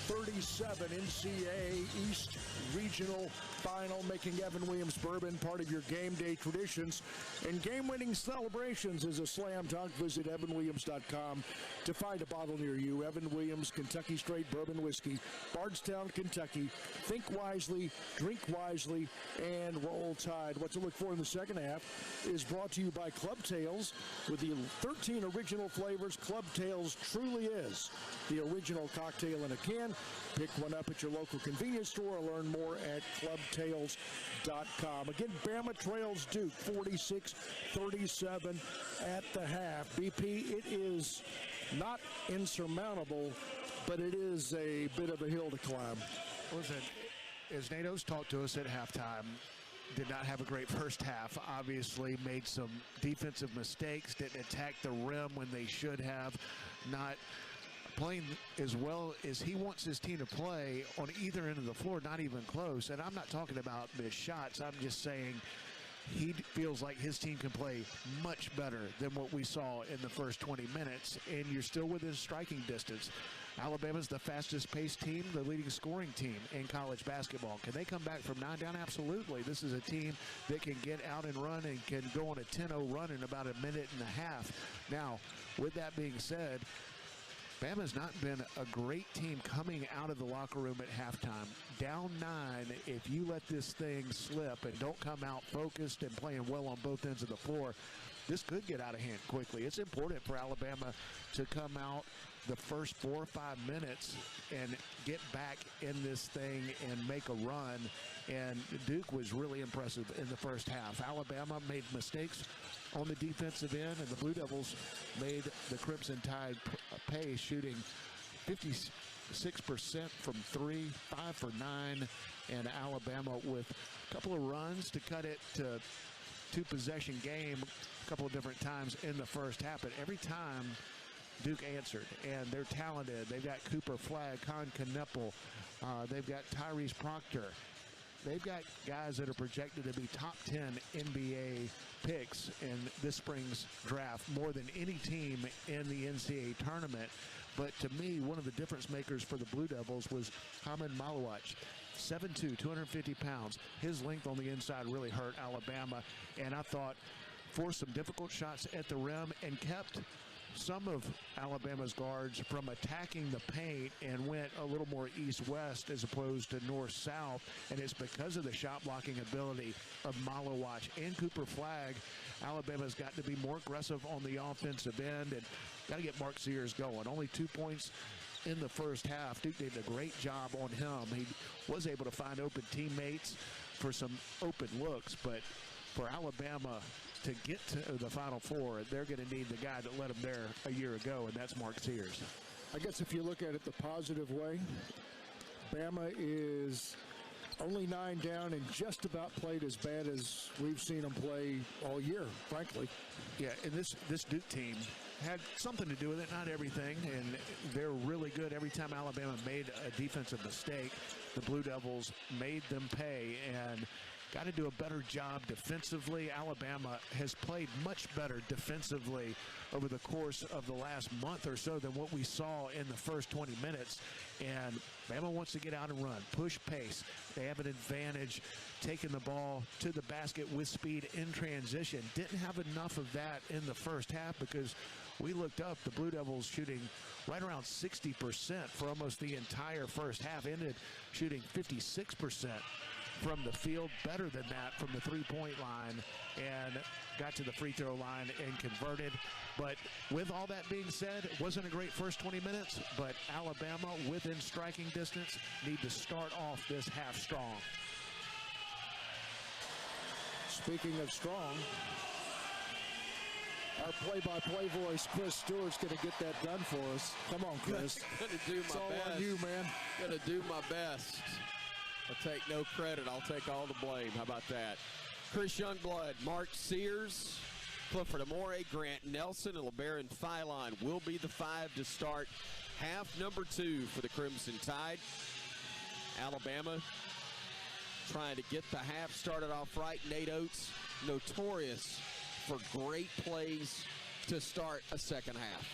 NCAA East Regional Final, making Evan Williams Bourbon part of your game day traditions and game-winning celebrations is a slam dunk. Visit evanwilliams.com to find a bottle near you. Evan Williams Kentucky Straight Bourbon Whiskey, Bardstown, Kentucky. Think wisely, drink wisely, and roll tide. What to look for in the second half is brought to you by Club Tales. With the 13 original flavors, Club Tales truly is the original cocktail in a can. Pick one up at your local convenience store or learn more at clubtales.com. Again, Bama trails Duke 46-37 at the half. BP, it is not insurmountable, but it is a bit of a hill to climb. Listen, as Nato's talked to us at halftime, did not have a great first half. Obviously made some defensive mistakes, didn't attack the rim when they should have, not playing as well as he wants his team to play on either end of the floor, not even close. And I'm not talking about missed shots. I'm just saying he feels like his team can play much better than what we saw in the first 20 minutes, and you're still within striking distance. Alabama's the fastest paced team, the leading scoring team in college basketball. Can they come back from 9 down? Absolutely. This is a team that can get out and run and can go on a 10-0 run in about a minute and a half. Now, with that being said, Bama's not been a great team coming out of the locker room at halftime. Down 9, if you let this thing slip and don't come out focused and playing well on both ends of the floor, this could get out of hand quickly. It's important for Alabama to come out the first 4 or 5 minutes and get back in this thing and make a run. And Duke was really impressive in the first half. Alabama made mistakes on the defensive end, and the Blue Devils made the Crimson Tide pay, shooting 56% from 3, 5 for 9, and Alabama with a couple of runs to cut it to 2-possession game a couple of different times in the first half. But every time Duke answered, and they're talented. They've got Cooper Flagg, Con Knueppel, they've got Tyrese Proctor. They've got guys that are projected to be top 10 NBA picks in this spring's draft, more than any team in the NCAA tournament. But to me, one of the difference makers for the Blue Devils was Hamid Malawach. 7'2", 250 pounds. His length on the inside really hurt Alabama, and I thought forced some difficult shots at the rim and kept some of Alabama's guards from attacking the paint and went a little more east-west as opposed to north-south, and it's because of the shot-blocking ability of Malawach and Cooper Flagg. Alabama's got to be more aggressive on the offensive end and got to get Mark Sears going. Only 2 points in the first half. Duke did a great job on him. He was able to find open teammates for some open looks, but for Alabama to get to the Final Four, they're going to need the guy that led them there a year ago, and that's Mark Sears. I guess if you look at it the positive way, Bama is only 9 down and just about played as bad as we've seen them play all year, frankly. Yeah, and this Duke team had something to do with it, not everything, and they're really good. Every time Alabama made a defensive mistake, the Blue Devils made them pay, and got to do a better job defensively. Alabama has played much better defensively over the course of the last month or so than what we saw in the first 20 minutes. And Bama wants to get out and run, push pace. They have an advantage taking the ball to the basket with speed in transition. Didn't have enough of that in the first half because we looked up, the Blue Devils shooting right around 60% for almost the entire first half. Ended shooting 56% from the field, better than that from the three-point line, and got to the free throw line and converted. But with all that being said, it wasn't a great first 20 minutes, but Alabama, within striking distance, need to start off this half strong. Speaking of strong, Our play-by-play voice, Chris Stewart's going to get that done for us. Come on, Chris. Gonna do my it's all best. on you, man. Gonna do my best. I'll take no credit. I'll take all the blame. How about that? Chris Youngblood, Mark Sears, Clifford Amore, Grant Nelson, and LeBaron Philon will be the 5 to start half number 2 for the Crimson Tide. Alabama trying to get the half started off right. Nate Oates, notorious for great plays to start a second half.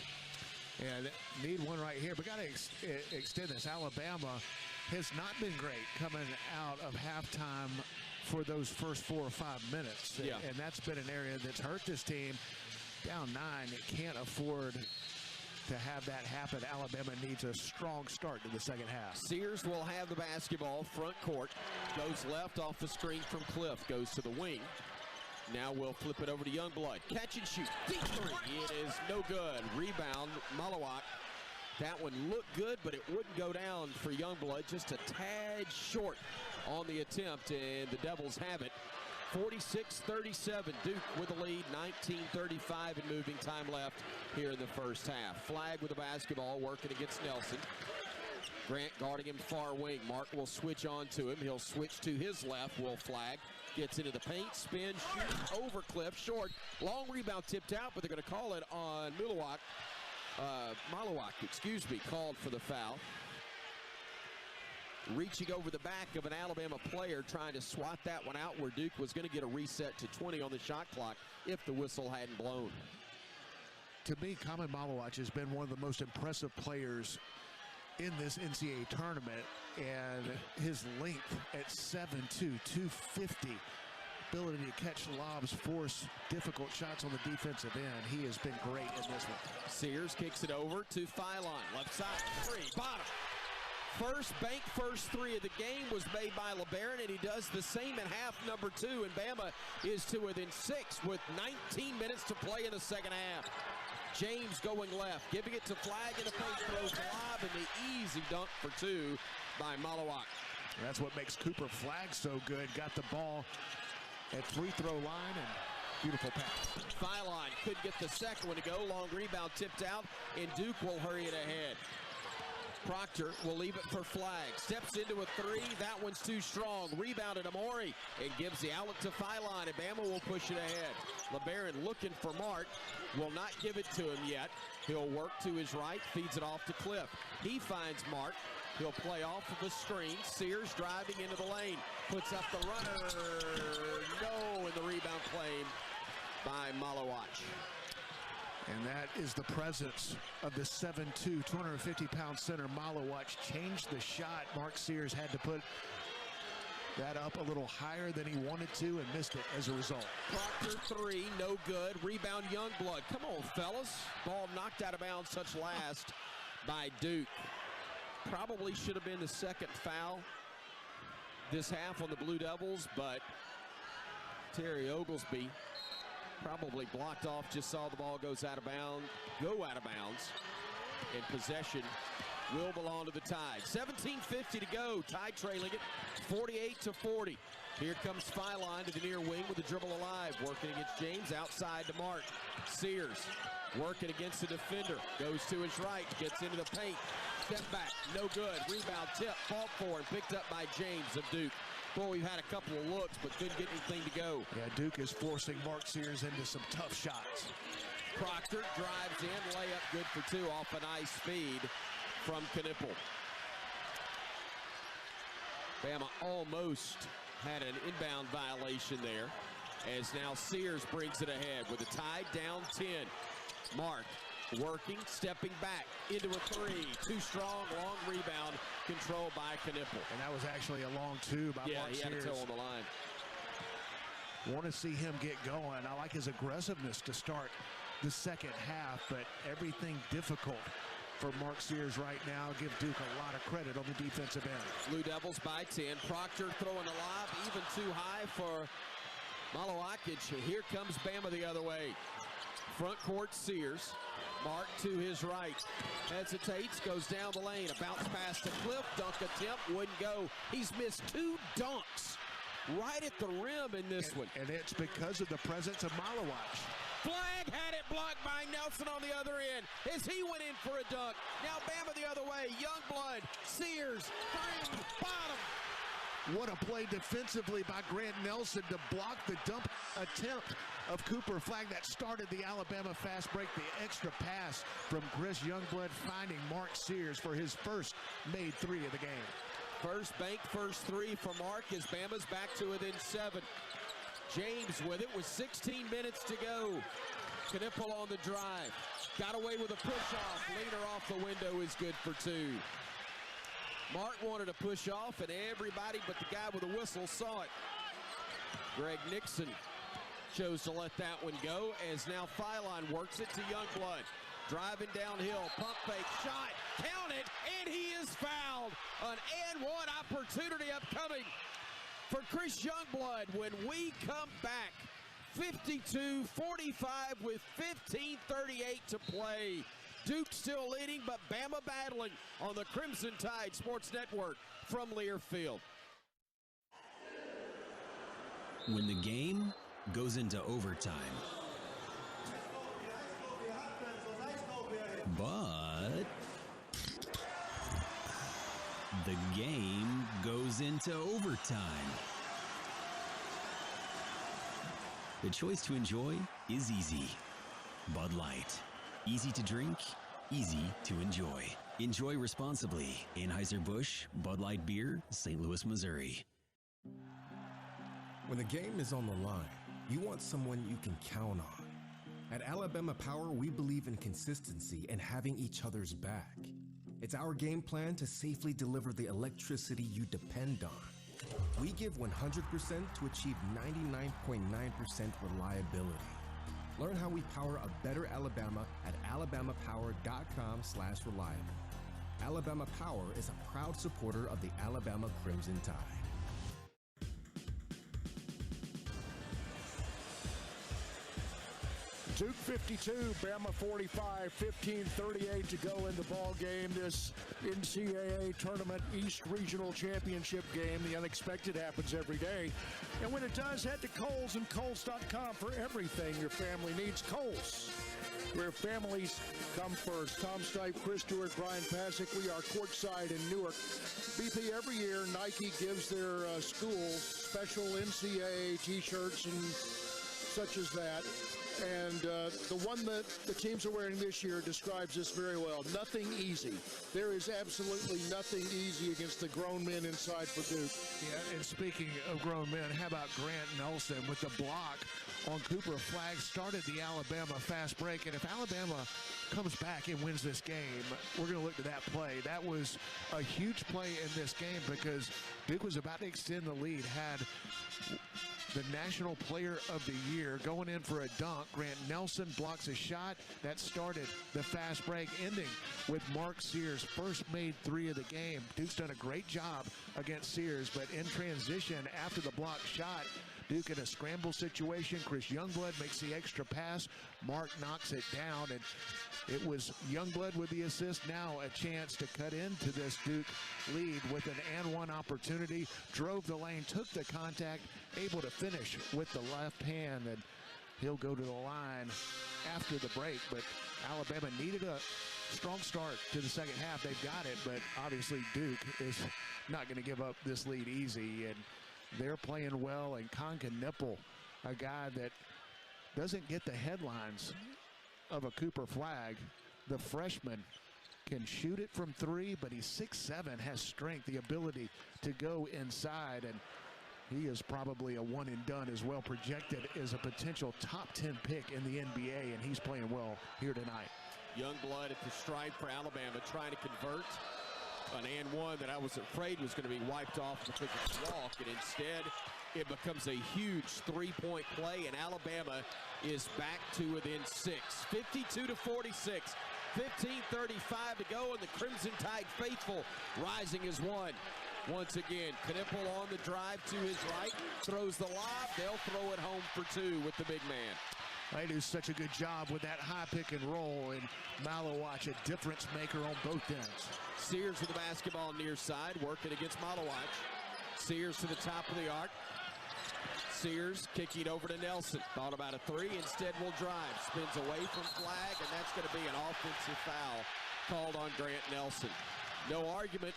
And need one right here, but got to extend this. Alabama has not been great coming out of halftime for those first 4 or 5 minutes. Yeah. And that's been an area that's hurt this team. Down 9, it can't afford to have that happen. Alabama needs a strong start to the second half. Sears will have the basketball front court. Goes left off the screen from Cliff. Goes to the wing. Now we'll flip it over to Youngblood. Catch and shoot. Deep three. It is no good. Rebound, Malawak. That one looked good, but it wouldn't go down for Youngblood. Just a tad short on the attempt, and the Devils have it. 46-37, Duke with the lead, 19:35 in moving time left here in the first half. Flag with the basketball, working against Nelson. Grant guarding him far wing. Mark will switch on to him. He'll switch to his left. Will Flag. Gets into the paint, spin, shoots over Cliff, short. Long rebound tipped out, but they're going to call it on Malawak, called for the foul. Reaching over the back of an Alabama player, trying to swat that one out where Duke was going to get a reset to 20 on the shot clock if the whistle hadn't blown. To me, Kei Morimoto has been one of the most impressive players in this NCAA tournament, and his length at 7'2", 250, ability to catch lobs, force difficult shots on the defensive end. He has been great in this one. Sears kicks it over to Philon, left side, 3, bottom. First three of the game was made by LeBaron, and he does the same in half number 2, and Bama is to within 6 with 19 minutes to play in the second half. James going left, giving it to Flag in the paint, throws the lob, and the easy dunk for 2 by Malawak. That's what makes Cooper Flag so good. Got the ball at free-throw line, and beautiful pass. Philon could get the second one to go. Long rebound tipped out, and Duke will hurry it ahead. Proctor will leave it for Flag. Steps into a 3. That one's too strong. Rebounded Amore and gives the outlet to Philon, and Bama will push it ahead. LeBaron looking for Mark. Will not give it to him yet. He'll work to his right, feeds it off to Cliff. He finds Mark. He'll play off of the screen. Sears driving into the lane. Puts up the runner. No, in the rebound claim by Malawak. And that is the presence of the 7'2", 250-pound center. Malawak changed the shot. Mark Sears had to put that up a little higher than he wanted to and missed it as a result. Proctor 3, no good. Rebound Youngblood. Come on, fellas. Ball knocked out of bounds, such last by Duke. Probably should have been the second foul this half on the Blue Devils, but Terry Oglesby probably blocked off, just saw the ball go out of bounds, and possession will belong to the Tide. 17:50 to go. Tide trailing it 48-40. Here comes Philon to the near wing with the dribble alive, working against James, outside to Mark. Sears working against the defender, goes to his right, gets into the paint, step back, no good. Rebound tip, fought for and picked up by James of Duke. Boy, we've had a couple of looks, but couldn't get anything to go. Yeah, Duke is forcing Mark Sears into some tough shots. Proctor drives in, layup good for 2 off a nice feed from Knipple. Bama almost had an inbound violation there, as now Sears brings it ahead with the Tide down 10. Mark working, stepping back into a 3. Too strong, long rebound, controlled by Knipple. And that was actually a long 2 by Mark Sears. Yeah, he had a toe on the line. Want to see him get going. I like his aggressiveness to start the second half, but everything difficult for Mark Sears right now. Give Duke a lot of credit on the defensive end. Blue Devils by 10. Proctor throwing the lob, even too high for Malawak. Here comes Bama the other way. Front court Sears. Mark to his right. Hesitates, goes down the lane. A bounce pass to Cliff. Dunk attempt, wouldn't go. He's missed 2 dunks right at the rim in this one. And it's because of the presence of Malowacz. Flag had it blocked by Nelson on the other end as he went in for a dunk. Now Bama the other way. Youngblood, Sears, three, bottom. What a play defensively by Grant Nelson to block the dump attempt of Cooper Flag that started the Alabama fast break. The extra pass from Chris Youngblood finding Mark Sears for his first made three of the game. First bank, first three for Mark as Bama's back to within 7. James with it with 16 minutes to go. Knipple on the drive. Got away with a push-off. Leaner off the window is good for 2. Mark wanted a push-off, and everybody but the guy with the whistle saw it. Greg Nixon chose to let that one go as now Philon works it to Youngblood. Driving downhill, pump fake, shot, count it, and he is fouled. An and one opportunity upcoming for Chris Youngblood when we come back. 52-45 with 15:38 to play. Duke still leading, but Bama battling on the Crimson Tide Sports Network from Learfield. When the game goes into overtime, but the game goes into overtime. The choice to enjoy is easy. Bud Light. Easy to drink, easy to enjoy. Enjoy responsibly. Anheuser-Busch, Bud Light Beer, St. Louis, Missouri. When the game is on the line, you want someone you can count on. At Alabama Power, we believe in consistency and having each other's back. It's our game plan to safely deliver the electricity you depend on. We give 100% to achieve 99.9% reliability. Learn how we power a better Alabama at alabamapower.com/reliable. Alabama Power is a proud supporter of the Alabama Crimson Tide. Duke 52, Bama 45, 15:38 to go in the ball game. This NCAA Tournament East Regional Championship game. The unexpected happens every day. And when it does, head to Kohl's and Kohl's.com for everything your family needs. Kohl's, where families come first. Tom Stipe, Chris Stewart, Brian Pasick. We are courtside in Newark. BP, every year Nike gives their schools special NCAA T-shirts and such as that. And the one that the teams are wearing this year describes this very well. Nothing easy. There is absolutely nothing easy against the grown men inside for Duke. Yeah, and speaking of grown men, how about Grant Nelson with the block on Cooper Flag? Started the Alabama fast break. And if Alabama comes back and wins this game, we're going to look to that play. That was a huge play in this game because Duke was about to extend the lead, had the National Player of the Year going in for a dunk. Grant Nelson blocks a shot that started the fast break, ending with Mark Sears' first made three of the game. Duke's done a great job against Sears, but in transition after the block shot, Duke in a scramble situation. Chris Youngblood makes the extra pass. Mark knocks it down, and it was Youngblood with the assist. Now a chance to cut into this Duke lead with an and one opportunity. Drove the lane, took the contact, able to finish with the left hand, and he'll go to the line after the break. But Alabama needed a strong start to the second half. They've got it, but obviously Duke is not going to give up this lead easy, and they're playing well. And Conka Nipple, a guy that doesn't get the headlines of a Cooper Flag, the freshman, can shoot it from three, but he's 6'7", has strength, the ability to go inside, and he is probably a one and done as well, projected as a potential top 10 pick in the NBA, and he's playing well here tonight. Youngblood at the stripe for Alabama, trying to convert an and one that I was afraid was going to be wiped off because of the walk, and instead it becomes a huge three-point play, and Alabama is back to within 6. 52-46. 15:35 to go, and the Crimson Tide faithful rising as one. Once again, Knipple on the drive to his right, throws the lob. They'll throw it home for two with the big man. They do such a good job with that high pick and roll, and Malowacz, a difference maker on both ends. Sears with the basketball near side, working against Malowacz. Sears to the top of the arc. Sears kicking over to Nelson. Thought about a three, instead will drive. Spins away from flag, and that's going to be an offensive foul called on Grant Nelson. No argument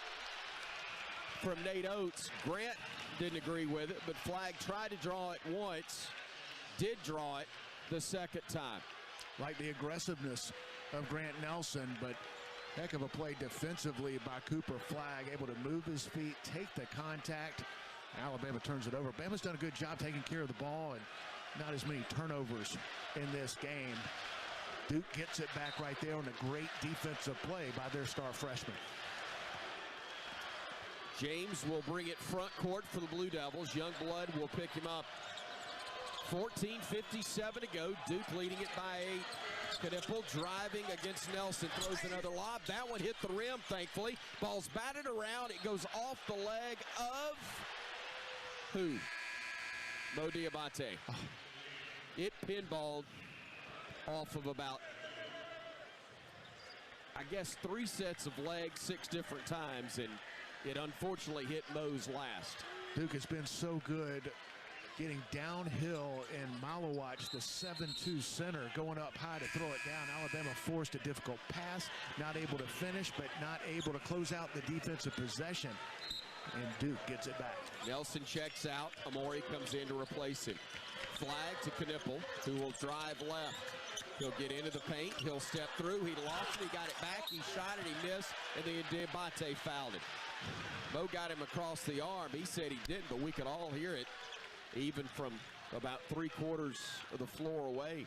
from Nate Oates. Grant didn't agree with it, but flag tried to draw it once, did draw it the second time. Like the aggressiveness of Grant Nelson, but heck of a play defensively by Cooper Flagg, able to move his feet, take the contact. Alabama turns it over. Bama's done a good job taking care of the ball and not as many turnovers in this game. Duke gets it back right there on a great defensive play by their star freshman. James will bring it front court for the Blue Devils. Youngblood will pick him up. 14:57 to go. Duke leading it by 8. Knipple driving against Nelson. Throws another lob. That one hit the rim, thankfully. Ball's batted around. It goes off the leg of who? Mo Diabate. Oh. It pinballed off of about, I guess, 3 sets of legs 6 different times, and it unfortunately hit Mo's last. Duke has been so good getting downhill, and Malowatch, the 7'2" center, going up high to throw it down. Alabama forced a difficult pass, not able to finish, but not able to close out the defensive possession. And Duke gets it back. Nelson checks out. Amori comes in to replace him. Flag to Knipple, who will drive left. He'll get into the paint. He'll step through. He lost it. He got it back. He shot it. He missed. And then Diabate fouled him. Mo got him across the arm. He said he didn't, but we could all hear it, even from about 3/4 of the floor away.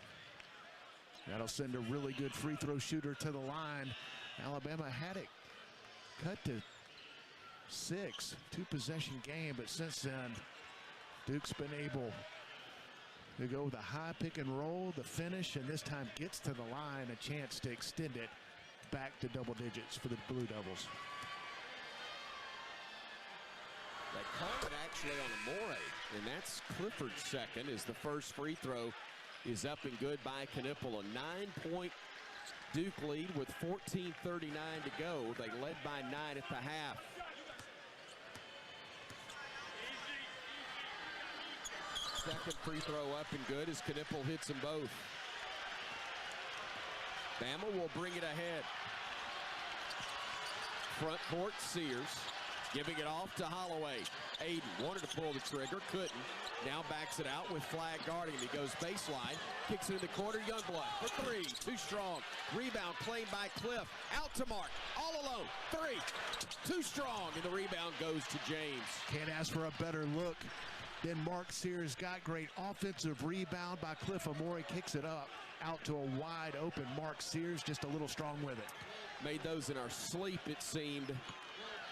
That'll send a really good free throw shooter to the line. Alabama had it cut to 6, 2-possession game, but since then, Duke's been able to go with a high pick and roll, the finish, and this time gets to the line, a chance to extend it back to double digits for the Blue Devils. They call it actually on Amore, and that's Clifford's second, as the first free throw is up and good by Knipple. A 9-point Duke lead with 14:39 to go. They led by 9 at the half. Second free throw up and good as Knipple hits them both. Bama will bring it ahead. Front court, Sears giving it off to Holloway. Aiden wanted to pull the trigger, couldn't. Now backs it out with Flag guarding him. He goes baseline, kicks it in the corner. Youngblood for 3, too strong. Rebound claimed by Cliff. Out to Mark, all alone. 3, too strong, and the rebound goes to James. Can't ask for a better look than Mark Sears. Got great offensive rebound by Cliff Amore. Kicks it up out to a wide open Mark Sears, just a little strong with it. Made those in our sleep, it seemed,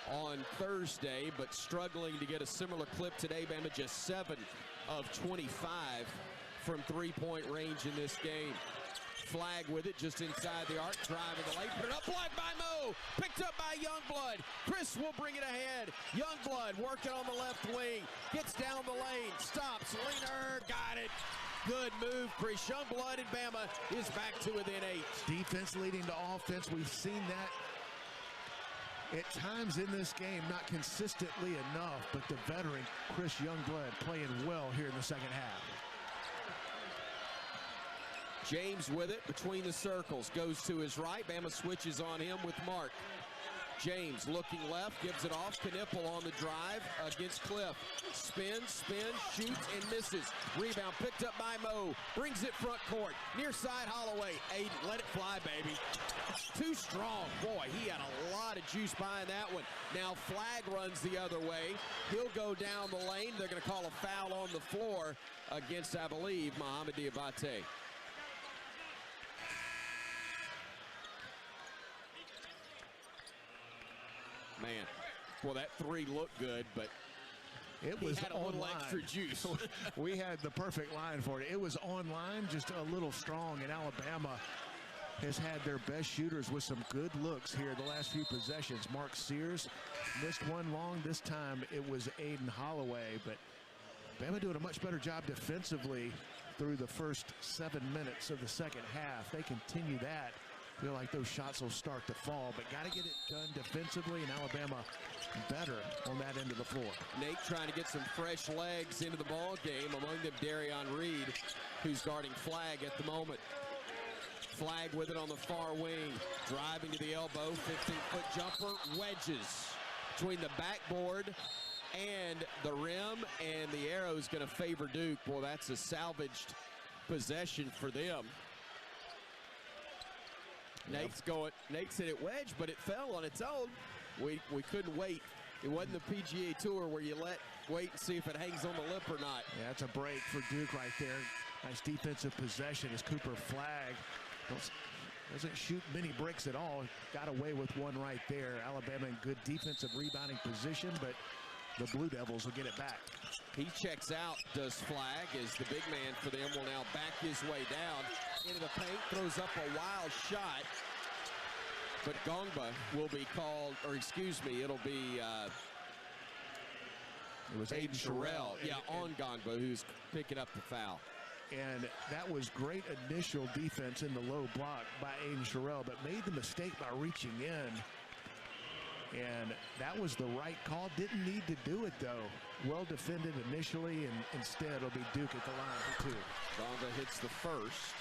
on Thursday, but struggling to get a similar clip today. Bama just 7 of 25 from 3-point range in this game. Flag with it just inside the arc, driving the lane, put it up, blocked by Mo, picked up by Youngblood. Chris will bring it ahead. Youngblood working on the left wing, gets down the lane, stops, leaner, got it. Good move, Chris. Youngblood and Bama is back to within 8. Defense leading to offense. We've seen that at times in this game, not consistently enough, but the veteran Chris Youngblood playing well here in the second half. James with it between the circles, goes to his right. Bama switches on him with Mark. James looking left, gives it off. Knipple on the drive against Cliff. Spins, shoots, and misses. Rebound picked up by Mo. Brings it front court. Near side Holloway. Aiden, let it fly, baby. Too strong. Boy, he had a lot of juice behind that one. Now Flag runs the other way. He'll go down the lane. They're going to call a foul on the floor against, I believe, Mohamed Diabate. Man, well, that 3 looked good, but it was had a little extra juice. We had the perfect line for it. It was online, just a little strong, and Alabama has had their best shooters with some good looks here the last few possessions. Mark Sears missed one long. This time it was Aiden Holloway, but Bama doing a much better job defensively through the first 7 minutes of the second half. They continue that Feel like those shots will start to fall, but got to get it done defensively, and Alabama better on that end of the floor. Nate trying to get some fresh legs into the ball game, among them Darion Reed, who's guarding Flagg at the moment. Flagg with it on the far wing, driving to the elbow, 15-foot jumper, wedges between the backboard and the rim, and the arrow is going to favor Duke. Well, that's a salvaged possession for them. Nate's hit it wedge, but it fell on its own. We couldn't wait. It wasn't the PGA Tour where you wait and see if it hangs on the lip or not. Yeah, that's a break for Duke right there. Nice defensive possession as Cooper Flagg doesn't shoot many bricks at all. Got away with one right there. Alabama in good defensive rebounding position, but the Blue Devils will get it back. He checks out, does Flagg, as the big man for them will now back his way down into the paint, throws up a wild shot. But Gongba will be called, or excuse me, it'll be it was Aiden Sherrill. Yeah, on Gongba, who's picking up the foul. And that was great initial defense in the low block by Aiden Sherrill, but made the mistake by reaching in. And that was the right call. Didn't need to do it, though. Well defended initially, and instead it'll be Duke at the line for two. Gongba hits the first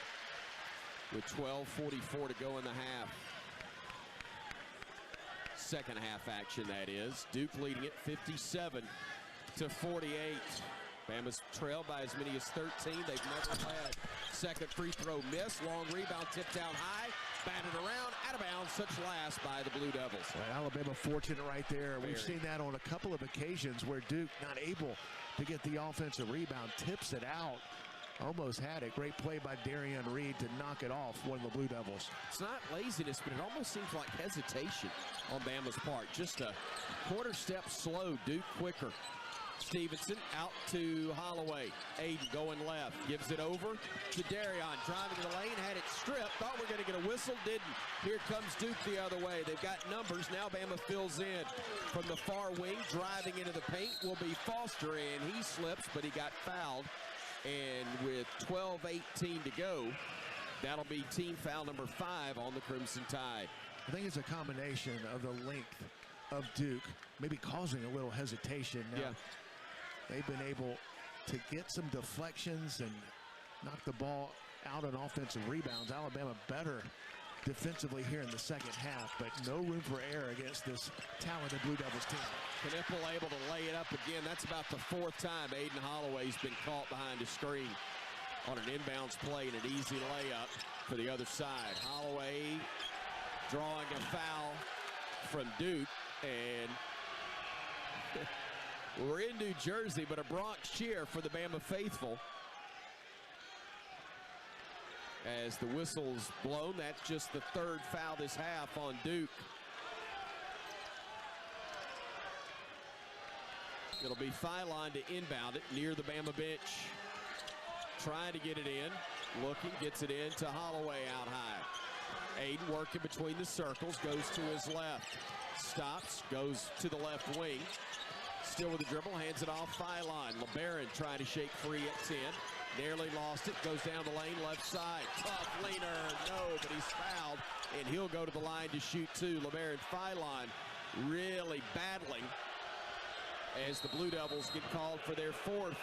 with 12:44 to go in the half. Second half action, that is. Duke leading it 57-48. Bama's trailed by as many as 13. They've never had. Second free throw miss. Long rebound, tipped down high. Batted around, out of bounds. Such last by the Blue Devils. Right, Alabama fortunate right there. We've seen that on a couple of occasions where Duke not able to get the offensive rebound. Tips it out. Almost had it. Great play by Darion Reed to knock it off one of the Blue Devils. It's not laziness, but it almost seems like hesitation on Bama's part. Just a quarter step slow. Duke quicker. Stevenson out to Holloway. Aiden going left. Gives it over to Darion. Driving to the lane. Had it stripped. Thought we were going to get a whistle. Didn't. Here comes Duke the other way. They've got numbers. Now Bama fills in from the far wing. Driving into the paint will be Foster, and he slips, but he got fouled. And with 12:18 to go, that'll be team foul number 5 on the Crimson Tide. I think it's a combination of the length of Duke, maybe causing a little hesitation. Now, they've been able to get some deflections and knock the ball out on offensive rebounds. Alabama better defensively here in the second half, but no room for error against this talented Blue Devils team. Knipple able to lay it up again. That's about the 4th time Aiden Holloway's been caught behind a screen on an inbounds play and an easy layup for the other side. Holloway drawing a foul from Duke, and we're in New Jersey, but a Bronx cheer for the Bama faithful. As the whistle's blown, that's just the 3rd foul this half on Duke. It'll be Phylon to inbound it near the Bama bench. Trying to get it in. Looking, gets it in to Holloway out high. Aiden working between the circles, goes to his left. Stops, goes to the left wing. Still with the dribble, hands it off Phylon. LeBaron trying to shake free at 10. Nearly lost it, goes down the lane, left side. Tough leaner, no, but he's fouled, and he'll go to the line to shoot 2. LeBaron Phylon really battling as the Blue Devils get called for their 4th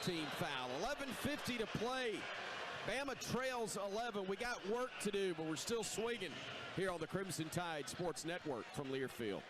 team foul. 11:50 to play. Bama trails 11. We got work to do, but we're still swinging here on the Crimson Tide Sports Network from Learfield.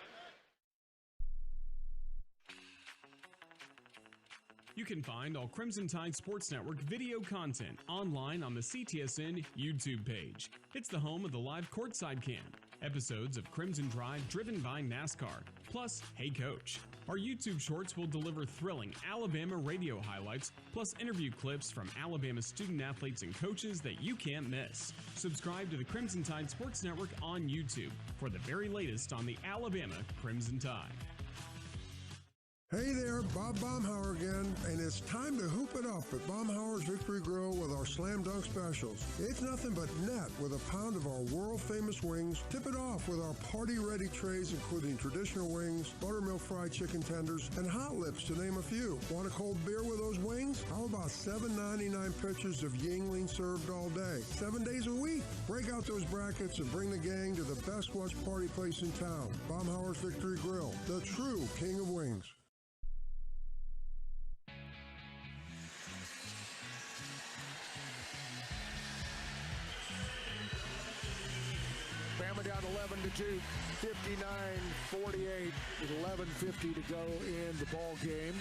You can find all Crimson Tide Sports Network video content online on the CTSN YouTube page. It's the home of the live courtside cam, episodes of Crimson Drive driven by NASCAR, plus Hey Coach. Our YouTube shorts will deliver thrilling Alabama radio highlights, plus interview clips from Alabama student athletes and coaches that you can't miss. Subscribe to the Crimson Tide Sports Network on YouTube for the very latest on the Alabama Crimson Tide. Hey there, Bob Baumhauer again, and it's time to hoop it up at Baumhauer's Victory Grill with our Slam Dunk specials. It's nothing but net with a pound of our world-famous wings. Tip it off with our party-ready trays, including traditional wings, buttermilk fried chicken tenders, and hot lips, to name a few. Want a cold beer with those wings? How about plus 799 pitches of Yingling served all day, 7 days a week. Break out those brackets and bring the gang to the best watch party place in town, Baumhauer's Victory Grill, the true king of wings. Bama down 11 to Duke, 59-48, with 11:50 to go in the ball game.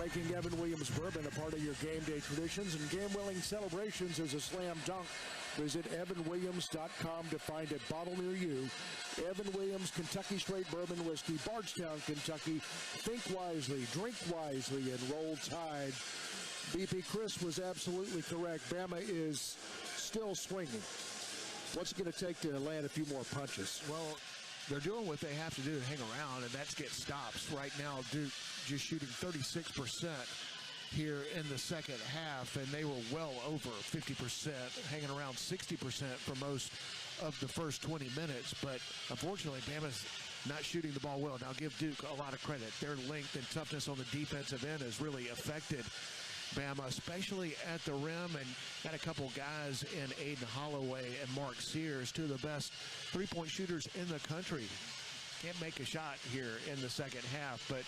Making Evan Williams Bourbon a part of your game day traditions and game-winning celebrations is a slam dunk. Visit evanwilliams.com to find a bottle near you. Evan Williams Kentucky Straight Bourbon Whiskey, Bardstown, Kentucky. Think wisely, drink wisely, and roll tide. BP Chris was absolutely correct. Bama is still swinging. What's it going to take to land a few more punches? Well, they're doing what they have to do to hang around, and that's get stops. Right now, Duke just shooting 36% here in the second half, and they were well over 50%, hanging around 60% for most of the first 20 minutes. But unfortunately, Bama's not shooting the ball well. Now, give Duke a lot of credit. Their length and toughness on the defensive end has really affected Bama, especially at the rim, and got a couple guys in Aiden Holloway and Mark Sears, two of the best three-point shooters in the country. Can't make a shot here in the second half, but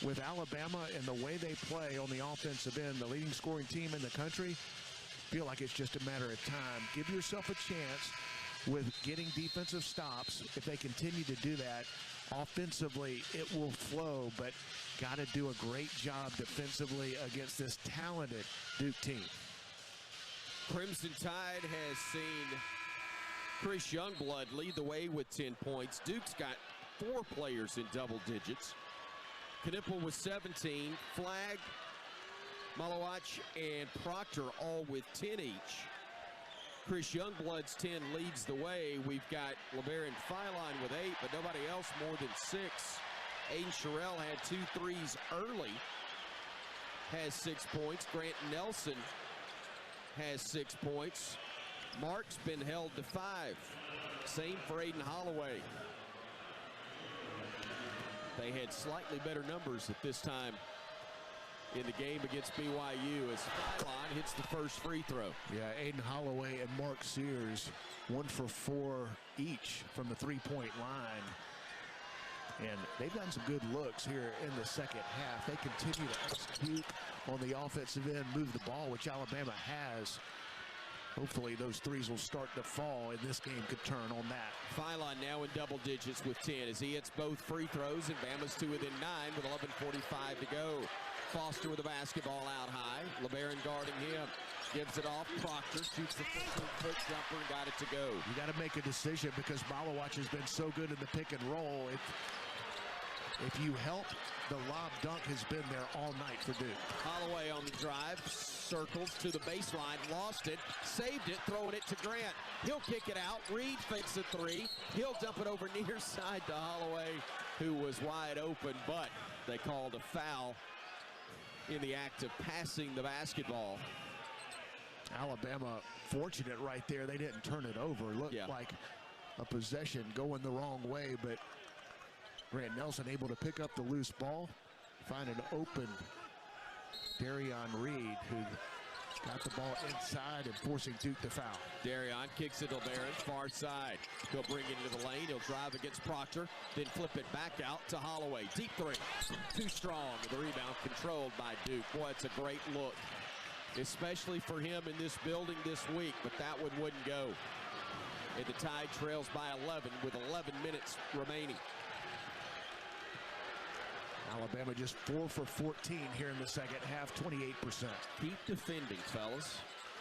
with Alabama and the way they play on the offensive end, the leading scoring team in the country, feel like it's just a matter of time. Give yourself a chance with getting defensive stops. If they continue to do that, offensively, it will flow, but got to do a great job defensively against this talented Duke team. Crimson Tide has seen Chris Youngblood lead the way with 10 points. Duke's got 4 players in double digits. Knipple with 17, Flagg, Malawach, and Proctor all with 10 each. Chris Youngblood's 10 leads the way. We've got LeBaron Philon with 8, but nobody else more than 6. Aiden Sherrill had 2 threes early, has 6 points. Grant Nelson has 6 points. Mark's been held to 5. Same for Aiden Holloway. They had slightly better numbers at this time in the game against BYU as Philon hits the first free throw. Yeah, Aiden Holloway and Mark Sears, 1 for 4 each from the three-point line. And they've gotten some good looks here in the second half. They continue to execute on the offensive end, move the ball, which Alabama has. Hopefully those threes will start to fall, and this game could turn on that. Philon now in double digits with 10 as he hits both free throws, and Bama's to within 9 with 11:45 to go. Foster with the basketball out high. LeBaron guarding him. Gives it off. Proctor shoots the 15-foot jumper and got it to go. You got to make a decision because Malawach has been so good in the pick and roll. If you help, the lob dunk has been there all night for Duke. Holloway on the drive, circles to the baseline, lost it, saved it, throwing it to Grant. He'll kick it out. Reed fakes a 3. He'll dump it over near side to Holloway, who was wide open, but they called a foul in the act of passing the basketball. Alabama fortunate right there. They didn't turn it over. Looked like a possession going the wrong way, but Grant Nelson able to pick up the loose ball, find an open Darion Reed, who got the ball inside and forcing Duke to foul. Darion kicks it to LeBaron, far side. He'll bring it into the lane. He'll drive against Proctor, then flip it back out to Holloway. Deep 3. Too strong. The rebound controlled by Duke. Boy, it's a great look, especially for him in this building this week, but that one wouldn't go. And the Tide trails by 11 with 11 minutes remaining. Alabama just 4 for 14 here in the second half, 28%. Keep defending, fellas.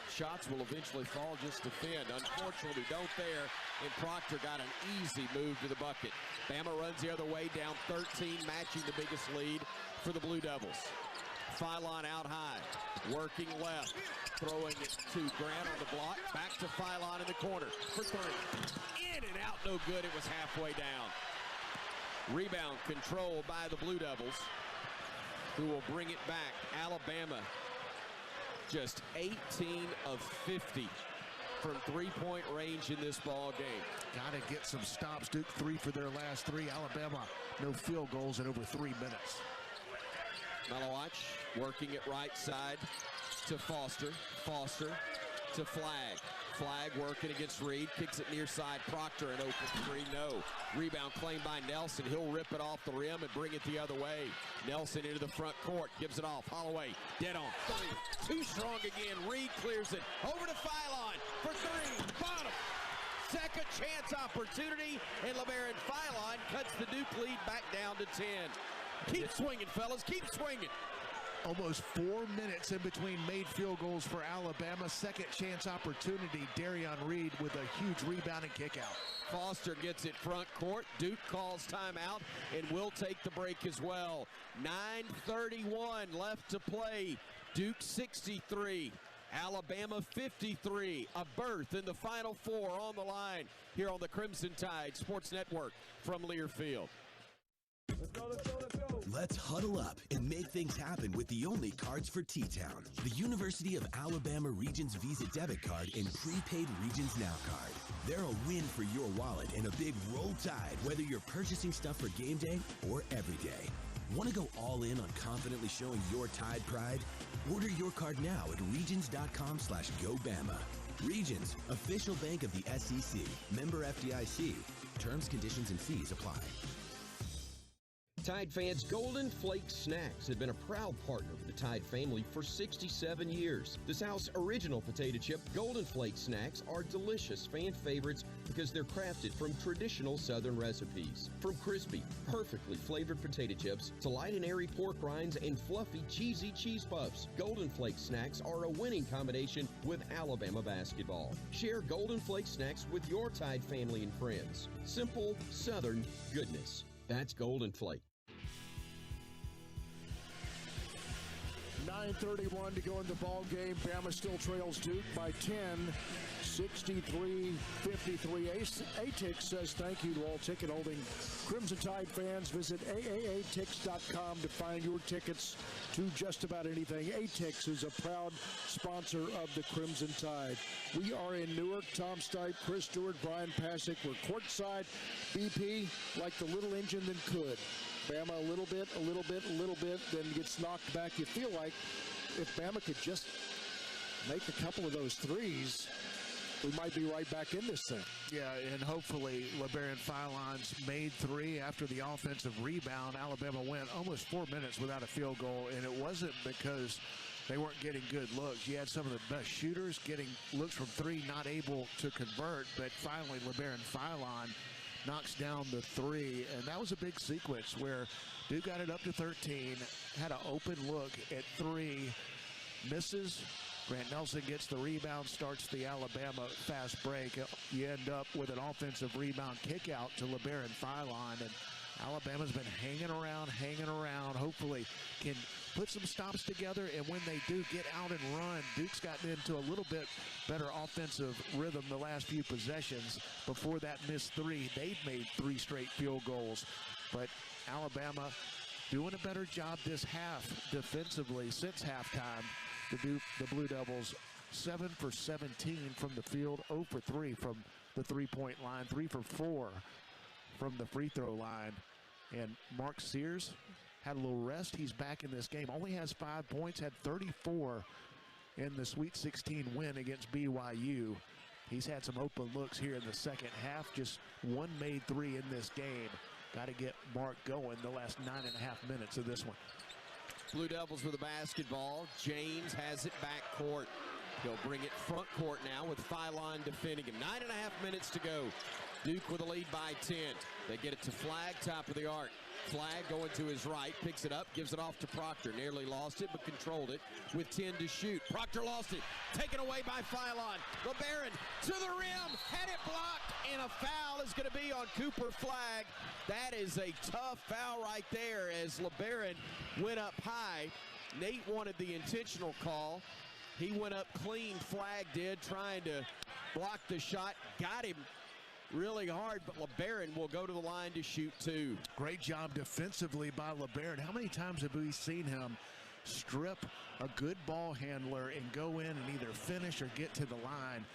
Shots will eventually fall, just defend. Unfortunately, don't there, and Proctor got an easy move to the bucket. Bama runs the other way, down 13, matching the biggest lead for the Blue Devils. Philon out high, working left, throwing it to Grant on the block, back to Philon in the corner for 3. In and out, no good, it was halfway down. Rebound controlled by the Blue Devils, who will bring it back. Alabama just 18 of 50 from three-point range in this ball game. Got to get some stops. Duke 3 for their last 3. Alabama, no field goals in over 3 minutes. Malawach working it right side. to Foster. Foster to Flag. Flag working against Reed. Kicks it near side. Proctor, an open three. No. Rebound claimed by Nelson. He'll rip it off the rim and bring it the other way. Nelson into the front court. Gives it off. Holloway dead on. Too strong again. Reed clears it. Over to Philon for three. Bottom. Second chance opportunity. And LeBaron Philon cuts the Duke lead back down to 10. Keep swinging, fellas. Keep swinging. Almost 4 minutes in between made field goals for Alabama. Second chance opportunity. Darion Reed with a huge rebound and kick out. Foster gets it front court. Duke calls timeout and will take the break as well. 9:31 left to play. Duke 63. Alabama 53. A berth in the Final Four on the line here on the Crimson Tide Sports Network from Learfield. Let's go, let's go, let's go. Let's huddle up and make things happen with the only cards for T-Town. The University of Alabama Regions Visa Debit Card and Prepaid Regions Now Card. They're a win for your wallet and a big roll tide, whether you're purchasing stuff for game day or every day. Want to go all in on confidently showing your Tide pride? Order your card now at regions.com/GoBama. Regions, official bank of the SEC. Member FDIC. Terms, conditions, and fees apply. Tide fans, Golden Flake Snacks have been a proud partner with the Tide family for 67 years. The South's original potato chip, Golden Flake Snacks, are delicious fan favorites because they're crafted from traditional Southern recipes. From crispy, perfectly flavored potato chips to light and airy pork rinds and fluffy, cheesy cheese puffs, Golden Flake Snacks are a winning combination with Alabama basketball. Share Golden Flake Snacks with your Tide family and friends. Simple, Southern goodness. That's Golden Flake. 9:31 to go in the ball game. Bama still trails Duke by 10, 63-53. ATIX says thank you to all ticket holding Crimson Tide fans. Visit AAATix.com to find your tickets to just about anything. ATIX is a proud sponsor of the Crimson Tide. We are in Newark. Tom Stipe, Chris Stewart, Brian Pasick. We're courtside. BP, like the little engine that could. Bama a little bit, then gets knocked back. You feel like if Bama could just make a couple of those threes, we might be right back in this thing. Yeah, and hopefully LeBaron Philon's made three after the offensive rebound. Alabama went almost 4 minutes without a field goal, and it wasn't because they weren't getting good looks. You had some of the best shooters getting looks from three, not able to convert, but finally LeBaron Philon knocks down the three, and that was a big sequence where Duke got it up to 13, had an open look at three, misses. Grant Nelson gets the rebound, starts the Alabama fast break. You end up with an offensive rebound kick out to LeBaron Philon, and Alabama's been hanging around, hopefully can put some stops together, and when they do get out and run, Duke's gotten into a little bit better offensive rhythm the last few possessions. Before that missed three, they'd made 3 straight field goals, but Alabama doing a better job this half defensively since halftime. The Blue Devils 7 for 17 from the field, 0 for 3 from the three-point line, 3 for 4 from the free throw line. And Mark Sears had a little rest. He's back in this game. Only has 5 points, had 34 in the Sweet 16 win against BYU. He's had some open looks here in the second half. Just 1 made 3 in this game. Got to get Mark going the last 9.5 minutes of this one. Blue Devils with the basketball. James has it back court. He'll bring it front court now with Philon defending him. 9.5 minutes to go. Duke with a lead by 10. They get it to Flag, top of the arc. Flag going to his right, picks it up, gives it off to Proctor. Nearly lost it, but controlled it with 10 to shoot. Proctor lost it, taken away by Philon. LeBaron to the rim, had it blocked, and a foul is going to be on Cooper Flag. That is a tough foul right there as LeBaron went up high. Nate wanted the intentional call. He went up clean, Flag did, trying to block the shot, got him really hard, but LeBaron will go to the line to shoot 2. Great job defensively by LeBaron. How many times have we seen him strip a good ball handler and go in and either finish or get to the line?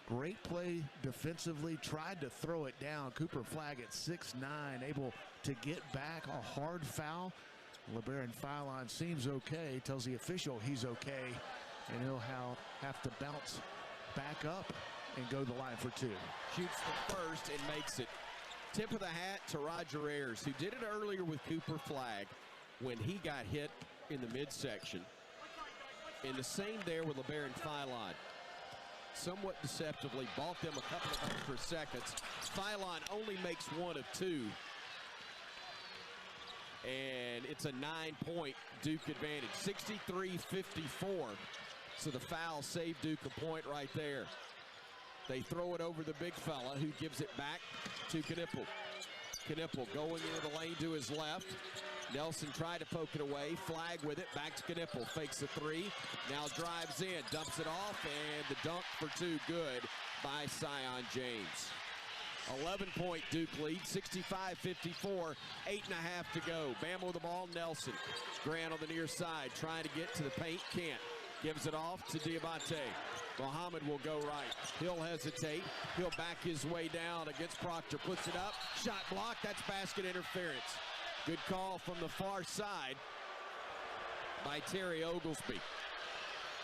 Great play defensively, tried to throw it down. Cooper Flag at 6'9", able to get back. A hard foul. LeBaron Philon seems okay, tells the official he's okay, and he'll have to bounce back up and go to the line for two. Shoots the first and makes it. Tip of the hat to Roger Ayers, who did it earlier with Cooper Flagg when he got hit in the midsection. And the same there with LeBaron Philon. Somewhat deceptively, bought them a couple of extra seconds. Philon only makes one of two. And it's a 9-point Duke advantage, 63-54. So the foul saved Duke a point right there. They throw it over the big fella, who gives it back to Knipple. Knipple going into the lane to his left. Nelson tried to poke it away. Flagg with it, back to Knipple. Fakes a three, now drives in, dumps it off, and the dunk for two, good by Sion James. 11-point Duke lead, 65-54, 8.5 to go. Bama with the ball, Nelson. Grant on the near side, trying to get to the paint, can't. Gives it off to Diabate. Muhammad will go right. He'll hesitate. He'll back his way down against Proctor. Puts it up. Shot blocked. That's basket interference. Good call from the far side by Terry Oglesby.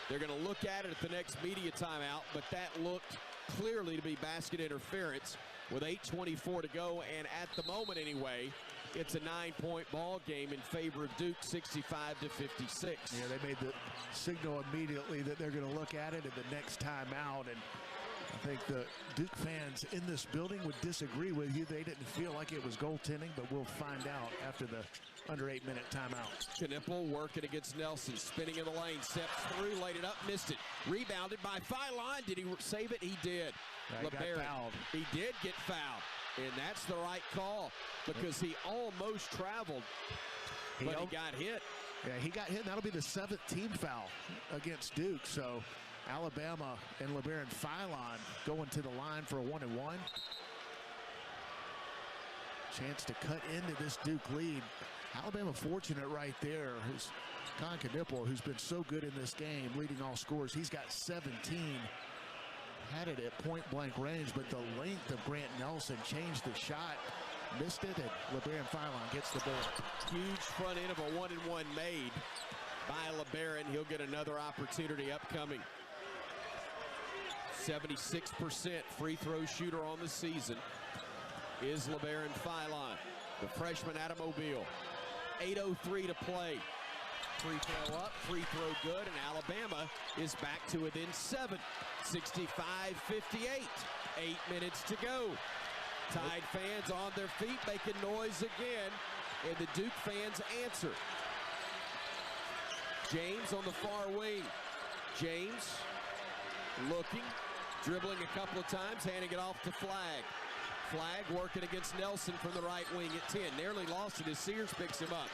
They're going to look at it at the next media timeout, but that looked clearly to be basket interference with 8:24 to go, and at the moment anyway, it's a 9-point ball game in favor of Duke, 65-56. Yeah, they made the signal immediately that they're going to look at it at the next timeout, and I think the Duke fans in this building would disagree with you. They didn't feel like it was goaltending, but we'll find out after the under 8-minute timeout. Knipple working against Nelson, spinning in the lane, steps through, laid it up, missed it. Rebounded by Philon. Did he save it? He did. LeBaron, he did get fouled, and that's the right call because he almost traveled, but he got hit. Yeah, he got hit, and that'll be the 7th team foul against Duke. So Alabama and LeBaron Philon going to the line for a 1-and-1. Chance to cut into this Duke lead. Alabama fortunate right there. Con Knipple, who's been so good in this game, leading all scorers. He's got 17. Had it at point-blank range, but the length of Grant Nelson changed the shot. Missed it, and LeBaron Philon gets the ball. Huge front end of a 1-and-1 made by LeBaron. He'll get another opportunity upcoming. 76% free throw shooter on the season is LeBaron Philon, the freshman out of Mobile. 8:03 to play. Free throw up, free throw good, and Alabama is back to within 7. 65-58. 8 minutes to go. Tide fans on their feet making noise again, and the Duke fans answer. James on the far wing. James looking, dribbling a couple of times, handing it off to Flagg. Flagg working against Nelson from the right wing at 10. Nearly lost it as Sears picks him up.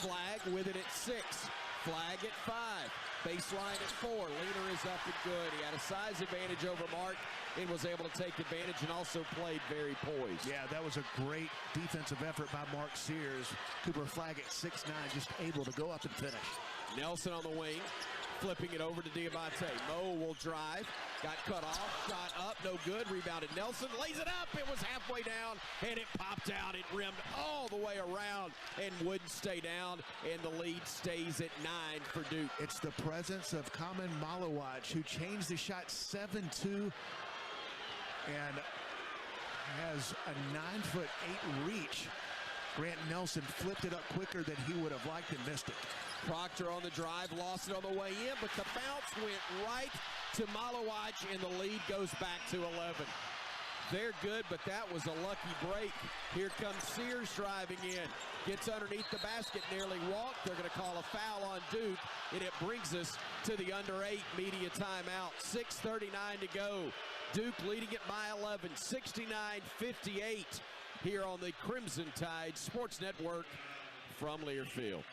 Flagg with it at 6. Flagg at 5. Baseline at 4. Leader is up and good. He had a size advantage over Mark and was able to take advantage and also played very poised. Yeah, that was a great defensive effort by Mark Sears. Cooper Flagg at 6'9", just able to go up and finish. Nelson on the wing, flipping it over to Diabate. Mo will drive. Got cut off, shot up, no good, rebounded Nelson, lays it up, it was halfway down, and it popped out, it rimmed all the way around, and wouldn't stay down, and the lead stays at 9 for Duke. It's the presence of Kamen Malawaj, who changed the shot 7-2, and has a 9'8" reach. Grant Nelson flipped it up quicker than he would have liked and missed it. Proctor on the drive, lost it on the way in, but the bounce went right to Malawaj, and the lead goes back to 11. They're good, but that was a lucky break. Here comes Sears driving in. Gets underneath the basket, nearly walked. They're going to call a foul on Duke, and it brings us to the under 8 media timeout. 6:39 to go. Duke leading it by 11, 69-58 here on the Crimson Tide Sports Network from Learfield.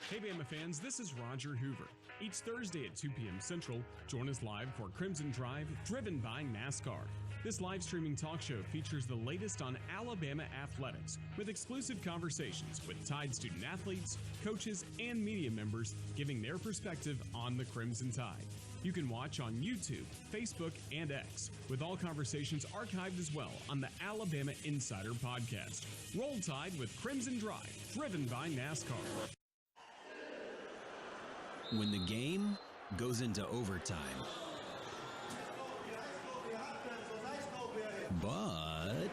Hey Bama fans, this is Roger Hoover. Each Thursday at 2 p.m. Central, join us live for Crimson Drive, driven by NASCAR. This live streaming talk show features the latest on Alabama athletics with exclusive conversations with Tide student athletes, coaches, and media members giving their perspective on the Crimson Tide. You can watch on YouTube, Facebook, and X, with all conversations archived as well on the Alabama Insider podcast. Roll Tide with Crimson Drive, driven by NASCAR. When the game goes into overtime, but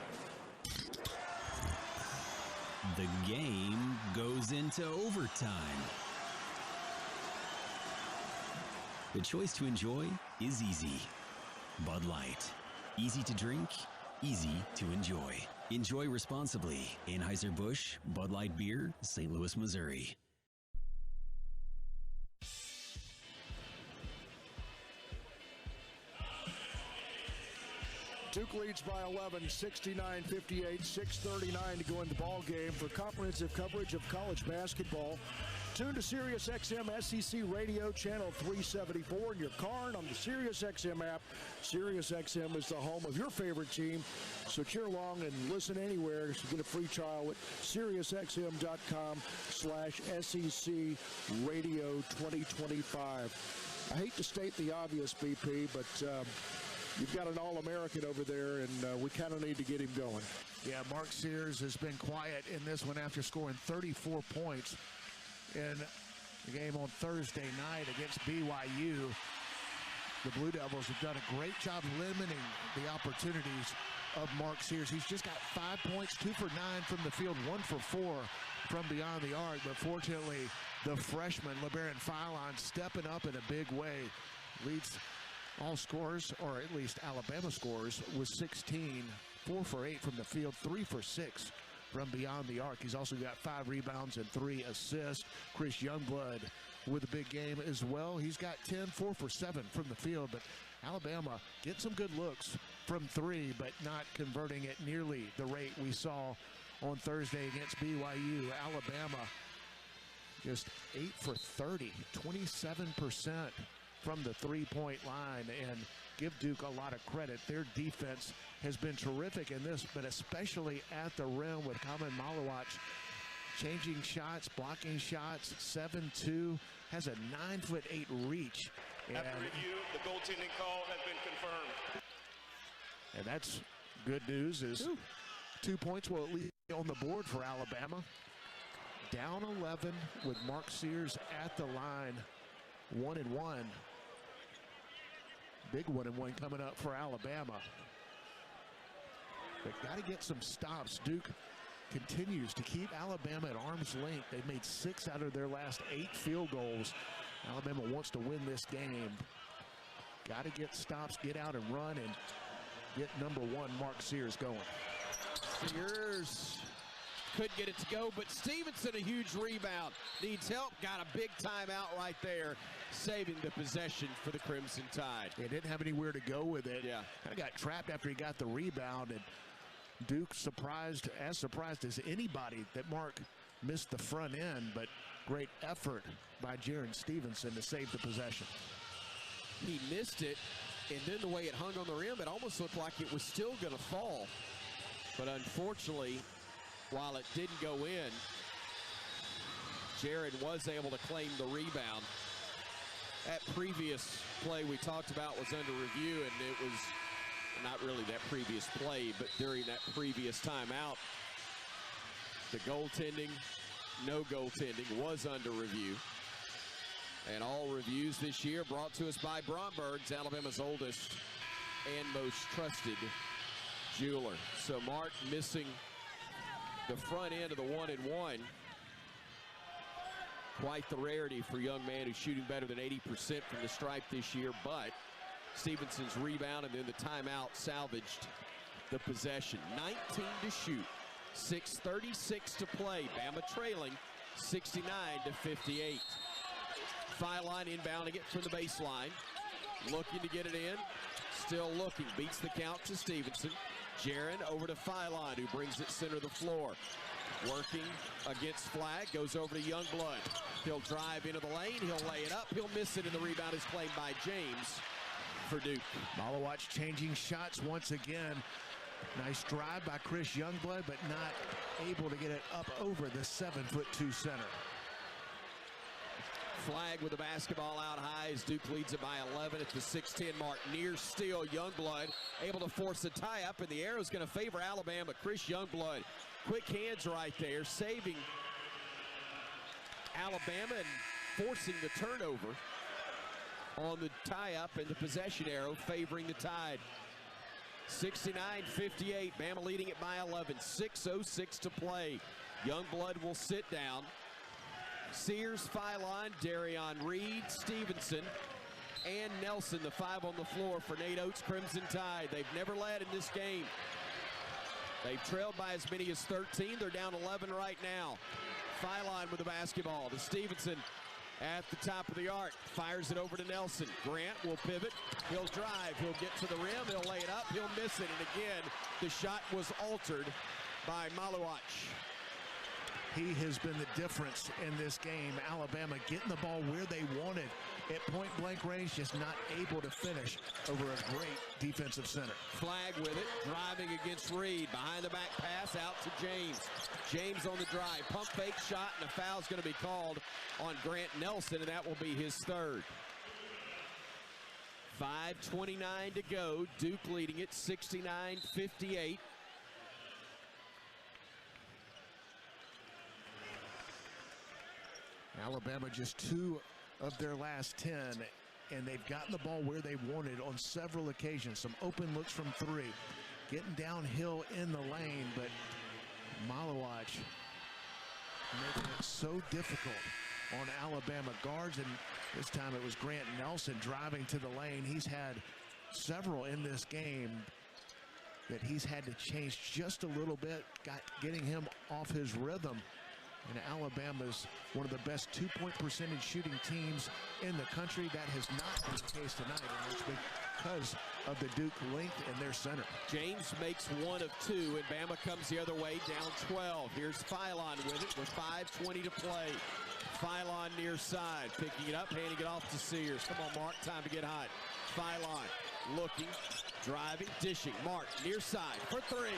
the game goes into overtime. The choice to enjoy is easy. Bud Light. Easy to drink, easy to enjoy. Enjoy responsibly. Anheuser-Busch, Bud Light Beer, St. Louis, Missouri. Duke leads by 11, 69-58, 6:39 to go in the ball game. For comprehensive coverage of college basketball, tune to SiriusXM SEC Radio Channel 374 in your car and on the SiriusXM app. SiriusXM is the home of your favorite team, so cheer along and listen anywhere. So get a free trial at SiriusXM.com/SEC Radio 2025. I hate to state the obvious, BP, but you've got an All-American over there, and we kind of need to get him going. Yeah, Mark Sears has been quiet in this one after scoring 34 points in the game on Thursday night against BYU. The Blue Devils have done a great job limiting the opportunities of Mark Sears. He's just got 5 points, 2 for 9 from the field, 1 for 4 from beyond the arc. But fortunately, the freshman, LeBaron Filon, stepping up in a big way, leads all scorers, or at least Alabama scorers, with 16, 4 for 8 from the field, 3 for 6 from beyond the arc. He's also got 5 rebounds and 3 assists. Chris Youngblood with a big game as well. He's got 10, 4 for 7 from the field, but Alabama gets some good looks from 3, but not converting at nearly the rate we saw on Thursday against BYU. Alabama just 8 for 30, 27% from the three-point line, and give Duke a lot of credit. Their defense has been terrific in this, but especially at the rim with Kamen Malawach changing shots, blocking shots, 7'2", has a 9'8" reach. After review, the goaltending call has been confirmed. And that's good news, is 2 points will at least be on the board for Alabama. Down 11 with Mark Sears at the line, 1-1. Big 1-1 coming up for Alabama. They've got to get some stops. Duke continues to keep Alabama at arm's length. They've made 6 out of their last 8 field goals. Alabama wants to win this game. Got to get stops, get out and run, and get number 1 Mark Sears going. Sears couldn't get it to go, but Stevenson, a huge rebound. Needs help, got a big timeout right there, saving the possession for the Crimson Tide. He didn't have anywhere to go with it. Yeah. Kind of got trapped after he got the rebound, and Duke surprised as anybody that Mark missed the front end, but great effort by Jaron Stevenson to save the possession. He missed it, and then the way it hung on the rim, it almost looked like it was still going to fall. But unfortunately, while it didn't go in, Jaron was able to claim the rebound. That previous play we talked about was under review, and it was not really that previous play, but during that previous timeout, the goaltending, no goaltending, was under review. And all reviews this year brought to us by Bromberg's, Alabama's oldest and most trusted jeweler. So Mark missing the front end of the 1-1. Quite the rarity for a young man who's shooting better than 80% from the stripe this year, but Stevenson's rebound and then the timeout salvaged the possession. 19 to shoot, 6:36 to play. Bama trailing 69-58. Filon inbounding it from the baseline, looking to get it in, still looking, beats the count to Stevenson. Jaron over to Filon, who brings it center of the floor. Working against Flag, goes over to Youngblood. He'll drive into the lane, he'll lay it up, he'll miss it, and the rebound is claimed by James for Duke. Malawatch changing shots once again. Nice drive by Chris Youngblood, but not able to get it up over the 7'2" center. Flag with the basketball out high as Duke leads it by 11 at the 6:10 mark. Near steal, Youngblood able to force a tie-up, and the arrow is going to favor Alabama. Chris Youngblood, quick hands right there, saving Alabama and forcing the turnover on the tie-up, and the possession arrow favoring the Tide. 69-58, Bama leading it by 11, 6:06 to play. Youngblood will sit down. Sears, Philon, Darion Reed, Stevenson, and Nelson, the 5 on the floor for Nate Oates' Crimson Tide. They've never led in this game. They've trailed by as many as 13. They're down 11 right now. Philon with the basketball to Stevenson at the top of the arc. Fires it over to Nelson. Grant will pivot. He'll drive. He'll get to the rim. He'll lay it up. He'll miss it. And again, the shot was altered by Malawatch. He has been the difference in this game. Alabama getting the ball where they wanted at point-blank range, just not able to finish over a great defensive center. Flag with it, driving against Reed. Behind the back pass out to James. James on the drive. Pump fake shot, and a foul's going to be called on Grant Nelson, and that will be his third. 5:29 to go. Duke leading it 69-58. Alabama just 2 of their last 10, and they've gotten the ball where they wanted on several occasions. Some open looks from 3, getting downhill in the lane, but Malawatch making it so difficult on Alabama guards, and this time it was Grant Nelson driving to the lane. He's had several in this game that he's had to change just a little bit, getting him off his rhythm. And Alabama's one of the best 2-point percentage shooting teams in the country. That has not been the case tonight, and it's because of the Duke length in their center. James makes 1 of 2, and Bama comes the other way, down 12. Here's Philon with it with 5:20 to play. Philon near side, picking it up, handing it off to Sears. Come on, Mark, time to get hot. Philon looking, driving, dishing. Mark near side for 3.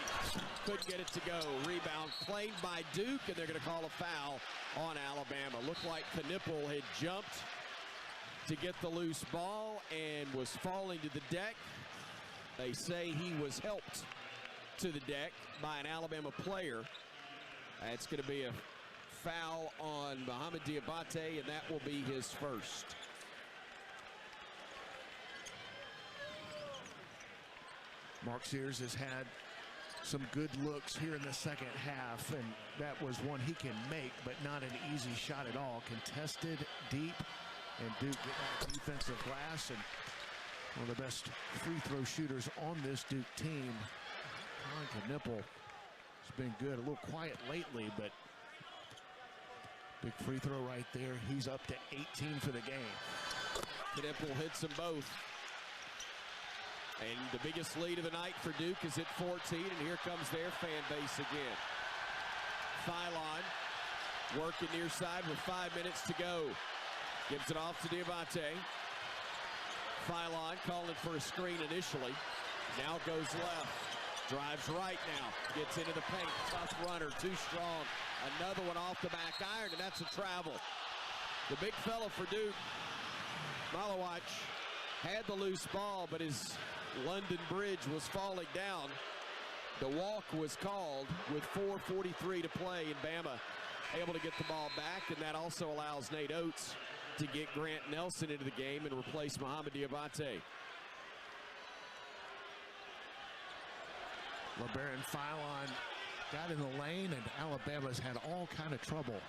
Couldn't get it to go. Rebound claimed by Duke, and they're going to call a foul on Alabama. Looked like Knipple had jumped to get the loose ball and was falling to the deck. They say he was helped to the deck by an Alabama player. That's going to be a foul on Mohamed Diabate, and that will be his first. Mark Sears has had some good looks here in the second half, and that was one he can make, but not an easy shot at all. Contested deep, and Duke getting that defensive glass, and one of the best free throw shooters on this Duke team. Knipple has been good, a little quiet lately, but big free throw right there. He's up to 18 for the game. Knipple hits them both. And the biggest lead of the night for Duke is at 14, and here comes their fan base again. Philon working near side with 5 minutes to go. Gives it off to Diabate. Philon calling for a screen initially. Now goes left. Drives right now. Gets into the paint. Tough runner. Too strong. Another one off the back iron, and that's a travel. The big fella for Duke, Malawatch, had the loose ball, but his London Bridge was falling down. The walk was called with 4:43 to play, and Bama able to get the ball back, and that also allows Nate Oates to get Grant Nelson into the game and replace Mohamed Diabate. LeBaron Philon got in the lane, and Alabama's had all kind of trouble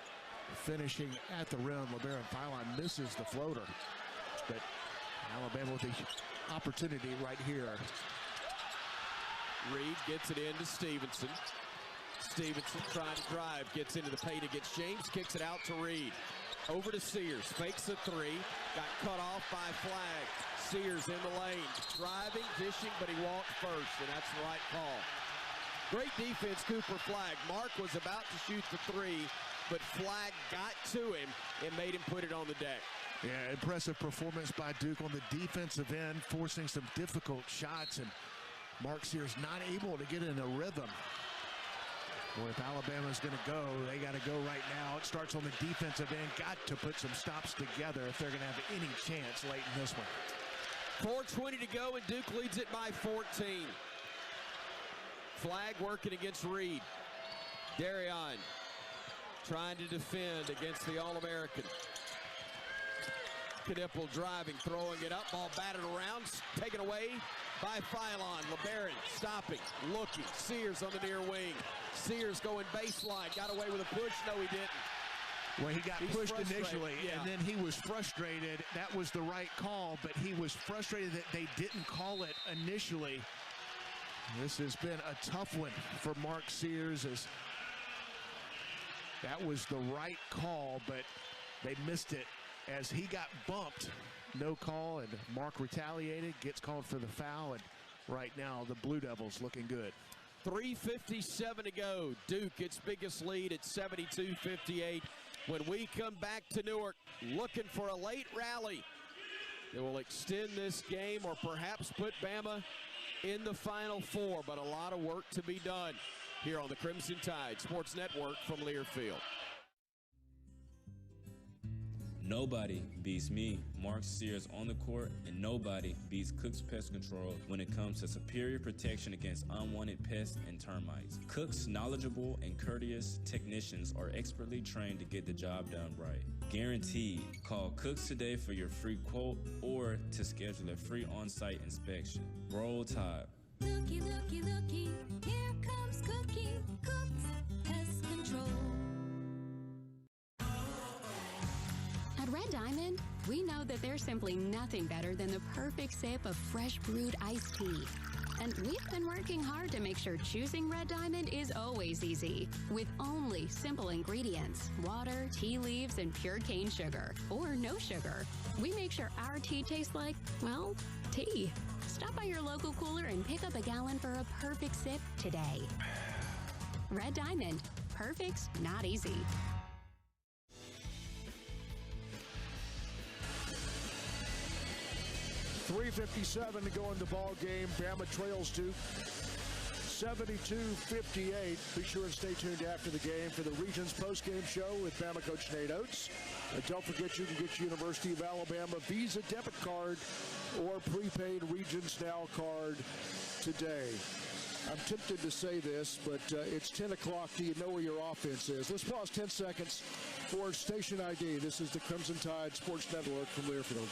finishing at the rim. LeBaron Philon misses the floater, but Alabama with the opportunity right here. Reed gets it into Stevenson. Stevenson trying to drive, gets into the paint against James, kicks it out to Reed. Over to Sears, fakes a 3, got cut off by Flag. Sears in the lane, driving, dishing, but he walked first, and that's the right call. Great defense, Cooper Flagg. Mark was about to shoot the three, but Flagg got to him and made him put it on the deck. Yeah, impressive performance by Duke on the defensive end, forcing some difficult shots, and Mark Sears not able to get in a rhythm. Well, if Alabama's going to go, they got to go right now. It starts on the defensive end. Got to put some stops together if they're going to have any chance late in this one. 4:20 to go, and Duke leads it by 14. Flagg working against Reed. Darion trying to defend against the All-American. Knipple driving, throwing it up, ball batted around, taken away by Philon. LeBaron stopping, looking. Sears on the near wing. Sears going baseline, got away with a push. No, he didn't. Well, he got pushed initially, yeah. And then he was frustrated. That was the right call, but he was frustrated that they didn't call it initially. This has been a tough one for Mark Sears, as that was the right call, but they missed it as he got bumped. No call, and Mark retaliated, gets called for the foul, and right now the Blue Devils looking good. 3:57 to go. Duke, its biggest lead at 72-58. When we come back to Newark, looking for a late rally that will extend this game or perhaps put Bama in the Final Four, but a lot of work to be done here on the Crimson Tide Sports Network from Learfield. Nobody beats me, Mark Sears, on the court, and nobody beats Cook's Pest Control when it comes to superior protection against unwanted pests and termites. Cook's knowledgeable and courteous technicians are expertly trained to get the job done right. Guaranteed. Call Cooks today for your free quote or to schedule a free on-site inspection. Roll Tide. Looky, looky, looky, here comes Cookie, Cook's Pest Control. At Red Diamond, we know that there's simply nothing better than the perfect sip of fresh brewed iced tea. And we've been working hard to make sure choosing Red Diamond is always easy, with only simple ingredients: water, tea leaves, and pure cane sugar, or no sugar. We make sure our tea tastes like, well, tea. Stop by your local cooler and pick up a gallon for a perfect sip today. Red Diamond. Perfect's not easy. .357 to go in the ball game. Bama trails Duke 72-58. Be sure and stay tuned after the game for the Regions postgame show with Bama coach Nate Oates. And don't forget, you can get your University of Alabama Visa debit card or prepaid Regions Now card today. I'm tempted to say this, but it's 10 o'clock. Do you know where your offense is? Let's pause 10 seconds for station ID. This is the Crimson Tide Sports Network from Learfield.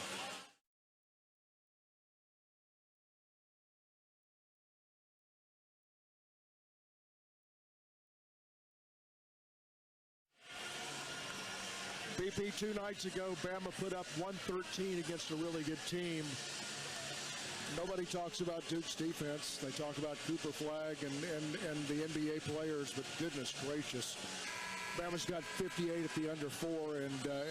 BP 2 nights ago, Bama put up 113 against a really good team. Nobody talks about Duke's defense. They talk about Cooper Flagg and the NBA players, but goodness gracious. Bama's got 58 at the under 4, and that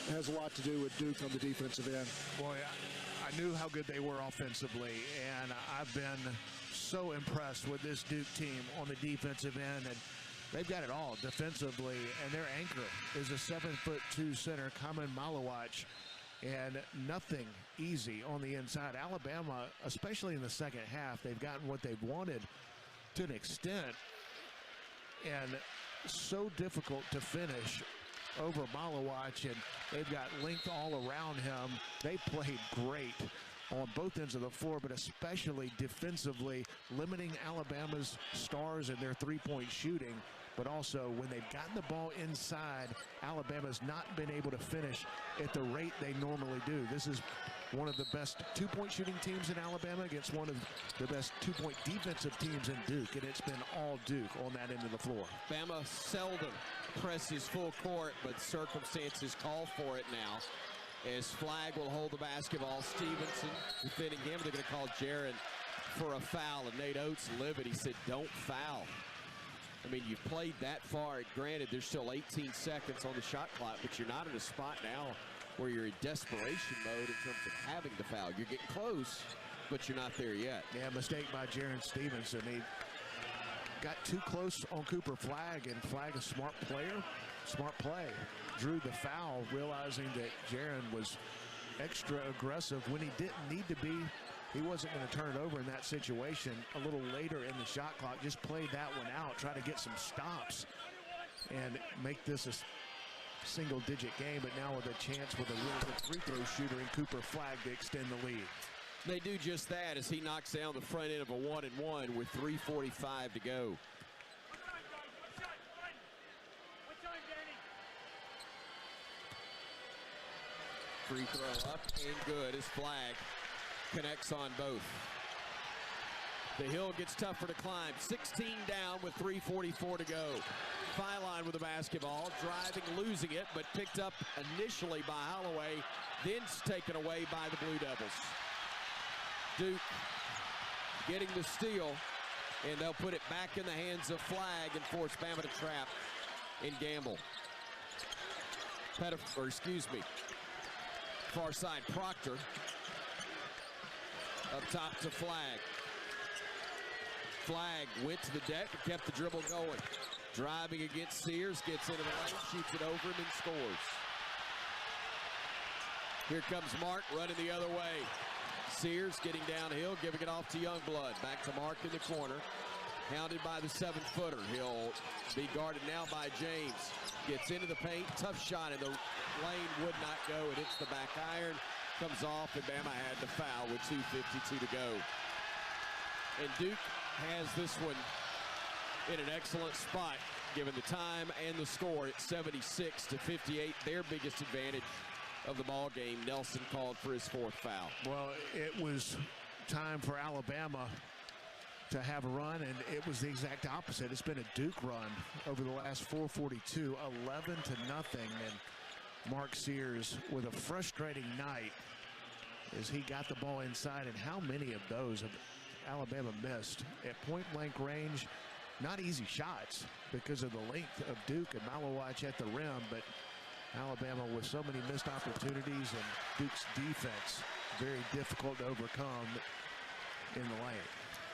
has a lot to do with Duke on the defensive end. Boy, I knew how good they were offensively, and I've been so impressed with this Duke team on the defensive end. And they've got it all defensively, and their anchor is a 7'2" center, Kamen Malawach, and nothing easy on the inside. Alabama, especially in the second half, they've gotten what they've wanted to an extent, and so difficult to finish over Malawach, and they've got length all around him. They played great on both ends of the floor, but especially defensively, limiting Alabama's stars and their three-point shooting. But also, when they've gotten the ball inside, Alabama's not been able to finish at the rate they normally do. This is one of the best two-point shooting teams in Alabama against one of the best two-point defensive teams in Duke, and it's been all Duke on that end of the floor. Bama seldom presses full court, but circumstances call for it now, as Flagg will hold the basketball. Stevenson defending him. They're going to call Jaron for a foul, and Nate Oates livid. He said, don't foul. I mean, you've played that far. Granted, there's still 18 seconds on the shot clock, but you're not in a spot now where you're in desperation mode in terms of having to foul. You're getting close, but you're not there yet. Yeah, mistake by Jaron Stevenson. got too close on Cooper Flagg, and Flagg, a smart player, smart play, drew the foul, realizing that Jaron was extra aggressive when he didn't need to be. He wasn't going to turn it over in that situation. A little later in the shot clock, just played that one out, try to get some stops and make this a single-digit game, but now with a chance with a really good free throw shooter in Cooper Flagg to extend the lead. They do just that as he knocks down the front end of a 1-and-1 with 3:45 to go. Free throw up and good as Flagg connects on both. The hill gets tougher to climb. 16 down with 3:44 to go. Filine with the basketball, driving, losing it, but picked up initially by Holloway, then taken away by the Blue Devils. Duke getting the steal, and they'll put it back in the hands of Flagg and force Bama to trap and gamble. Far side Proctor. Up top to Flagg. Flagg went to the deck and kept the dribble going. Driving against Sears, gets into the lane, shoots it over him and scores. Here comes Mark running the other way. Sears getting downhill, giving it off to Youngblood. Back to Mark in the corner. Hounded by the 7-footer. He'll be guarded now by James. Gets into the paint. Tough shot in the lane. Would not go. It hits the back iron. Comes off, and Bama had the foul with 2:52 to go. And Duke has this one in an excellent spot, given the time and the score at 76-58. Their biggest advantage of the ball game. Nelson called for his 4th foul. Well, it was time for Alabama to have a run, and it was the exact opposite. It's been a Duke run over the last 4:42, 11-0, and Mark Sears with a frustrating night as he got the ball inside, and how many of those have Alabama missed at point-blank range? Not easy shots because of the length of Duke and Malowich at the rim, but Alabama with so many missed opportunities, and Duke's defense very difficult to overcome in the lane.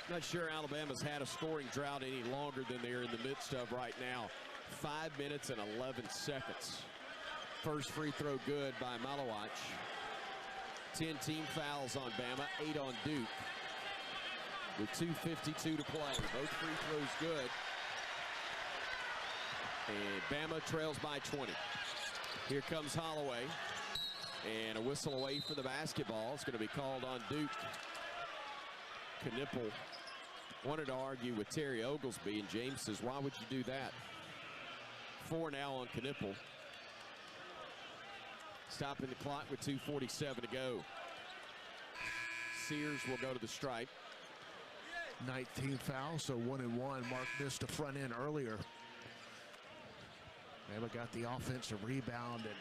Not sure Alabama's had a scoring drought any longer than they're in the midst of right now. 5 minutes and 11 seconds. First free throw good by Malowich. 10 team fouls on Bama, 8 on Duke. With 2:52 to play. Both free throws good. And Bama trails by 20. Here comes Holloway. And a whistle away from the basketball. It's going to be called on Duke. Knipple wanted to argue with Terry Oglesby, and James says, why would you do that? 4 now on Knipple. Stopping the clock with 2:47 to go. Sears will go to the stripe. 19th foul, so 1-and-1. Mark missed the front end earlier. Bama got the offensive rebound and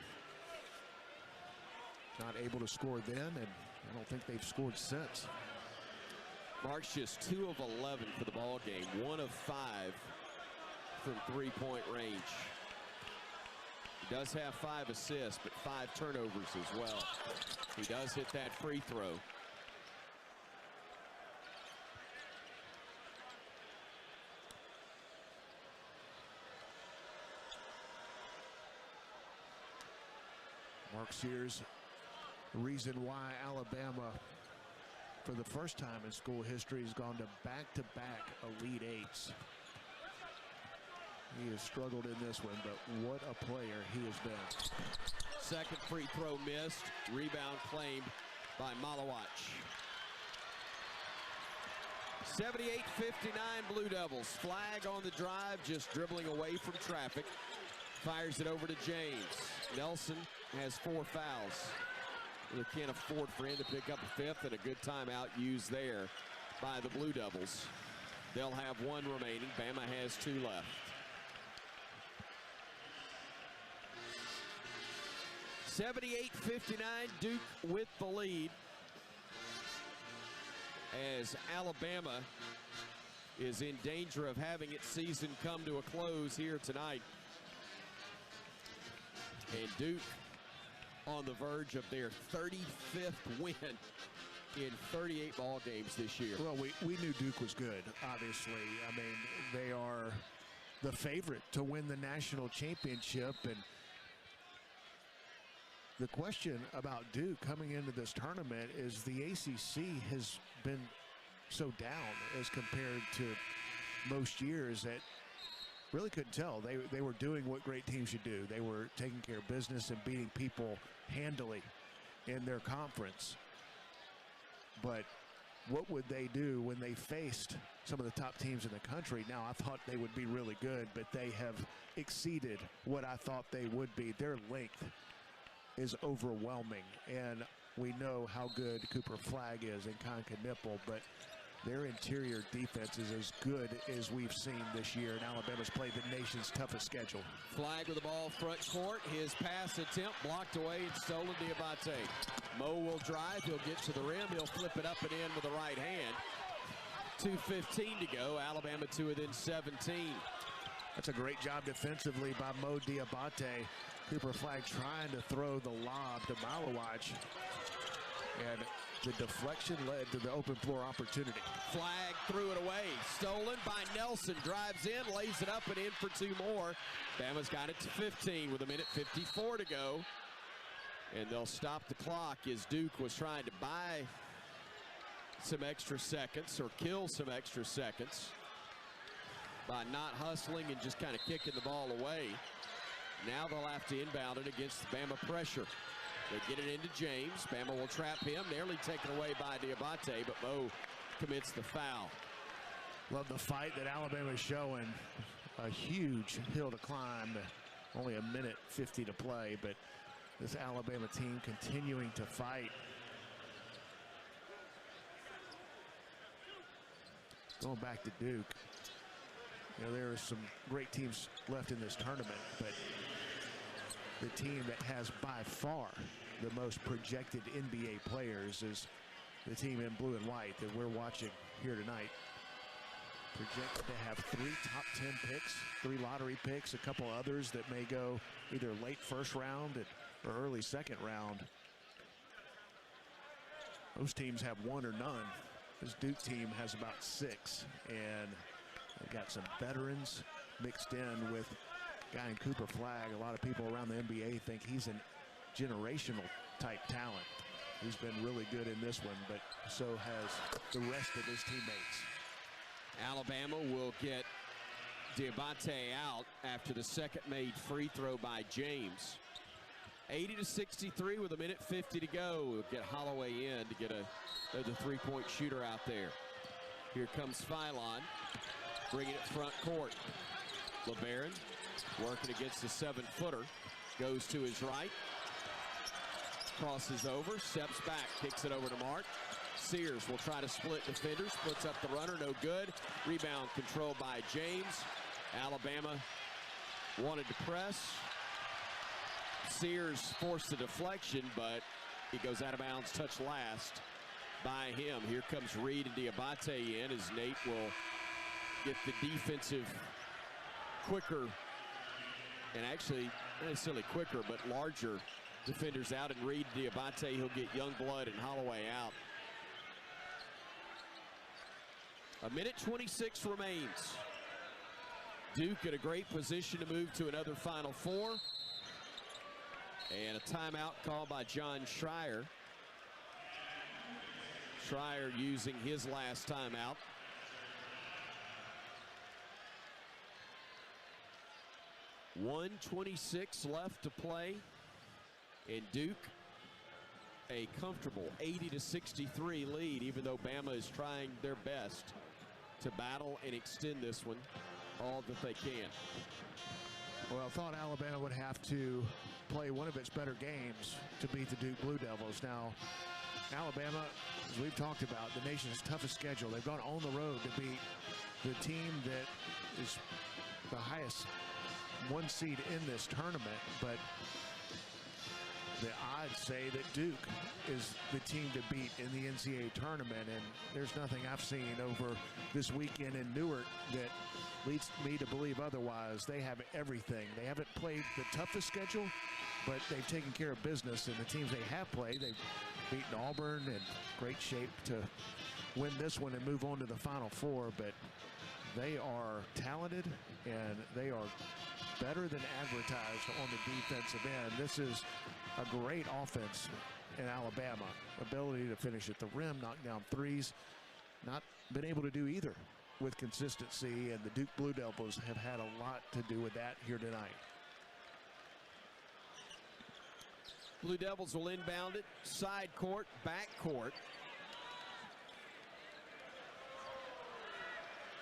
not able to score then, and I don't think they've scored since. Mark's just 2 of 11 for the ball game, 1 of 5 from 3-point range. He does have 5 assists, but 5 turnovers as well. He does hit that free throw. Mark Sears, the reason why Alabama, for the first time in school history, has gone to back-to-back Elite Eights. He has struggled in this one, but what a player he has been. Second free throw missed. Rebound claimed by Malowich. 78-59 Blue Devils. Flagg on the drive, just dribbling away from traffic. Fires it over to James. Nelson has 4 fouls. They can't afford for him to pick up a 5th, and a good timeout used there by the Blue Devils. They'll have 1 remaining. Bama has 2 left. (78-59) Duke with the lead as Alabama is in danger of having its season come to a close here tonight. And Duke on the verge of their 35th win in 38 ball games this year. Well, we knew Duke was good, obviously. I mean, they are the favorite to win the national championship. And the question about Duke coming into this tournament is the ACC has been so down as compared to most years that really couldn't tell. They were doing what great teams should do. They were taking care of business and beating people handily in their conference. But what would they do when they faced some of the top teams in the country? Now, I thought they would be really good, but they have exceeded what I thought they would be. Their length is overwhelming, and we know how good Cooper Flagg is in Conca-Nipple, but their interior defense is as good as we've seen this year, and Alabama's played the nation's toughest schedule. Flagg with the ball front court. His pass attempt blocked away and stolen. Diabate. Mo will drive. He'll get to the rim. He'll flip it up and in with the right hand. 2:15 to go. Alabama to within 17. That's a great job defensively by Mo Diabate. Cooper Flagg trying to throw the lob to Malawach. And the deflection led to the open floor opportunity. Flagg threw it away. Stolen by Nelson. Drives in, lays it up and in for two more. Bama's got it to 15 with 1:54 to go. And they'll stop the clock as Duke was trying to buy some extra seconds or kill some extra seconds by not hustling and just kind of kicking the ball away. Now they'll have to inbound it against the Bama pressure. They get it into James. Bama will trap him. Nearly taken away by Diabate, but Mo commits the foul. Love the fight that Alabama's showing. A huge hill to climb. Only 1:50 to play, but this Alabama team continuing to fight. Going back to Duke. You know, there are some great teams left in this tournament, but the team that has by far the most projected NBA players is the team in blue and white that we're watching here tonight. Projected to have 3 top 10 picks, 3 lottery picks, a couple others that may go either late first round or early second round. Those teams have 1 or none. This Duke team has about 6, and they've got some veterans mixed in with a guy in Cooper Flagg. A lot of people around the NBA think he's a generational type talent. He's been really good in this one, but so has the rest of his teammates. Alabama will get Diabate out after the second made free throw by James. 80-63 with 1:50 to go. We'll get Holloway in to get another three-point shooter out there. Here comes Philon, bringing it front court. LeBaron working against the 7-footer. Goes to his right. Crosses over, steps back, kicks it over to Mark. Sears will try to split defenders, splits up the runner, no good. Rebound controlled by James. Alabama wanted to press. Sears forced the deflection, but he goes out of bounds, touch last by him. Here comes Reed and Diabate in as Nate will get the defensive quicker, and actually not necessarily quicker, but larger defenders out, and Reed and Diabate, he'll get Youngblood and Holloway out. 1:26 remains. Duke in a great position to move to another Final Four. And a timeout called by John Schreier. Schreier using his last timeout. .126 left to play. And Duke, a comfortable 80-63 lead, even though Bama is trying their best to battle and extend this one all that they can. Well, I thought Alabama would have to play one of its better games to beat the Duke Blue Devils. Now, Alabama, as we've talked about, the nation's toughest schedule. They've gone on the road to beat the team that is the highest one seed in this tournament, but the odds say that Duke is the team to beat in the NCAA tournament, and there's nothing I've seen over this weekend in Newark that leads me to believe otherwise. They have everything. They haven't played the toughest schedule, but they've taken care of business, and the teams they have played, they've beaten Auburn in great shape to win this one and move on to the Final Four, but they are talented and they are better than advertised on the defensive end. This is a great offense in Alabama. Ability to finish at the rim, knock down threes. Not been able to do either with consistency, and the Duke Blue Devils have had a lot to do with that here tonight. Blue Devils will inbound it, side court, back court.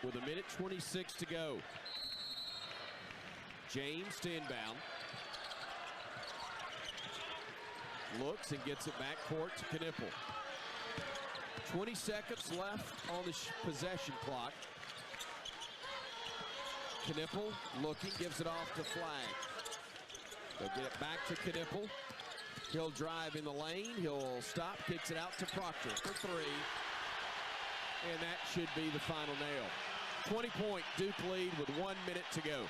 With 1:26 to go. James to inbound. Looks and gets it back court to Knipple. 20 seconds left on the possession clock. Knipple looking, gives it off to Flag. They'll get it back to Knipple. He'll drive in the lane. He'll stop, kicks it out to Proctor for three. And that should be the final nail. 20-point Duke lead with 1 minute to go.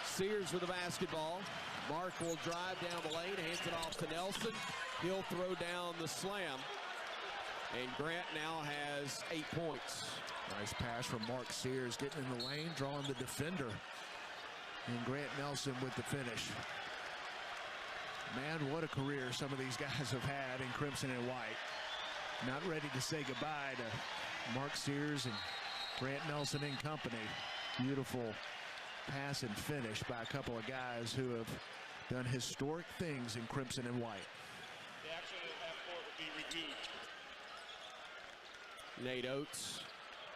Sears with the basketball. Mark will drive down the lane, hands it off to Nelson. He'll throw down the slam. And Grant now has 8 points. Nice pass from Mark Sears, getting in the lane, drawing the defender. And Grant Nelson with the finish. Man, what a career some of these guys have had in crimson and white. Not ready to say goodbye to Mark Sears and Grant Nelson and company. Beautiful pass and finish by a couple of guys who have done historic things in crimson and white. The action at half court will be reviewed. Nate Oates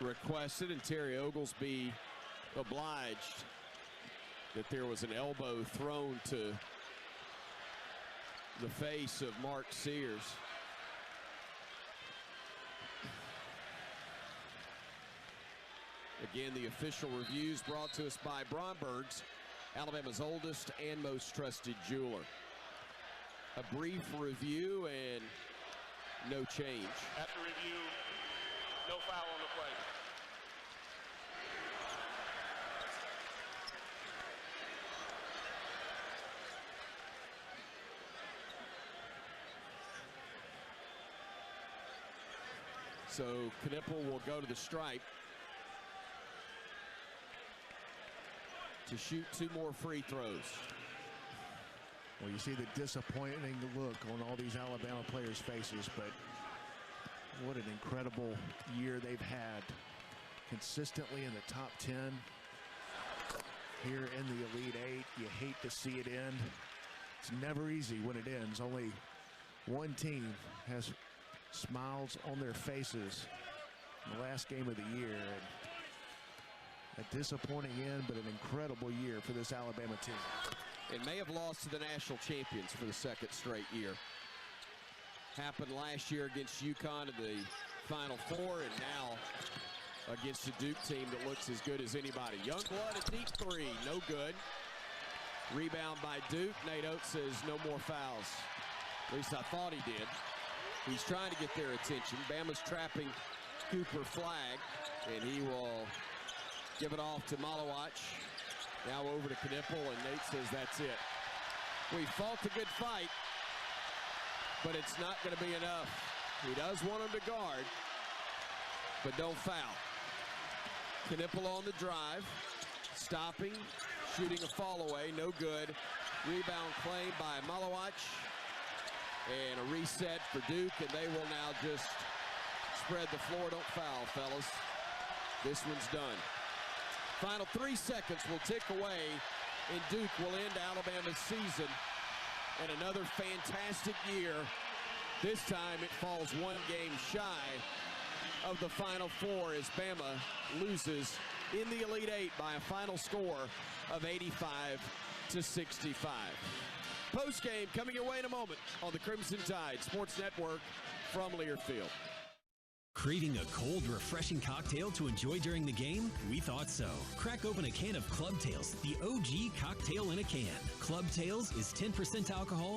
requested, and Terry Oglesby obliged, that there was an elbow thrown to the face of Mark Sears. Again, the official reviews brought to us by Bromberg's, Alabama's oldest and most trusted jeweler. A brief review and no change. After review, no foul on the play. So Knipple will go to the stripe to shoot 2 more free throws. Well, you see the disappointing look on all these Alabama players' faces, but what an incredible year they've had. Consistently in the top 10. Here in the Elite Eight, you hate to see it end. It's never easy when it ends. Only one team has smiles on their faces in the last game of the year. And a disappointing end, but an incredible year for this Alabama team. It may have lost to the national champions for the 2nd straight year. Happened last year against UConn in the Final Four, and now against a Duke team that looks as good as anybody. Youngblood, a deep three, no good. Rebound by Duke. Nate Oates says no more fouls. At least I thought he did. He's trying to get their attention. Bama's trapping Cooper Flag, and he will give it off to Malawach. Now over to Knipple, and Nate says that's it. We fought the good fight, but it's not going to be enough. He does want him to guard, but don't foul. Knipple on the drive, stopping, shooting a fall away, no good. Rebound claimed by Malawach. And a reset for Duke, and they will now just spread the floor. Don't foul, fellas. This one's done. Final 3 seconds will tick away, and Duke will end Alabama's season. And another fantastic year. This time it falls 1 game shy of the Final Four as Bama loses in the Elite Eight by a final score of 85-65. Post-game coming your way in a moment on the Crimson Tide Sports Network from Learfield. Craving a cold, refreshing cocktail to enjoy during the game? We thought so. Crack open a can of Club Tales, the OG cocktail in a can. Club Tales is 10% alcohol